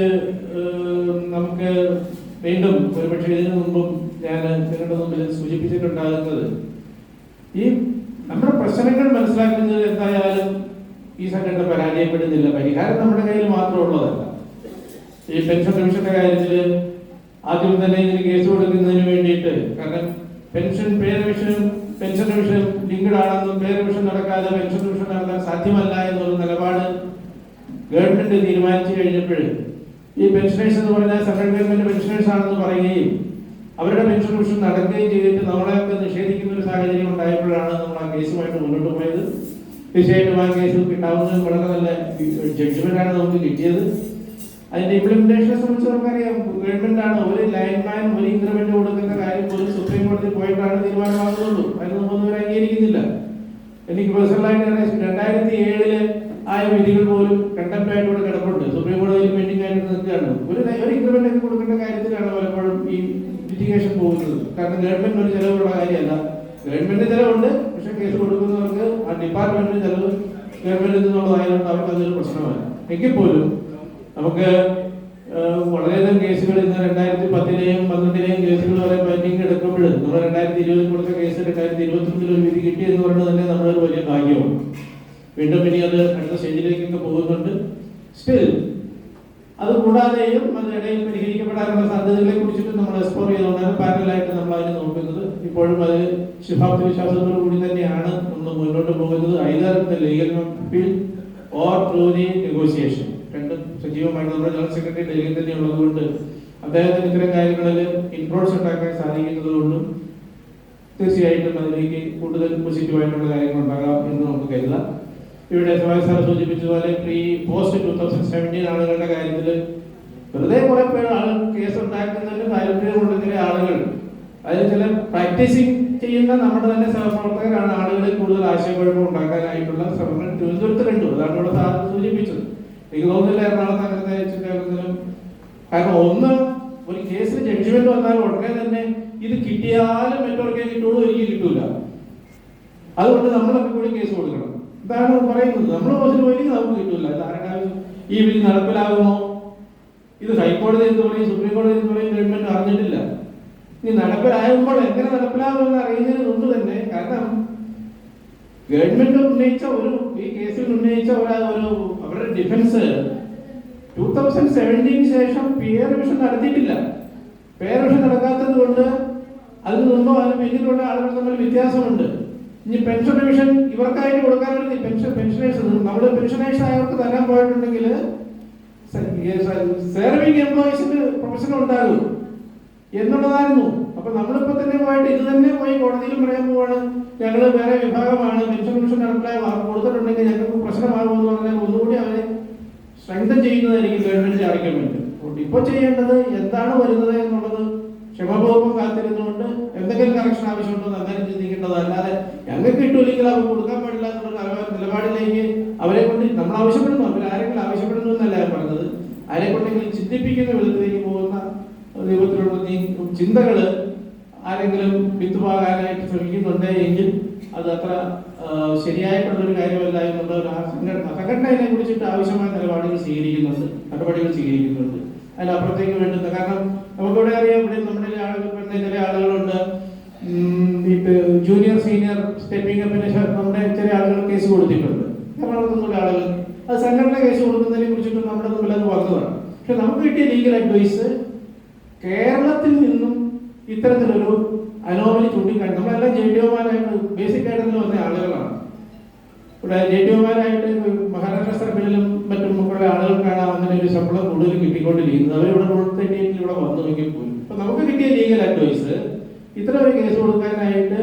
നമുക്ക് നമുക്ക് വീണ്ടും ഒരുപക്ഷെ ഇതിനു മുമ്പും ഞാൻ നിങ്ങളുടെ മുമ്പിൽ സൂചിപ്പിച്ചിട്ടുണ്ടാകുന്നത്, ഈ നമ്മുടെ പ്രശ്നങ്ങൾ മനസ്സിലാക്കുന്നത് എന്തായാലും ഈ സംഘടന പരാജയപ്പെടുന്നില്ല. പരിഹാരം നമ്മുടെ കയ്യിൽ മാത്രമുള്ളതല്ല. ഈ പെൻഷൻ റിവിഷന്റെ കാര്യത്തിൽ ആദ്യം തന്നെ ഇതിന് കേസ് കൊടുക്കുന്നതിന് വേണ്ടിയിട്ട്, കാരണം പെൻഷൻ റിവിഷനും ലിങ്ക്ഡ് ആണെന്നും പേ റിവിഷൻ നടക്കാതെ പെൻഷൻ റിവിഷൻ നടത്താൻ സാധ്യമല്ല എന്നുള്ള നിലപാട് ഗവൺമെന്റ് തീരുമാനിച്ചു കഴിഞ്ഞപ്പോൾ ഈ പെൻഷനേഴ്സ് എന്ന് പറഞ്ഞാൽ സെൻട്രൽ ഗവൺമെന്റ് പെൻഷനേഴ്സ് ആണെന്ന് പറയുകയും അവരുടെ പെൻഷൻ റിവിഷൻ നടക്കുകയും ചെയ്തിട്ട് നമ്മളെയൊക്കെ നിഷേധിക്കുന്ന ഒരു സാഹചര്യം ഉണ്ടായപ്പോഴാണ് നമ്മൾ ആ കേസുമായിട്ട് മുന്നോട്ട് പോയത്. തീർച്ചയായിട്ടും ആ കേസ് കിട്ടാവുന്നത് വളരെ നല്ല ജഡ്ജ്മെന്റാണ് നമുക്ക് കിട്ടിയത്. അതിന്റെ ഇംപ്ലിമെന്റേഷനെ സംബന്ധിച്ച് നമുക്കറിയാം, ഗവൺമെന്റ് ആണ് ഒരു ലൈൻമാൻ ഒരു ഇൻക്രിമെന്റ് കൊടുക്കുന്ന കാര്യം പോലും സുപ്രീം കോടതി പോയിട്ടാണ് തീരുമാനമാകുന്നുള്ളൂ. അതിന് മുമ്പൊന്നും അംഗീകരിക്കുന്നില്ല. എനിക്ക് പേഴ്സണലായിട്ട് 2007 ആയ വിധികൾ പോലും കണ്ടംപ്റ്റായിട്ട് ഇവിടെ കിടപ്പുണ്ട്. സുപ്രീം കോടതിയിൽ പെൻഡിംഗ് ആയിട്ട് നിൽക്കുകയാണ്. ഒരു ഇൻക്രിമെന്റ് ഒക്കെ കൊടുക്കേണ്ട കാര്യത്തിലാണ് പലപ്പോഴും ഈ ലിറ്റിഗേഷൻ പോകുന്നത്. കാരണം ഗവൺമെന്റ് ഒരു ചെലവുള്ള കാര്യമല്ല. ഗവൺമെന്റ് ചെലവുണ്ട്, പക്ഷെ കേസ് കൊടുക്കുന്നവർക്ക് ആ ഡിപ്പാർട്ട്മെന്റിന് ചെലവ് ഗവൺമെന്റിൽ നിന്നുള്ളതായതുകൊണ്ട് അവർക്ക് അതൊരു പ്രശ്നമല്ല. എങ്കിൽ പോലും നമുക്ക് വളരെയധികം കേസുകൾ ഇന്ന് 2010-ലെയും 2012-ലെയും കേസുകൾ വരെ പെൻഡിംഗ് എടുക്കുമ്പോൾ നമ്മൾ 2020 കൊടുത്ത കേസ് 2021 ഒരു വിധി കിട്ടി എന്ന് പറയുന്നത് തന്നെ നമ്മളൊരു വലിയ ഭാഗ്യമാണ്. വീണ്ടും ഇനി അത് അടുത്ത സ്റ്റേജിലേക്കൊക്കെ പോകുന്നുണ്ട്. സ്റ്റിൽ അത് കൂടാതെയും അതിനിടയിൽ പരിഹരിക്കപ്പെടാനുള്ള സാധ്യതകളെ കുറിച്ചിട്ട് നമ്മൾ എക്സ്പ്ലോർ ചെയ്തുകൊണ്ടാണ് പാരലായിട്ട് നമ്മൾ അതിനെ നോക്കുന്നത്. ഇപ്പോഴും അത് ശുഭാപ്തി വിശ്വാസത്തോടു കൂടി തന്നെയാണ് നമ്മൾ മുന്നോട്ട് പോകുന്നത്. Either the legal field or through the negotiation. രണ്ടും സജീവമായിട്ട് നമ്മുടെ ജനറൽ സെക്രട്ടറി ഡൽഹിയിൽ തന്നെ ഉള്ളതുകൊണ്ട് അദ്ദേഹത്തിന് ഇത്തരം കാര്യങ്ങളിൽ ഇൻഫ്ലുവൻസ് ഉണ്ടാക്കാൻ സാധിക്കുന്നത് കൊണ്ടും തീർച്ചയായിട്ടും അതിലേക്ക് കൂടുതൽ പോസിറ്റീവായിട്ടുള്ള കാര്യങ്ങൾ ഉണ്ടാകാം എന്ന് നമുക്ക് കരുതാം. ഇവിടെ സാർ സൂചിപ്പിച്ചതുപോലെ പോസ്റ്റ് 2017 ആളുകളുടെ കാര്യത്തിൽ വെറുതെ കുറെ പേർ ആളുകൾ കേസ് ഉണ്ടാക്കുന്നതിന് താല്പര്യമുള്ള ചില ആളുകൾ, അതിൽ ചില പ്രാക്ടീസിങ് ചെയ്യുന്ന നമ്മുടെ തന്നെ സഹപ്രവർത്തകരാണ് ആളുകളിൽ കൂടുതൽ ആശയക്കുഴപ്പം ഉണ്ടാക്കാനായിട്ടുള്ള ശ്രമങ്ങൾ തിരുവനന്തപുരത്ത് കണ്ടു. അതാണ് ഇവിടെ സാർ സൂചിപ്പിച്ചത്. എനിക്ക് തോന്നുന്നില്ല എറണാകുളത്ത് അങ്ങനത്തെ ചിന്തകളും. കാരണം ഒന്ന്, ഒരു കേസിൽ ജഡ്ജ്മെന്റ് വന്നാൽ ഉടനെ തന്നെ ഇത് കിട്ടിയാലും മറ്റവർക്കേ കിട്ടുള്ളൂ, എനിക്ക് കിട്ടൂല, അതുകൊണ്ട് നമ്മളൊക്കെ കൂടി കേസ് കൊടുക്കണം, ഇതാണ് പറയുന്നത്. നമ്മൾ പോസിറ്റ് പോയില്ലെങ്കിൽ നമുക്ക് കിട്ടൂല. ഈ വിധി നടപ്പിലാകുമോ, ഇത് ഹൈക്കോടതി എന്ന് പറയും, സുപ്രീം കോടതി എന്ന് പറയും, ഗവൺമെന്റ് അറിഞ്ഞിട്ടില്ല. ഇനി നടപ്പിലാകുമ്പോൾ എങ്ങനെ നടപ്പിലാകുമെന്ന് അറിയുന്നതിന് മുമ്പ് തന്നെ, കാരണം ഗവൺമെന്റ് ഉന്നയിച്ച ഈ കേസിൽ ഉന്നയിച്ച അവരുടെ ഡിഫൻസ് 2017 ശേഷം പേ റിവിഷൻ നടത്തിയിട്ടില്ല. പേ റിവിഷൻ നടക്കാത്തത് കൊണ്ട് അതിന് മുമ്പോ അതിന് പിന്നിലുള്ള ആളുകൾ തമ്മിൽ വ്യത്യാസമുണ്ട്. ഇനി പെൻഷൻ റിവിഷൻ ഇവർക്കായിട്ട് കൊടുക്കാനുള്ള പെൻഷനേഴ്സ് നമ്മൾ പെൻഷനേഴ്സ് ആയവർക്ക് തരാൻ പോയിട്ടുണ്ടെങ്കിൽ സേർവിംഗ് എംപ്ലോയീസിന് പ്രൊഫഷൻ ഉണ്ടാകും എന്നുള്ളതായിരുന്നു. അപ്പൊ നമ്മളിപ്പോ തന്നെ പോയിട്ട് ഇത് തന്നെ പോയി കോടതിയിൽ പറയാൻ പോവാണ്, ഞങ്ങൾ വേറെ വിഭാഗമാണ്, പെൻഷൻ റിവിഷൻ നടപ്പിലായി കൊടുത്തിട്ടുണ്ടെങ്കിൽ ഞങ്ങൾക്ക് പ്രശ്നമാകുമെന്ന് പറഞ്ഞാൽ ഒന്നുകൂടി അവരെ സ്ട്രെങ്തൻ ചെയ്യുന്നതായിരിക്കും ഗവൺമെന്റ് ആർഗ്യുമെന്റ്. ഇപ്പൊ ചെയ്യേണ്ടത് എന്താണ് വരുന്നത് എന്നുള്ളത് ക്ഷമപൂർവ്വം കാത്തിരുന്നുകൊണ്ട് എന്തെങ്കിലും കറക്ഷൻ ആവശ്യമുണ്ടോ അങ്ങനെ ചിന്തിക്കേണ്ടത്, അല്ലാതെ ഞങ്ങൾക്ക് കിട്ടൂല്ലെങ്കിൽ അവർ കൊടുക്കാൻ പാടില്ല എന്നുള്ള നിലപാടിലേക്ക് അവരെ കൊണ്ട് നമ്മൾ ആവശ്യപ്പെടുന്നു, അവരാരെങ്കിലും ആവശ്യപ്പെടുന്നു എന്നല്ല ഞാൻ പറഞ്ഞത്, ആരെ കൊണ്ടെങ്കിലും ചിന്തിപ്പിക്കുന്ന വിധത്തിലേക്ക് പോകുന്ന രൂപത്തിലുള്ള ചിന്തകള് ആരെങ്കിലും വിത്തുപാകാനായിട്ട് ശ്രമിക്കുന്നുണ്ട് എങ്കിൽ അത് അത്ര ശരിയായിട്ടുള്ളൊരു കാര്യമല്ല എന്നുള്ള ഒരു സംഘടനയെ കുറിച്ചിട്ട് ആവശ്യമായ നടപടികൾ സ്വീകരിക്കുന്നുണ്ട്. അതിനപ്പുറത്തേക്ക് വേണ്ടുന്ന, കാരണം നമുക്കിവിടെ അറിയാം, ഇവിടെ നമ്മുടെ ആളുകൾ ചില ആളുകളുണ്ട് ജൂനിയർ സീനിയർ സ്റ്റെപ്പിംഗ് അപ്പിന് നമ്മുടെ ചില ആളുകൾ കേസ് കൊടുത്തിട്ടുണ്ട്. എറണാകുളത്തുള്ള ആളുകൾ അത് സംഘടന കേസ് കൊടുക്കുന്നതിനെ കുറിച്ചിട്ട് നമ്മുടെ മുമ്പിൽ അത് വന്നതാണ്. പക്ഷെ നമുക്ക് കിട്ടിയ ലീഗൽ അഡ്വൈസ് കേരളത്തിൽ നിന്നും ഇത്തരത്തിലൊരു അനോമലി ചൂണ്ടിക്കാട്ടി, നമ്മളെല്ലാം ജെഡിഒമാരായിട്ട് ബേസിക് ആയിട്ട് വന്ന ആളുകളാണ്. ഇവിടെ ജെഡിഒമാരായിട്ട് മഹാരാഷ്ട്ര സർക്കിളിലും മറ്റും ഉള്ള ആളുകൾക്കാണ് അങ്ങനെ ഒരു ശമ്പളം കൂടുതൽ കിട്ടിക്കൊണ്ടിരിക്കുന്നത്. അവരിവിടെ കൊടുത്തിട്ട് ഇവിടെ വന്നുവെങ്കിൽ പോലും അപ്പൊ നമുക്ക് കിട്ടിയ ലീഗൽ അഡ്വൈസ് ഇത്ര ഒരു കേസ് കൊടുക്കാനായിട്ട്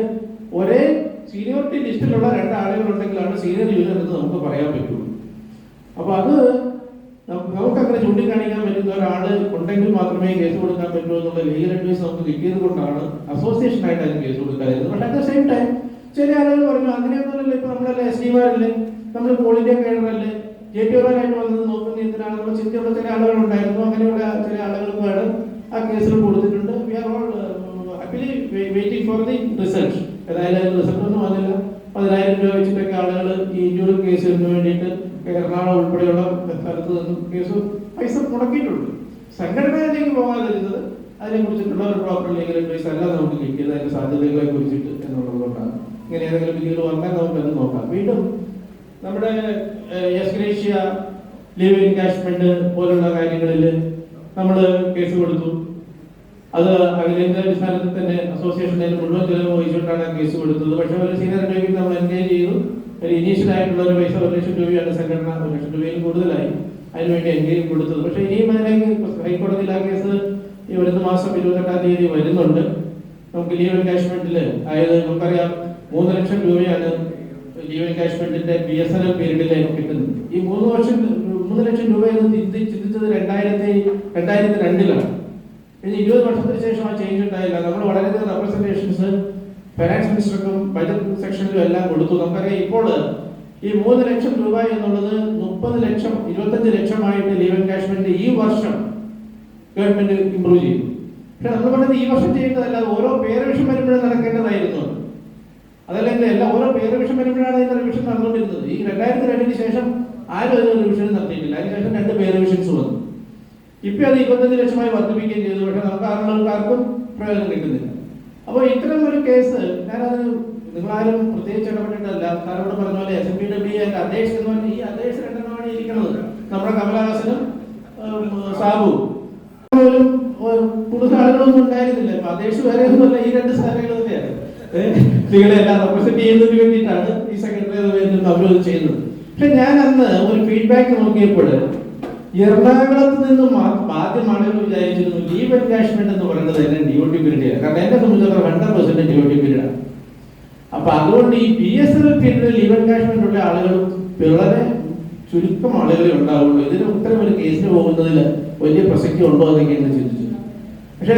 ഒരേ സീനിയോറിറ്റി ലിസ്റ്റിലുള്ള 2 ആളുകളുണ്ടെങ്കിലാണ് സീനിയർ ജൂനിയർ എന്ന് നമുക്ക് പറയാൻ പറ്റുള്ളൂ. അപ്പൊ അത് നമുക്കങ്ങനെ ചൂണ്ടിക്കാണിക്കാൻ പറ്റുന്ന ഒരാൾ ഉണ്ടെങ്കിൽ മാത്രമേ കേസ് കൊടുക്കാൻ പറ്റൂ എന്നുള്ള ലീഗൽ അഡ്വൈസ് നമുക്ക് കിട്ടിയത് കൊണ്ടാണ് അസോസിയേഷനായിട്ട് അതിന് കേസ് കൊടുക്കാതിരുന്നത്. പക്ഷെ അറ്റ് ദ സെയിം ടൈം ചില ആളുകൾ പറഞ്ഞു അങ്ങനെയൊന്നുമല്ല, ഇപ്പൊ നമ്മളല്ലേ SDമാരല്ലേ, നമ്മൾ ഓൾ ഇന്ത്യ കേഡറല്ലേ, JTOമാരായിട്ട് വന്നത് നോക്കുന്ന എന്തിനാണെന്നുള്ള ചിന്തയുള്ള ചില ആളുകളുണ്ടായിരുന്നു. അങ്ങനെയുള്ള ചില ആളുകൾക്കാണ് ആ കേസുകൾ കൊടുത്തിട്ടുണ്ട്. We are all actually waiting for the result. ഏതായാലും റിസൾട്ട് ഒന്നും വന്നില്ല. 10,000 രൂപ വെച്ചിട്ടൊക്കെ ആളുകൾ ഈ ഇൻഡ്യൂറൽ കേസിന് വേണ്ടിയിട്ട് എറണാകുളം ഉൾപ്പെടെയുള്ള സ്ഥലത്ത് നിന്നും കേസ് പൈസ മുടക്കിയിട്ടുണ്ട്. സംഘടനയിലേക്ക് പോകാതിരുന്നത് അതിനെക്കുറിച്ചിട്ടുള്ള ഒരു പ്രോപ്പർ ലീഗൽ അഡ്വൈസ് അല്ല നമുക്ക് കിട്ടിയത്, അതിന്റെ സാധ്യതകളെ കുറിച്ചിട്ട് എന്നുള്ളതുകൊണ്ടാണ്. ഇങ്ങനെ ഏതെങ്കിലും ലീഗൽ വന്നാൽ നമുക്കത് നോക്കാം. വീണ്ടും നമ്മുടെ എസ് ഗ്രേഷ്യ ലീവ് എൻകാഷ്മെന്റ് പോലുള്ള കാര്യങ്ങളിൽ നമ്മൾ കേസ് കൊടുത്തു. അത് അതിന്റെ അടിസ്ഥാനത്തിൽ തന്നെ അസോസിയേഷൻ്റെ മുഴുവൻ ചെലവ് വഹിച്ചുകൊണ്ടാണ് കേസ് കൊടുത്തത്. പക്ഷെ ഒരു സീനിയർ അഡ്വക്കേറ്റ് നമ്മൾ എൻഗേജ് ചെയ്തു. ഒരു ഇനീഷ്യൽ ആയിട്ടുള്ള ഒരു പൈസ 1 ലക്ഷം രൂപയാണ് സംഘടന 1 ലക്ഷം രൂപയിൽ കൂടുതലായി അതിനുവേണ്ടി എൻഗേജ് കൊടുത്തത്. പക്ഷേ ഇനിയും അതിലേക്ക് ഹൈക്കോടതിയിൽ ആ കേസ് ഈ വരുന്ന മാസം 28-ാം തീയതി വരുന്നുണ്ട്. നമുക്ക് ലീവ് എൻകാഷ്മെന്റിൽ അതായത് നമുക്കറിയാം 3 ലക്ഷം രൂപയാണ് ലീവ് എൻകാഷ്മെന്റിന്റെ BSNL പീരീഡിൽ കിട്ടുന്നത്. ഈ 3 ലക്ഷം രൂപ ചിന്തിച്ചത് 2002-ലാണ്. ഇനി 20 വർഷത്തിന് ശേഷം ആ ചേഞ്ച് ഉണ്ടായില്ല. നമ്മൾ വളരെയധികം റെപ്രസെന്റേഷൻസ് ഫൈനാൻസ് മിനിസ്റ്റർക്കും ബജറ്റ് സെക്ഷനിലും എല്ലാം കൊടുത്തു. നമുക്കറിയാം ഇപ്പോൾ ഈ 3 ലക്ഷം രൂപ എന്നുള്ളത് 30 ലക്ഷം 25 ലക്ഷമായിട്ട് ലീവ് എൻകാഷ്മെന്റ് ഈ വർഷം ഗവൺമെന്റ് ഇംപ്രൂവ് ചെയ്തു. പക്ഷെ നമ്മൾ പറഞ്ഞത് ഈ വർഷം ചെയ്യേണ്ടതല്ല, ഓരോ പേരവിഷം വരുമ്പോഴും നടക്കേണ്ടതായിരുന്നു. അതല്ലെങ്കിൽ എല്ലാം ഓരോ പേരവിഷം വരുമ്പോഴാണ് അതിന്റെ റിവിഷൻ നടന്നുകൊണ്ടിരുന്നത്. ഈ 2002-ന് ശേഷം ആരും അതിന് റിവിഷൻ നടത്തിയിട്ടില്ല. അതിനുശേഷം 2 പേരവിഷൻസ് വന്നു. ഇപ്പൊ അത് 25 ലക്ഷമായി വർദ്ധിപ്പിക്കുകയും ചെയ്തു. പക്ഷെ നമുക്ക് ആർക്കും പ്രയോജനം കിട്ടുന്നില്ല. അപ്പോൾ ഇത്തരം ഒരു കേസ് ഞാനത് നിങ്ങളാരും പ്രത്യേകിച്ച് ഇടപെട്ടിട്ടല്ല. സാറോട് പറഞ്ഞ പോലെ SMPW അധ്യക്ഷൻ എന്ന് പറഞ്ഞാൽ ഈ അധ്യക്ഷൻ 2 ഇരിക്കുന്നത് നമ്മുടെ കമലഹാസനും സാബു പോലും കൂടുതൽ ആളുകളൊന്നും ഉണ്ടായിരുന്നില്ല. അപ്പൊ അധ്യക്ഷൻ വേറെ ഒന്നുമല്ല, ഈ 2 സ്ഥാനങ്ങൾ തന്നെയാണ്. നിങ്ങളെ എല്ലാം റെപ്രസെന്റ് ചെയ്യുന്നതിന് വേണ്ടിയിട്ടാണ് ഈ സെക്രട്ടറി അവരോട് ചെയ്യുന്നത്. പക്ഷെ ഞാൻ അന്ന് ഒരു ഫീഡ്ബാക്ക് നോക്കിയപ്പോൾ എറണാകുളത്ത് നിന്നും ആദ്യം ആളുകൾ വിചാരിച്ചിരുന്നു ലീവ് എൻകാഷ്മെന്റ് എന്ന് പറയുന്നത് എന്നെ ഡ്യൂട്ടി പീരീഡ്. കാരണം എന്നെ സംബന്ധിച്ചിടത്തോളം 100% ഡ്യൂട്ടി പീരീഡാണ്. അപ്പൊ അതുകൊണ്ട് ഈ BSNL പീരീഡിൽ ലീവ് എൻകാഷ്മെന്റ് ഉള്ള ആളുകൾ വളരെ ചുരുക്കം ആളുകളെ ഉണ്ടാവുള്ളൂ. ഇതിന് ഉത്തരം ഒരു കേസിന് പോകുന്നതിൽ വലിയ പ്രസക്തി ഉണ്ടോ എന്നൊക്കെ എന്ന് ചിന്തിച്ചു. പക്ഷേ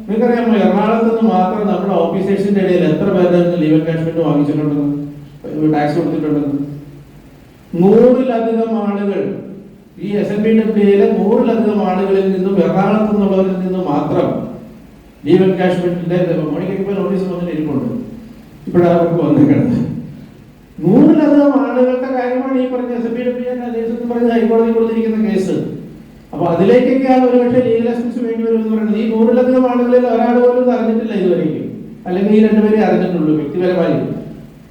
നിങ്ങൾക്കറിയാമോ, എറണാകുളത്ത് നിന്ന് മാത്രം നമ്മുടെ ഓഫീസേഴ്സിന്റെ ഇടയിൽ എത്ര പേരുടെ ലീവ് എൻകാഷ്മെന്റ് വാങ്ങിച്ചിട്ടുണ്ടെന്ന്, ടാക്സ് കൊടുത്തിട്ടുണ്ടെന്ന്? 100-ലധികം ആളുകൾ ഈ SMPWയിലെ 100-ലധികം ആളുകളിൽ നിന്നും എറണാകുളത്ത് നിന്നുള്ളവരിൽ നിന്നും മാത്രം ലീവ് എൻകാഷ്മെന്റിന്റെ മോണിക്കപ്പോൾ നോട്ടീസ് വന്നിട്ട് ഇരിപ്പുണ്ട്. ഇപ്പോഴാണ് അവർക്ക് വന്നിരിക്കുന്നത്. 100-ലധികം ആളുകളുടെ കാര്യമാണ് ഈ പറഞ്ഞ SMPW പറഞ്ഞ ഹൈക്കോടതി കൊടുത്തിരിക്കുന്ന കേസ്. അപ്പൊ അതിലേക്കൊക്കെയാണ് ഒരുപക്ഷെ ലീഗൽ അസിസ്റ്റൻസ് വേണ്ടി വരും എന്ന് പറയുന്നത്. ഈ 100-ലധികം ആളുകളിൽ ഒരാൾ പോലും അറിഞ്ഞിട്ടില്ല ഇതുവരെയും, അല്ലെങ്കിൽ ഈ 2 പേരെ അറിഞ്ഞിട്ടുള്ളൂ വ്യക്തിപരമായി.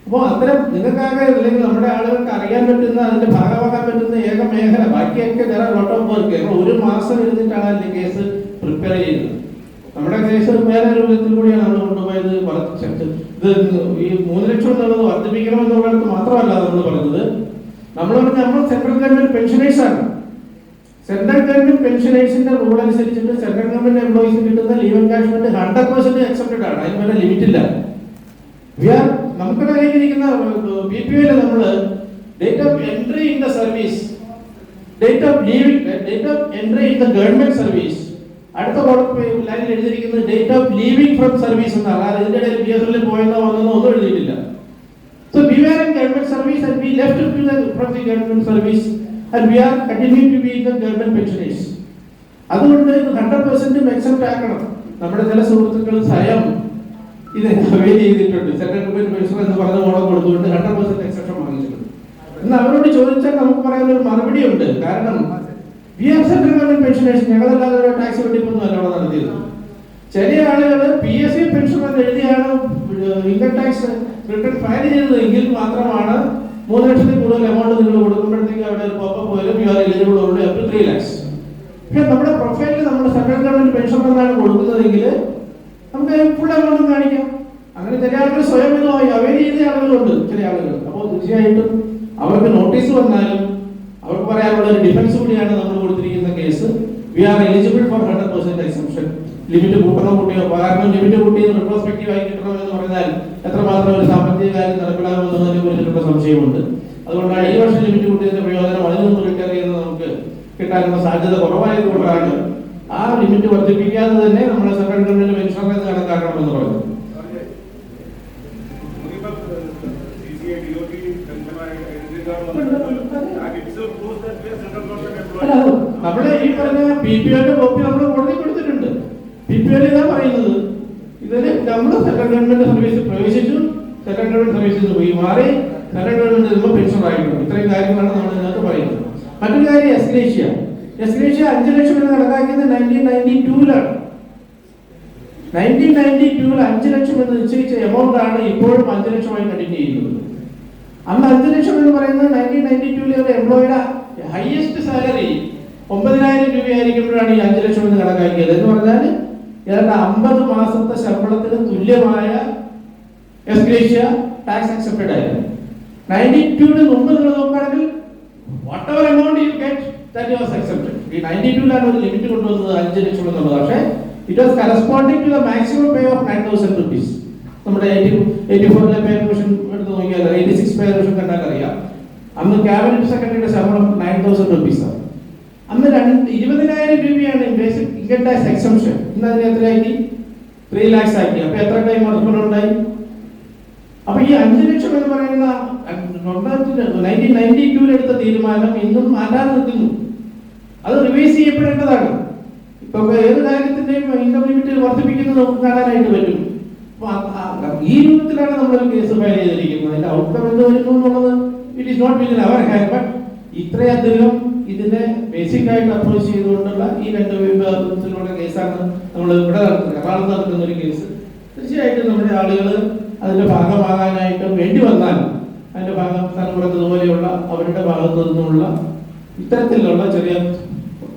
അപ്പോൾ അത്തരം നിങ്ങൾക്കാകെ അല്ലെങ്കിൽ നമ്മുടെ ആളുകൾക്ക് അറിയാൻ പറ്റുന്ന അതിന്റെ ഭാഗമാക്കാൻ പറ്റുന്ന ഏക മേഖല, ബാക്കിയൊക്കെ ലോട്ട് ഓഫ് വർക്ക്. 1 മാസം ഇരുന്നിട്ടാണ് അതിന്റെ കേസ് പ്രിപ്പയർ ചെയ്യുന്നത്. നമ്മുടെ കേസ് വേറെ ഒരു വിധത്തിൽ കൂടിയാണ് നമ്മൾ കൊണ്ടുപോയത്. ഇത് ഈ 3 ലക്ഷം എന്നുള്ളത് വർദ്ധിപ്പിക്കണമെന്നുള്ളത് മാത്രമല്ല നമ്മൾ പറഞ്ഞത്. നമ്മൾ സെൻട്രൽ ഗവൺമെന്റ് പെൻഷനേഴ്സാണ്. സെൻട്രൽ ഗവൺമെന്റ് പെൻഷനേഴ്സിന്റെ റൂൾ അനുസരിച്ചിട്ട് സെൻട്രൽ ഗവൺമെന്റ് എംപ്ലോയീസിന് കിട്ടുന്ന ലീവ് എൻകാഷ്മെന്റ് 100% അക്സെപ്റ്റഡ് ആണ്. അതിന് വേറെ ലിമിറ്റ് ഇല്ല. നമുക്ക് കയ്യിലിരിക്കുന്ന BPOയിൽ നമ്മൾ date of entry in the service, date of entry in the government service, അടുത്ത ലൈനിൽ എഴുതിയിരിക്കുന്നത് date of leaving from service എന്നാണ്. അതായത് ഇതിന്റെ ഇടയിൽ BSNL പോയെന്നോ വന്നെന്നോ ഒന്നും എഴുതിയിട്ടില്ല. So we were in government service and we left from the government service and we are continuing to be in the government pensioners. അതുകൊണ്ട് ഇത് 100% അക്സെപ്റ്റ് ആക്കണം. നമ്മുടെ ചില സുഹൃത്തുക്കൾ സ്വയം ഇത് അവൈൽ ചെയ്തിട്ടുണ്ട്. സെൻട്രൽ ഗവൺമെന്റ് പെൻഷൻ എന്ന് പറഞ്ഞ ഓണം കൊടുത്തുകൊണ്ട് 100% എക്സെപ്ഷൻ വാങ്ങിച്ചിട്ടുണ്ട്. എന്നാൽ അവരോട് ചോദിച്ചാൽ നമുക്ക് പറയാൻ ഒരു മറുപടി ഉണ്ട്. കാരണം we are central government pensioners, ഞങ്ങളല്ലാതെ ടാക്സ് വെട്ടിപ്പൊന്നും അല്ല അവിടെ നടത്തിയത്. ചില ആളുകൾ PSC പെൻഷൻ എന്ന് എഴുതിയാണ് ഇൻകം ടാക്സ് റിട്ടേൺ ഫയൽ ചെയ്തത് എങ്കിൽ മാത്രമാണ് 3 ലക്ഷത്തിൽ കൂടുതൽ എമൗണ്ട് നിങ്ങൾ കൊടുക്കുമ്പോഴത്തേക്ക് അവിടെ ഒരു പോപ്പപ്പ് പോയാലും you are eligible only up to 3 lakhs. പക്ഷെ നമ്മുടെ പ്രൊഫൈലിൽ നമ്മൾ സെൻട്രൽ ഗവൺമെന്റ് പെൻഷൻ എന്നാണ് കൊടുക്കുന്നതെങ്കിൽ നമുക്ക് ഫുൾ എമൗണ്ടും കാണിക്കാം. അങ്ങനെ ചില ആളുകൾ സ്വയം ഇതുമായി അവൈൽ ചെയ്ത ആളുകളുണ്ട് ചില ആളുകൾ. അപ്പോൾ തീർച്ചയായിട്ടും അവർക്ക് നോട്ടീസ് വന്നാലും അവർക്ക് പറയാനുള്ള ഒരു ഡിഫൻസ് കൂടിയാണ് നമ്മൾ കൊടുത്തിരിക്കുന്ന case. We are eligible for 100% exemption. Limit കൂട്ടിയോ കാരണം ലിമിറ്റ് കൂട്ടിയത് റിട്രോസ്പെക്റ്റീവ് ആയി കിട്ടണം എന്ന് പറഞ്ഞാൽ എത്രമാത്രം ഒരു സാമ്പത്തിക കാര്യം നടപ്പിലാകുമെന്നതിനെ കുറിച്ചിട്ടുള്ള സംശയമുണ്ട്. അതുകൊണ്ടാണ് ഈ വർഷം ലിമിറ്റ് കൂട്ടിയതിന്റെ പ്രയോജനം അതിൽ നിന്ന് റിക്കവർ ചെയ്യുന്നത് നമുക്ക് കിട്ടാനുള്ള സാധ്യത കുറവായതുകൊണ്ടാണ് ആ ലിമിറ്റ് വർദ്ധിപ്പിക്കാതെ തന്നെ നമ്മുടെ സെൻട്രൽ ഗവൺമെന്റ് പെൻഷൻ എന്ന് കണക്കാക്കണമെന്ന് പറയുന്നത്. നമ്മള് ഈ പറഞ്ഞ PPOന്റെ കോപ്പി നമ്മൾ കോടതി കൊടുത്തിട്ടുണ്ട്. PPOയിൽ ഇതാ പറയുന്നത്, ഇതിന് നമ്മൾ സെൻട്രൽ ഗവൺമെന്റ് സർവീസ് പ്രവേശിച്ചു, സെൻട്രൽ ഗവൺമെന്റ് സർവീസിൽ പോയി മാറി, സെൻട്രൽ ഗവൺമെന്റ് പെൻഷൻ ആയിട്ടുണ്ട്. ഇത്രയും കാര്യങ്ങളാണ് നമ്മൾ ഇതിനകത്ത് പറയുന്നത്. മറ്റൊരു കാര്യം എസ്ഗ്രേഷ്യ 5 ലക്ഷം എന്ന് കണക്കാക്കിയത് 1992-ലാണ്. 1992-ൽ 5 ലക്ഷം എന്ന് നിശ്ചയിച്ച എമൗണ്ട് ആണ് ഇപ്പോഴും 5 ലക്ഷമായി കണ്ടിന്യൂ ചെയ്യുന്നത്. അന്ന് 5 ലക്ഷം എന്ന് പറയുന്നത് 1992-ലെ ഒരു എംപ്ലോയിയുടെ ഹയസ്റ്റ് സാലറി 9,000 രൂപയായിരിക്കുമ്പോഴാണ് ഈ 5 ലക്ഷം എന്ന് കണക്കാക്കിയത്. എന്ന് പറഞ്ഞാൽ ഏതാണ്ട് 50 മാസത്തെ ശമ്പളത്തിന് തുല്യമായ എസ്ഗ്രേഷ്യ ടാക്സ് അക്സെപ്റ്റഡ് ആയിരുന്നു. 92-ന് മുമ്പ് നിങ്ങൾ നോക്കുകയാണെങ്കിൽ whatever amount you get that was accepted. ഈ 92-ലാണ് ഒരു ലിമിറ്റ് കൊണ്ടുവന്നത് 5 ലക്ഷം എന്നുള്ളത്. പക്ഷേ it was corresponding to the maximum pay of 9,000 rupees. നമ്മുടെ 84-ലെ പേ കമ്മീഷൻ എടുത്ത് നോക്കിയാൽ 86 പേ കമ്മീഷൻ കണ്ടാൽ അറിയാം. അന്ന് ക്യാബിനറ്റ് സെക്രട്ടറിയുടെ ശമ്പളം 9,000 rupees ആണ്. അന്ന് 20,000 രൂപയാണ് ബേസിക് ഇൻകം ടാക്സ് എക്സംഷൻ. ഇന്ന് അതിന് എത്രയാക്കി? 3 lakhs ആക്കി. അപ്പൊ എത്ര ടൈം ഉണ്ടായി? അപ്പൊ ഈ 5 ലക്ഷം എന്ന് പറയുന്ന 1992-ൽ എടുത്ത തീരുമാനം ഇന്നും മാറ്റാതെ നിൽക്കുന്നു. അത് റിവൈസ് ചെയ്യപ്പെടേണ്ടതാണ്. ഇപ്പൊ ഏത് കാര്യത്തിന്റെയും ഇൻകം ലിമിറ്റ് വർദ്ധിപ്പിക്കുന്നത് നമുക്ക് കാണാനായിട്ട് പറ്റും. ഈ രൂപത്തിലാണ് നമ്മളൊരു കേസ് ഫയൽ ചെയ്തിരിക്കുന്നത്. അതിന്റെ ഔട്ട്കം എന്ത് വരുന്നു എന്നുള്ളത് it is not within our hand. But ഇത്രയധികം ഇതിനെ ബേസിക് ആയിട്ട് അപ്രോച്ച് ചെയ്തുകൊണ്ടുള്ള ഈ 2 വിഭാഗത്തിലുള്ള കേസാണ് നമ്മൾ ഇവിടെ നടത്തുന്നത്. എറണാകുളത്ത് നടത്തുന്ന ഒരു കേസ്. തീർച്ചയായിട്ടും നമ്മുടെ ആളുകൾ അതിന്റെ ഭാഗമാകാനായിട്ട് വേണ്ടി വന്നാൽ അതിന്റെ ഭാഗം തലമുറത്തതുപോലെയുള്ള അവരുടെ ഭാഗത്തു നിന്നുള്ള ഇത്തരത്തിലുള്ള ചെറിയ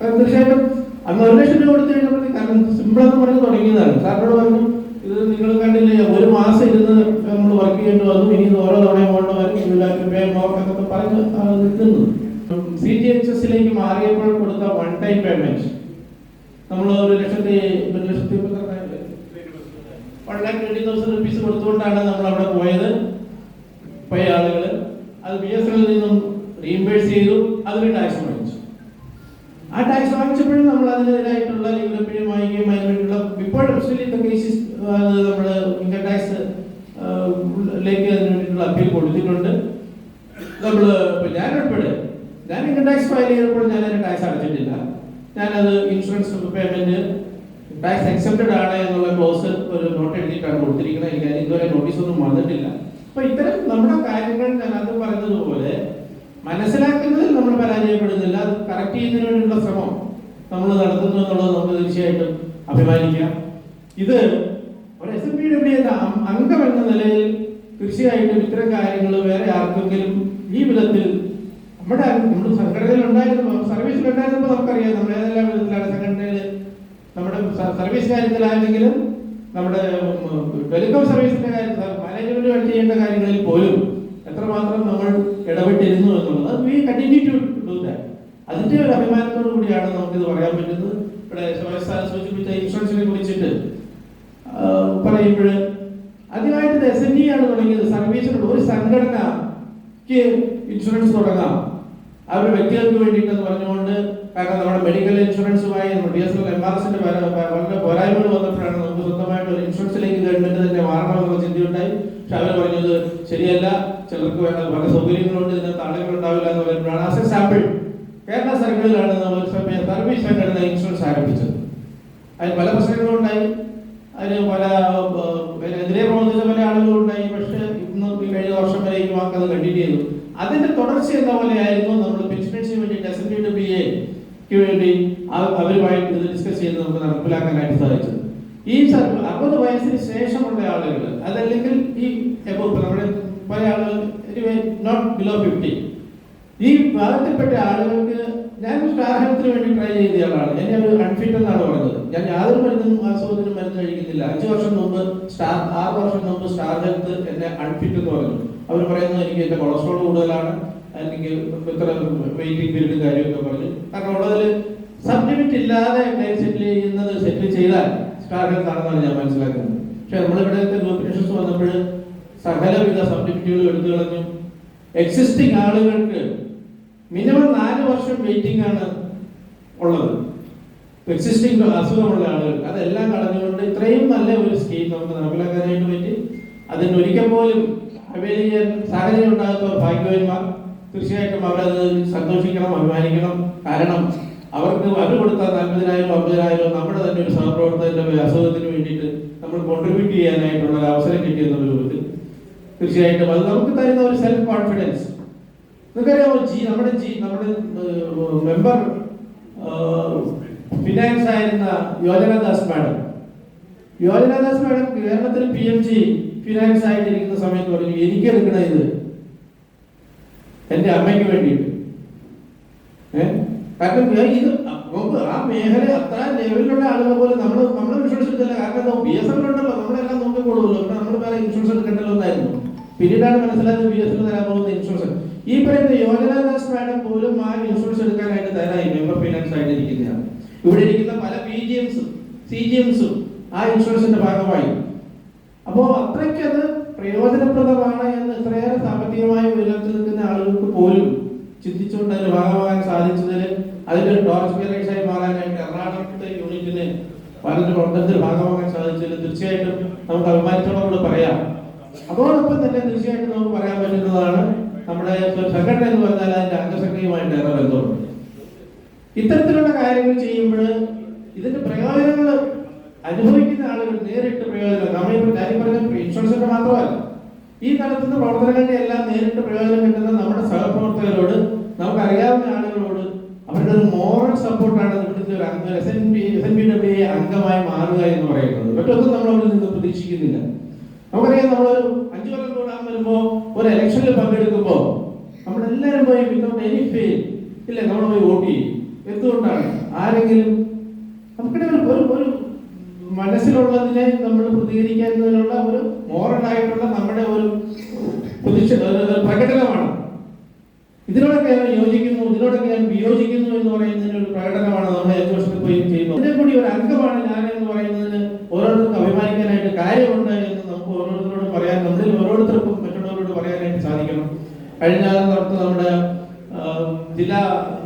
തീർച്ചയായിട്ടും അന്ന് 1 ലക്ഷം രൂപ കൊടുത്തു കഴിഞ്ഞപ്പോൾ കാരണം സിമ്പിളെന്ന് പറഞ്ഞ് തുടങ്ങിയതാണ്. സാറിനോട് പറഞ്ഞു ഇത് നിങ്ങൾ കണ്ടില്ലേ, 1 മാസം ഇരുന്ന് നമ്മൾ വർക്ക് ചെയ്യേണ്ടി വന്നു, ഇനി ഓരോ തവണയും കൊണ്ട് വരും എന്നൊക്കെ പറഞ്ഞ് നിൽക്കുന്നു. CGHS-ലേക്ക് മാറിയപ്പോൾ കൊടുത്ത 1 time പേയ്മെന്റ് നമ്മൾ 1,20,000 rupees കൊടുത്തുകൊണ്ടാണ് നമ്മൾ അവിടെ പോയത്. പോയ ആളുകൾ അത് BSNL നിന്നും റീഇംബേഴ്സ് ചെയ്തു. അതിന് ടാക്സ് വാങ്ങിച്ചു. ആ ടാക്സ് വാങ്ങിച്ചപ്പോഴും നമ്മൾ അതിനെതിരായിട്ടുള്ള ലീഗൽ ഒപ്പീനിയൻ വാങ്ങിക്കുകയും അതിന് വേണ്ടിയുള്ള ഇപ്പോഴും കേസസ് നമ്മൾ ഇൻകം ടാക്സ് ലേക്ക് അതിന് വേണ്ടിയിട്ടുള്ള അപ്പീൽ കൊടുത്തിട്ടുണ്ട്. നമ്മൾ ഞാൻ ഉൾപ്പെടെ ഞാൻ ഇൻകം ടാക്സ് ഫയൽ ചെയ്തപ്പോൾ ഞാൻ അതിന് ടാക്സ് അടച്ചിട്ടില്ല. ഞാനത് ഇൻഷുറൻസ് പേയ്മെന്റ് ടാക്സ് അക്സെപ്റ്റഡ് ആണ് എന്നുള്ള ക്ലോസ് ഒരു നോട്ട് എഴുതിയിട്ടാണ് കൊടുത്തിരിക്കുന്നത്. എനിക്ക് അതിന് ഇതുവരെ നോട്ടീസ് ഒന്നും വന്നിട്ടില്ല. അപ്പൊ ഇത്തരം നമ്മുടെ കാര്യങ്ങൾ ഞാൻ അത് പറഞ്ഞതുപോലെ മനസ്സിലാക്കുന്നതിൽ നമ്മൾ പരാജയപ്പെടുന്നില്ല. അത് കറക്റ്റ് ചെയ്യുന്നതിന് വേണ്ടിയുള്ള ശ്രമം നമ്മൾ നടത്തുന്നു എന്നുള്ളത് നമുക്ക് തീർച്ചയായിട്ടും അഭിമാനിക്കാം. ഇത് ഒരു SMPWA അംഗം എന്ന നിലയിൽ തീർച്ചയായിട്ടും ഇത്തരം കാര്യങ്ങൾ വേറെ ആർക്കെങ്കിലും ഈ വിധത്തിൽ നമ്മുടെ സംഘടനയിൽ ഉണ്ടായിരുന്നപ്പോൾ സർവീസിൽ ഉണ്ടായിരുന്നപ്പോൾ നമുക്കറിയാം നമ്മൾ ഏതെല്ലാം വിധത്തിലാണ് സംഘടനയിൽ നമ്മുടെ സർവീസ് കാര്യത്തിലാണെങ്കിലും നമ്മുടെ ടെലികോം സർവീസിന്റെ കാര്യത്തിൽ മാനേജ്മെന്റ് ചെയ്യേണ്ട കാര്യങ്ങളിൽ പോലും എത്രമാത്രം നമ്മൾ ഇടപെട്ടിരുന്നു എന്നുള്ളത് we continue to do that. അതിന്റെ ഒരു അഭിമാനത്തോടു കൂടിയാണ് നമുക്കിത് പറയാൻ പറ്റുന്നത്. ഇവിടെ സൂചിപ്പിച്ച ഇൻഷുറൻസിനെ കുറിച്ചിട്ട് പറയുമ്പോൾ ആദ്യമായിട്ട് SNE ആണ് തുടങ്ങിയത്. സർവീസിനുള്ള ഒരു സംഘടനയ്ക്ക് ഇൻഷുറൻസ് തുടങ്ങാം അവരുടെ വ്യക്തികൾക്ക് വേണ്ടിയിട്ടെന്ന് പറഞ്ഞുകൊണ്ട്. കാരണം നമ്മുടെ മെഡിക്കൽ ഇൻഷുറൻസുമായി BSNL MRS-ന്റെ വളരെ പോരായ്മകൾ വന്നപ്പോഴാണ് നമുക്ക് സ്വന്തമായിട്ട് ഒരു ഇൻഷുറൻസിലേക്ക് ഗവൺമെന്റ് തന്നെ മാറണമെന്നുള്ള ചിന്തയുണ്ടായി. പക്ഷെ അവർ പറഞ്ഞത് ശരിയല്ല, ചിലർക്ക് വേണ്ട പല സൗകര്യങ്ങളുണ്ട്, ഇതിനകത്ത് ആളുകൾ ഉണ്ടാവില്ല എന്ന് പറയുമ്പോഴാണ് ആസ് എ സാമ്പിൾ കേരള സർക്കിളിലാണ് നമ്മൾ സർവീസ് സംഘടന ഇൻഷുറൻസ് ആരംഭിച്ചത്. അതിന് പല പ്രശ്നങ്ങളും ഉണ്ടായി. അതിന് എതിരെ പ്രവർത്തിച്ച പല ആളുകളുണ്ടായി. പക്ഷെ ഇന്ന് കഴിഞ്ഞ വർഷം വരെയും അത് കണ്ടിന്യൂ ചെയ്തു. അതിന്റെ തുടർച്ച എന്ന പോലെയായിരുന്നു നമ്മൾ പെൻഷനേഴ്സിന് വേണ്ടി SMPWA-ക്ക് വേണ്ടി അവരുമായിട്ട് ഇത് ഡിസ്കസ് ചെയ്ത് നമുക്ക് നടപ്പിലാക്കാനായിട്ട് സാധിച്ചത്. ഈ 60 വയസ്സിന് ശേഷമുള്ള ആളുകൾ അതല്ലെങ്കിൽ ഈ നമ്മുടെ പല ആളുകൾ നോട്ട് ബിലോ 50 ഈ ഭാഗത്തിൽപ്പെട്ട ആളുകൾക്ക് ഞാൻ സ്റ്റാർ ഹെൽത്തിന് വേണ്ടി ട്രൈ ചെയ്ത ആളാണ്. എന്നെ ഒരു അൺഫിറ്റ് എന്നാണ് പറഞ്ഞത്. ഞാൻ യാതൊരു മരുന്നും അസുഖത്തിനും മരുന്ന് കഴിക്കുന്നില്ല. 6 വർഷം മുമ്പ് സ്റ്റാർ ഹെൽത്ത് എന്നെ അൺഫിറ്റ് എന്ന് പറഞ്ഞു. അവർ പറയുന്നത് എനിക്ക് എന്റെ കൊളസ്ട്രോൾ കൂടുതലാണ്, അല്ലെങ്കിൽ ഇത്ര വെയിറ്റിംഗ് പീരീഡ് കാര്യമൊക്കെ പറഞ്ഞു. കാരണം ഉള്ളതിൽ സബ് ലിമിറ്റ് ഇല്ലാതെ സെറ്റിൽ ചെയ്താൽ സ്റ്റാർ ഹെൽത്ത് ആണെന്നാണ് ഞാൻ മനസ്സിലാക്കുന്നത്. പക്ഷെ നമ്മളിവിടുത്തെ നോട്ടിഫിക്കേഷൻസ് വന്നപ്പോൾ സകലവിധ സബ് ലിമിറ്റുകൾ എടുത്തു കളഞ്ഞു. എക്സിസ്റ്റിംഗ് ആളുകൾക്ക് മിനിമം 4 വർഷം വെയിറ്റിംഗ് ആണ് ഉള്ളത്. എക്സിസ്റ്റിംഗ് അസുഖമുള്ള ആളുകൾക്ക് അതെല്ലാം കളഞ്ഞുകൊണ്ട് ഇത്രയും നല്ല ഒരു സ്കീം നമുക്ക് നടപ്പിലാക്കാനായിട്ട് പറ്റി. അതിന് ഒരിക്കൽ പോലും അവൈൽ ചെയ്യാൻ സാഹചര്യം ഉണ്ടാകാത്ത ഭാഗ്യവാന്മാർ. തീർച്ചയായിട്ടും അവരത് സന്തോഷിക്കണം, അഭിമാനിക്കണം. കാരണം അവർക്ക് അവർ കൊടുത്ത 40,000 50,000 നമ്മുടെ തന്നെ ഒരു സഹപ്രവർത്തകന്റെ അസുഖത്തിന് വേണ്ടിയിട്ട് നമ്മൾ കോൺട്രിബ്യൂട്ട് ചെയ്യാനായിട്ടുള്ള ഒരു അവസരം കിട്ടിയെന്നുള്ള രൂപത്തിൽ തീർച്ചയായിട്ടും അത് നമുക്ക് തരുന്ന ഒരു സെൽഫ് കോൺഫിഡൻസ്. നിങ്ങൾക്കറിയാമോ, നമ്മുടെ മെമ്പർ ഫിനാൻസ് ആയിരുന്ന യോജനാദാസ് മാഡം കേരളത്തിൽ PMG ഫിനാൻസ് ആയിട്ടിരിക്കുന്ന സമയത്ത് പറഞ്ഞു എനിക്ക് എടുക്കണ ഇത് എൻ്റെ അമ്മയ്ക്ക് വേണ്ടിയിട്ട്. കാരണം ഇത് ആ മേഖല അത്ര ലെവലിലുള്ള ആളുകൾ പോലെ നമ്മൾ ഇൻഷുറൻസ് എടുത്തില്ല. കാരണം BSNL ഉണ്ടല്ലോ, നമ്മളെല്ലാം നോക്കിക്കൊള്ളുമല്ലോ, നമ്മൾ വേറെ ഇൻഷുറൻസ് എടുക്കേണ്ടല്ലോ എന്നായിരുന്നു. പിന്നീടാണ് മനസ്സിലായത് BSNL തരാൻ പോകുന്ന ഇൻഷുറൻസ്. ഈ പറയുന്ന യോജനാദാസ് മാഡം പോലും ആ ഇൻഷുറൻസ് എടുക്കാനായിട്ട് തയ്യാറായി മെമ്പർ ഫിനാൻസ് ആയിട്ട് ഇരിക്കുന്നതാണ്. ഇവിടെ ഇരിക്കുന്ന പല PGMസും CGMസും ആ ഇൻഷുറൻസിന്റെ ഭാഗമായി. അപ്പോൾ അത്രയ്ക്ക് അത് പ്രയോജനപ്രദമാണ് എന്ന് ഇത്രയേറെ സാമ്പത്തികമായ ഉയരത്തിൽ നിൽക്കുന്ന ആളുകൾക്ക് പോലും ചിന്തിച്ചുകൊണ്ട് അതിന് ഭാഗമാകാൻ സാധിച്ചതിൽ അതിന്റെ ടോർച്ച് ബിയറേഴ്സായി മാറാനായിട്ട് എറണാകുളത്തെ യൂണിറ്റിന് വളരെ പ്രവർത്തനത്തിൽ ഭാഗമാകാൻ സാധിച്ചതിൽ തീർച്ചയായിട്ടും നമുക്ക് അഭിമാനത്തോടുകൂടി പറയാം. അതോടൊപ്പം തന്നെ തീർച്ചയായിട്ടും നമുക്ക് പറയാൻ പറ്റുന്നതാണ് നമ്മുടെ സംഘടന എന്ന് പറഞ്ഞാൽ അതിന്റെ അംഗസംഖ്യയുമായിട്ട് ഏറെ ബന്ധമുണ്ട്. ഇത്തരത്തിലുള്ള കാര്യങ്ങൾ ചെയ്യുമ്പോൾ ഇതിന്റെ പ്രയോജനങ്ങൾ അനുഭവിക്കുന്ന ആളുകൾ നേരിട്ട് പ്രയോജനം നമ്മളിപ്പോൾ കാര്യം പറഞ്ഞ ഇൻഷുറൻസിന്റെ മാത്രമല്ല ഈ നടത്തുന്ന പ്രവർത്തനങ്ങളുടെ എല്ലാം നേരിട്ട് പ്രയോജനം കിട്ടുന്ന നമ്മുടെ സഹപ്രവർത്തകരോട് നമുക്കറിയാവുന്ന ആളുകളോട് അവരുടെ ഒരു മോറൽ സപ്പോർട്ടാണ് ഇവിടുത്തെ ഒരു SNBWA അംഗമായി മാറുക എന്ന് പറയുന്നത്. മറ്റൊന്നും നമ്മൾ അവിടെ നിന്ന് പ്രതീക്ഷിക്കുന്നില്ല. നമുക്കറിയാം നമ്മളൊരു 5 കൊല്ലം കൂടാൻ വരുമ്പോൾ ഒരു ഇലക്ഷനിൽ പങ്കെടുക്കുമ്പോൾ നമ്മളെല്ലാവരും പോയി വിത്തൗട്ട് എനി ഫെയിൽ ഇല്ലേ നമ്മൾ പോയി വോട്ട് ചെയ്യും. എന്തുകൊണ്ടാണ്? ആരെങ്കിലും നമുക്കിടെ ഒരു മനസ്സിലുള്ളതിനെ നമ്മൾ പ്രതികരിക്കുന്നതിനുള്ള ഒരു മോറലായിട്ടുള്ള നമ്മുടെ ഒരു പ്രകടനമാണ്. ഇതിനോടൊക്കെ ഞാൻ യോജിക്കുന്നു, ഇതിനോടൊക്കെ ഞാൻ വിയോജിക്കുന്നു എന്ന് പറയുന്നതിന് ഒരു പ്രകടനമാണ് നമ്മൾ 5 വർഷത്തിൽ പോയി ചെയ്യുന്നത്. ഇതിനെ കൂടി ഒരു അംഗമാണ് ഞാൻ എന്ന് പറയുന്നതിന് ഓരോരുത്തർക്കും അഭിമാനിക്കാനായിട്ട് കാര്യമുണ്ട് എന്ന് നമുക്ക് ഓരോരുത്തരോട് പറയാൻ, നമ്മളിൽ ഓരോരുത്തർക്കും മറ്റുള്ളവരോട് പറയാനായിട്ട് സാധിക്കണം. കഴിഞ്ഞ നമ്മുടെ ജില്ലാ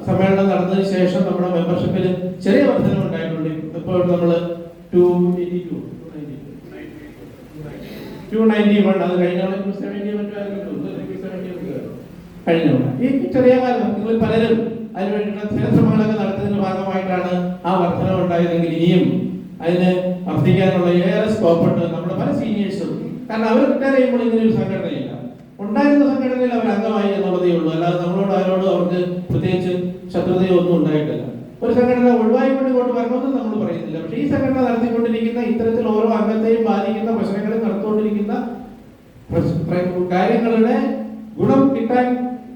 സമ്മേളനം നടന്നതിന് ശേഷം നമ്മുടെ മെമ്പർഷിപ്പിൽ ചെറിയ വർധനം ഉണ്ടായിട്ടുണ്ട്. ഇപ്പോൾ നമ്മൾ 291 അത് കഴിഞ്ഞ ഈ ചെറിയ കാലം നിങ്ങൾ പലരും അതിന് വേണ്ടിയിട്ടുള്ള ശ്രമങ്ങളൊക്കെ നടത്തുന്നതിന്റെ ഭാഗമായിട്ടാണ് ആ വർധനം ഉണ്ടായതെങ്കിൽ ഇനിയും അതിന് വർദ്ധിക്കാനുള്ള ഏറെ സ്കോപ്പുണ്ട്. നമ്മുടെ പല സീനിയേഴ്സും കാരണം അവർ റിട്ടയർ ചെയ്യുമ്പോൾ ഇങ്ങനെ ഒരു സംഘടനയില്ല, ഉണ്ടായിരുന്ന സംഘടനയിൽ അവർ അംഗമായി എന്നുള്ളതേ ഉള്ളൂ. അല്ലാതെ നമ്മളോട് അവരോട് അവർക്ക് പ്രത്യേകിച്ച് ശത്രുതയോ ഒന്നും ഉണ്ടായിട്ടില്ല. ഒരു സംഘടന ഒഴിവായിക്കൊണ്ട് ഇങ്ങോട്ട് വരണമെന്ന് നമ്മൾ പറയുന്നില്ല. പക്ഷേ ഈ സംഘടന നടത്തിക്കൊണ്ടിരിക്കുന്ന ഇത്തരത്തിൽ ഓരോ അംഗത്തെയും ബാധിക്കുന്ന പ്രശ്നങ്ങൾ നടത്തുകൊണ്ടിരിക്കുന്ന കാര്യങ്ങളുടെ ഗുണം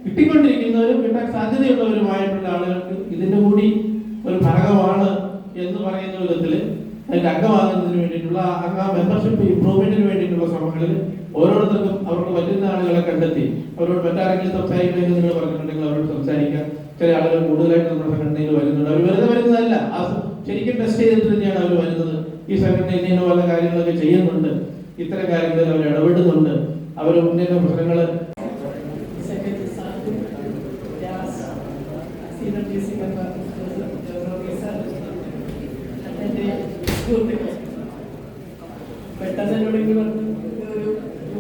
കിട്ടിക്കൊണ്ടിരിക്കുന്നവരും കിട്ടാൻ സാധ്യതയുള്ളവരുമായിട്ടുള്ള ആളുകൾക്ക് ഇതിന്റെ കൂടി ഒരു ഭാഗമാണ് എന്ന് പറയുന്ന വിധത്തിൽ അതിന്റെ അംഗമാകുന്നതിന് വേണ്ടിയിട്ടുള്ള മെമ്പർഷിപ്പ് ഇംപ്രൂവ്മെന്റിന് വേണ്ടിയിട്ടുള്ള ശ്രമങ്ങളിൽ ഓരോരുത്തർക്കും അവർക്ക് പറ്റുന്ന ആളുകളെ കണ്ടെത്തി അവരോട് മറ്റാരെങ്കിലും സംസാരിക്കണമെന്ന് നിങ്ങൾ പറഞ്ഞിട്ടുണ്ടെങ്കിൽ അവരോട് സംസാരിക്കാം. ചില ആളുകൾ കൂടുതലായിട്ട് നമ്മുടെ സംഘടനയിൽ വരുന്നുണ്ട്. അവർ വെറുതെ വരുന്നതല്ല, ശരിക്കും ടെസ്റ്റ് ചെയ്തിട്ട് തന്നെയാണ് അവർ വരുന്നത്. ഈ സംഘടനയിൽ ഇന്ന പല കാര്യങ്ങളൊക്കെ ചെയ്യുന്നുണ്ട്, ഇത്തരം കാര്യങ്ങളിൽ അവർ ഇടപെടുന്നുണ്ട്, അവർ ഉന്നയിക്കുന്ന പ്രശ്നങ്ങൾ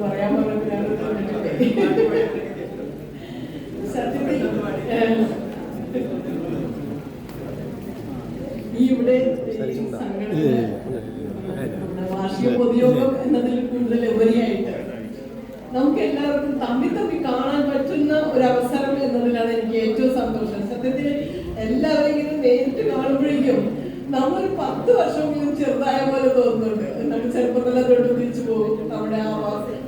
പറയാൻ ഈ ഇവിടെ വാർഷിക പൊതുയോഗം എന്നതിൽ കൂടുതൽ ഉപരിയായിട്ട് നമുക്ക് എല്ലാവർക്കും തമ്മിൽ കാണാൻ പറ്റുന്ന ഒരു അവസരം എന്നതിലാണ് എനിക്ക് ഏറ്റവും സന്തോഷം. സത്യത്തിൽ എല്ലാവരും ഇങ്ങനെ നേരിട്ട് കാണുമ്പോഴേക്കും നമ്മളൊരു 10 വർഷമെങ്കിലും ചെറുതായ പോലെ തോന്നുന്നുണ്ട്. നമ്മൾ ചെറുപ്പത്തിലെ തൊട്ട് തിരിച്ചു പോകും. നമ്മുടെ ആ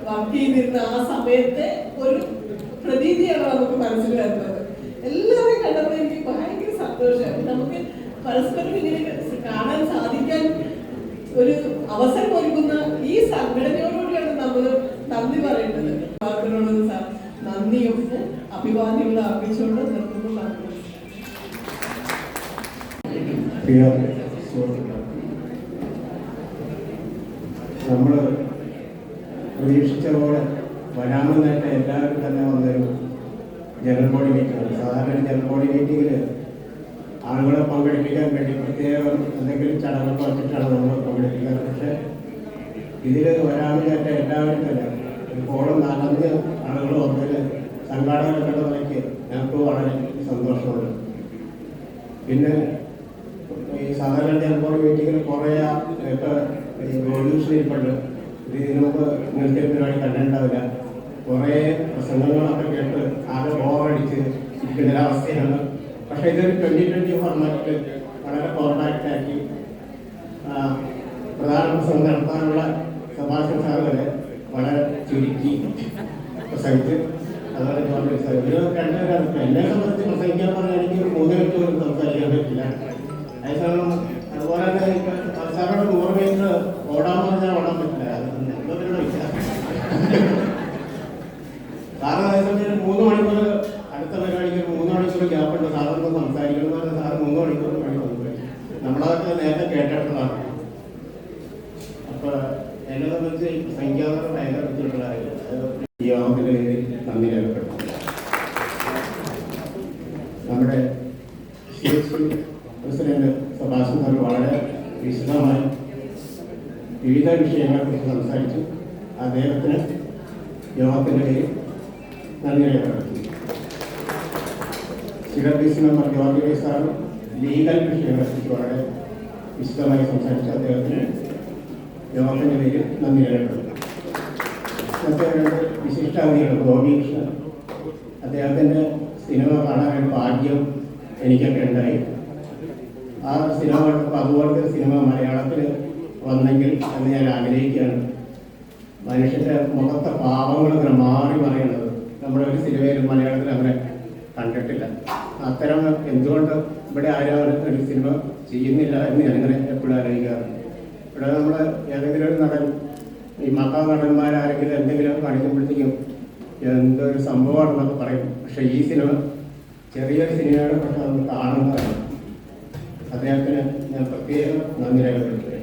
വർക്ക് ചെയ്തിരുന്ന ആ സമയത്തെ ഒരു പ്രതീതിയാണ് നമുക്ക് മനസ്സിൽ വരുന്നത്. എല്ലാവരെയും കണ്ടപ്പോൾ എനിക്ക് ഭയങ്കര സന്തോഷമാണ്. നമുക്ക് പരസ്പരം ഇങ്ങനെ കാണാൻ സാധിക്കാൻ ഒരു അവസരം ഒരുക്കുന്ന ഈ സംഘടനയോടുകൂടിയാണ് നമ്മൾ നന്ദി പറയുന്നത്. നന്ദിയും അഭിവാദ്യങ്ങളും അർപ്പിച്ചുകൊണ്ട് നിർത്തുന്നു. നമ്മൾ പ്രതീക്ഷിച്ച പോലെ വരാമെന്നായിട്ട് എല്ലാവരും തന്നെ വന്നൊരു ജനറൽ ബോഡി മീറ്റിംഗ്. സാധാരണ ജനറൽ ബോഡി മീറ്റിങ്ങിൽ ആളുകളെ പങ്കെടുപ്പിക്കാൻ വേണ്ടി പ്രത്യേകം എന്തെങ്കിലും ചടങ്ങൊക്കെ വച്ചിട്ടാണ് നമ്മൾ പങ്കെടുപ്പിക്കാറ്. പക്ഷേ ഇതിൽ വരാമെന്നായിട്ട് എല്ലാവരും തന്നെ ഇപ്പോഴും നടന്ന് ആളുകൾ വന്നതിൽ സംഘാടകരുടെ നിലയ്ക്ക് ഞങ്ങൾക്ക് വളരെ സന്തോഷമുണ്ട്. പിന്നെ ഈ സാധാരണ ജനറൽ ബോഡി മീറ്റിങ്ങിൽ കുറേ ഇപ്പോൾ റെവല്യൂഷനിൽപ്പെട്ട് ഇതിനു മുമ്പ് ഇങ്ങനത്തെ പരിപാടി കണ്ടിട്ടുണ്ടാവില്ല. കുറേ പ്രസംഗങ്ങളൊക്കെ കേട്ട് ആകെ ബോറടിച്ച് ഇരിക്കുന്ന ഒരവസ്ഥയാണ്. പക്ഷേ ഇതൊരു 2020 ഫോർമാറ്റിൽ വളരെ കോമ്പാക്റ്റ് ആക്കി പ്രധാന പ്രസംഗം നടത്താനുള്ള സഭാഷൻ സാറുകളെ വളരെ ചുരുക്കി പ്രസംഗിച്ച് അതുപോലെ ഗവൺമെന്റ് സാർ ഒരു 2 പേരാണ്. എന്നെ സംബന്ധിച്ച് പ്രസംഗിക്കാൻ പറഞ്ഞാൽ എനിക്ക് ഒരു 3 മിനിറ്റ് പോലും സംസാരിക്കാൻ പറ്റില്ല. അതേസമയം അതുപോലെ തന്നെ സാറോട് 100 മീറ്റർ ഓടാമെന്ന് പറഞ്ഞാൽ ഓടാൻ പറ്റില്ല. സാറിന് അതേസമയം 3 മണിക്കൂർ അടുത്ത പരിപാടിക്ക് 3 മണിക്കൂർ ഗ്യാപ്പുണ്ട്. സാറൊന്ന് സംസാരിക്കണം എന്ന് പറഞ്ഞാൽ സാറ് 3 മണിക്കൂർ പണി സംസാരിക്കും. നമ്മളതൊക്കെ നേരത്തെ കേട്ടിട്ടുള്ളതാണ്. അപ്പോൾ എന്നെ സംബന്ധിച്ച് ഈ പ്രസംഗിക്കാതെ ഭയങ്കര ബുദ്ധിമുട്ടുള്ള ഈ യോഗത്തിന് നന്ദി രേഖപ്പെടുത്തുന്നു. നമ്മുടെ പ്രസിഡന്റ് സഭാഷൻ സാർ വളരെ വിശദമായി വിവിധ വിഷയങ്ങളെക്കുറിച്ച് സംസാരിച്ചു. അദ്ദേഹത്തിന് യോഗത്തിൻ്റെ പേരിൽ നന്ദി രേഖപ്പെടുത്തുന്നു. സിഡബ്ല്യുസി മെമ്പർ ജോർജ് സാറും ലീഗൽ വിഷയങ്ങളെക്കുറിച്ച് വളരെ വിശദമായി സംസാരിച്ചു. അദ്ദേഹത്തിന് യോഗത്തിൻ്റെ പേരിൽ നന്ദി രേഖപ്പെടുത്തുന്നു. മറ്റേ വിശിഷ്ടാതിഥികൾ ഗോപികൃഷ്ണൻ, അദ്ദേഹത്തിൻ്റെ സിനിമ കാണാനൊരു ഭാഗ്യം എനിക്കൊക്കെ ഉണ്ടായി. ആ സിനിമ കണ്ടപ്പോൾ അതുപോലത്തെ സിനിമ മലയാളത്തിൽ വന്നെങ്കിൽ എന്ന് ഞാൻ ആഗ്രഹിക്കുകയാണ്. മനുഷ്യൻ്റെ മുഖത്തെ പാവങ്ങൾ ഇങ്ങനെ മാറി മറിയുന്നത് നമ്മുടെ ഒരു സിനിമയിലും മലയാളത്തിൽ അങ്ങനെ കണ്ടിട്ടില്ല. അത്തരം എന്തുകൊണ്ട് ഇവിടെ ആരും ഒരു സിനിമ ചെയ്യുന്നില്ല എന്ന് ഞാനിങ്ങനെ എപ്പോഴും ആലോചിക്കാറുണ്ട്. ഇവിടെ നമ്മൾ ഏതെങ്കിലും ഒരു നടൻ ഈ മക്കാ നടന്മാരാരെങ്കിലും എന്തെങ്കിലും കാണിക്കുമ്പോഴത്തേക്കും എന്തൊരു സംഭവമാണെന്നൊക്കെ പറയും. പക്ഷേ ഈ സിനിമ ചെറിയൊരു സിനിമയുടെ പക്ഷെ നമ്മൾ കാണുന്നതാണ്. അദ്ദേഹത്തിന് ഞാൻ പ്രത്യേകം നന്ദി രേഖപ്പെടുത്തുക.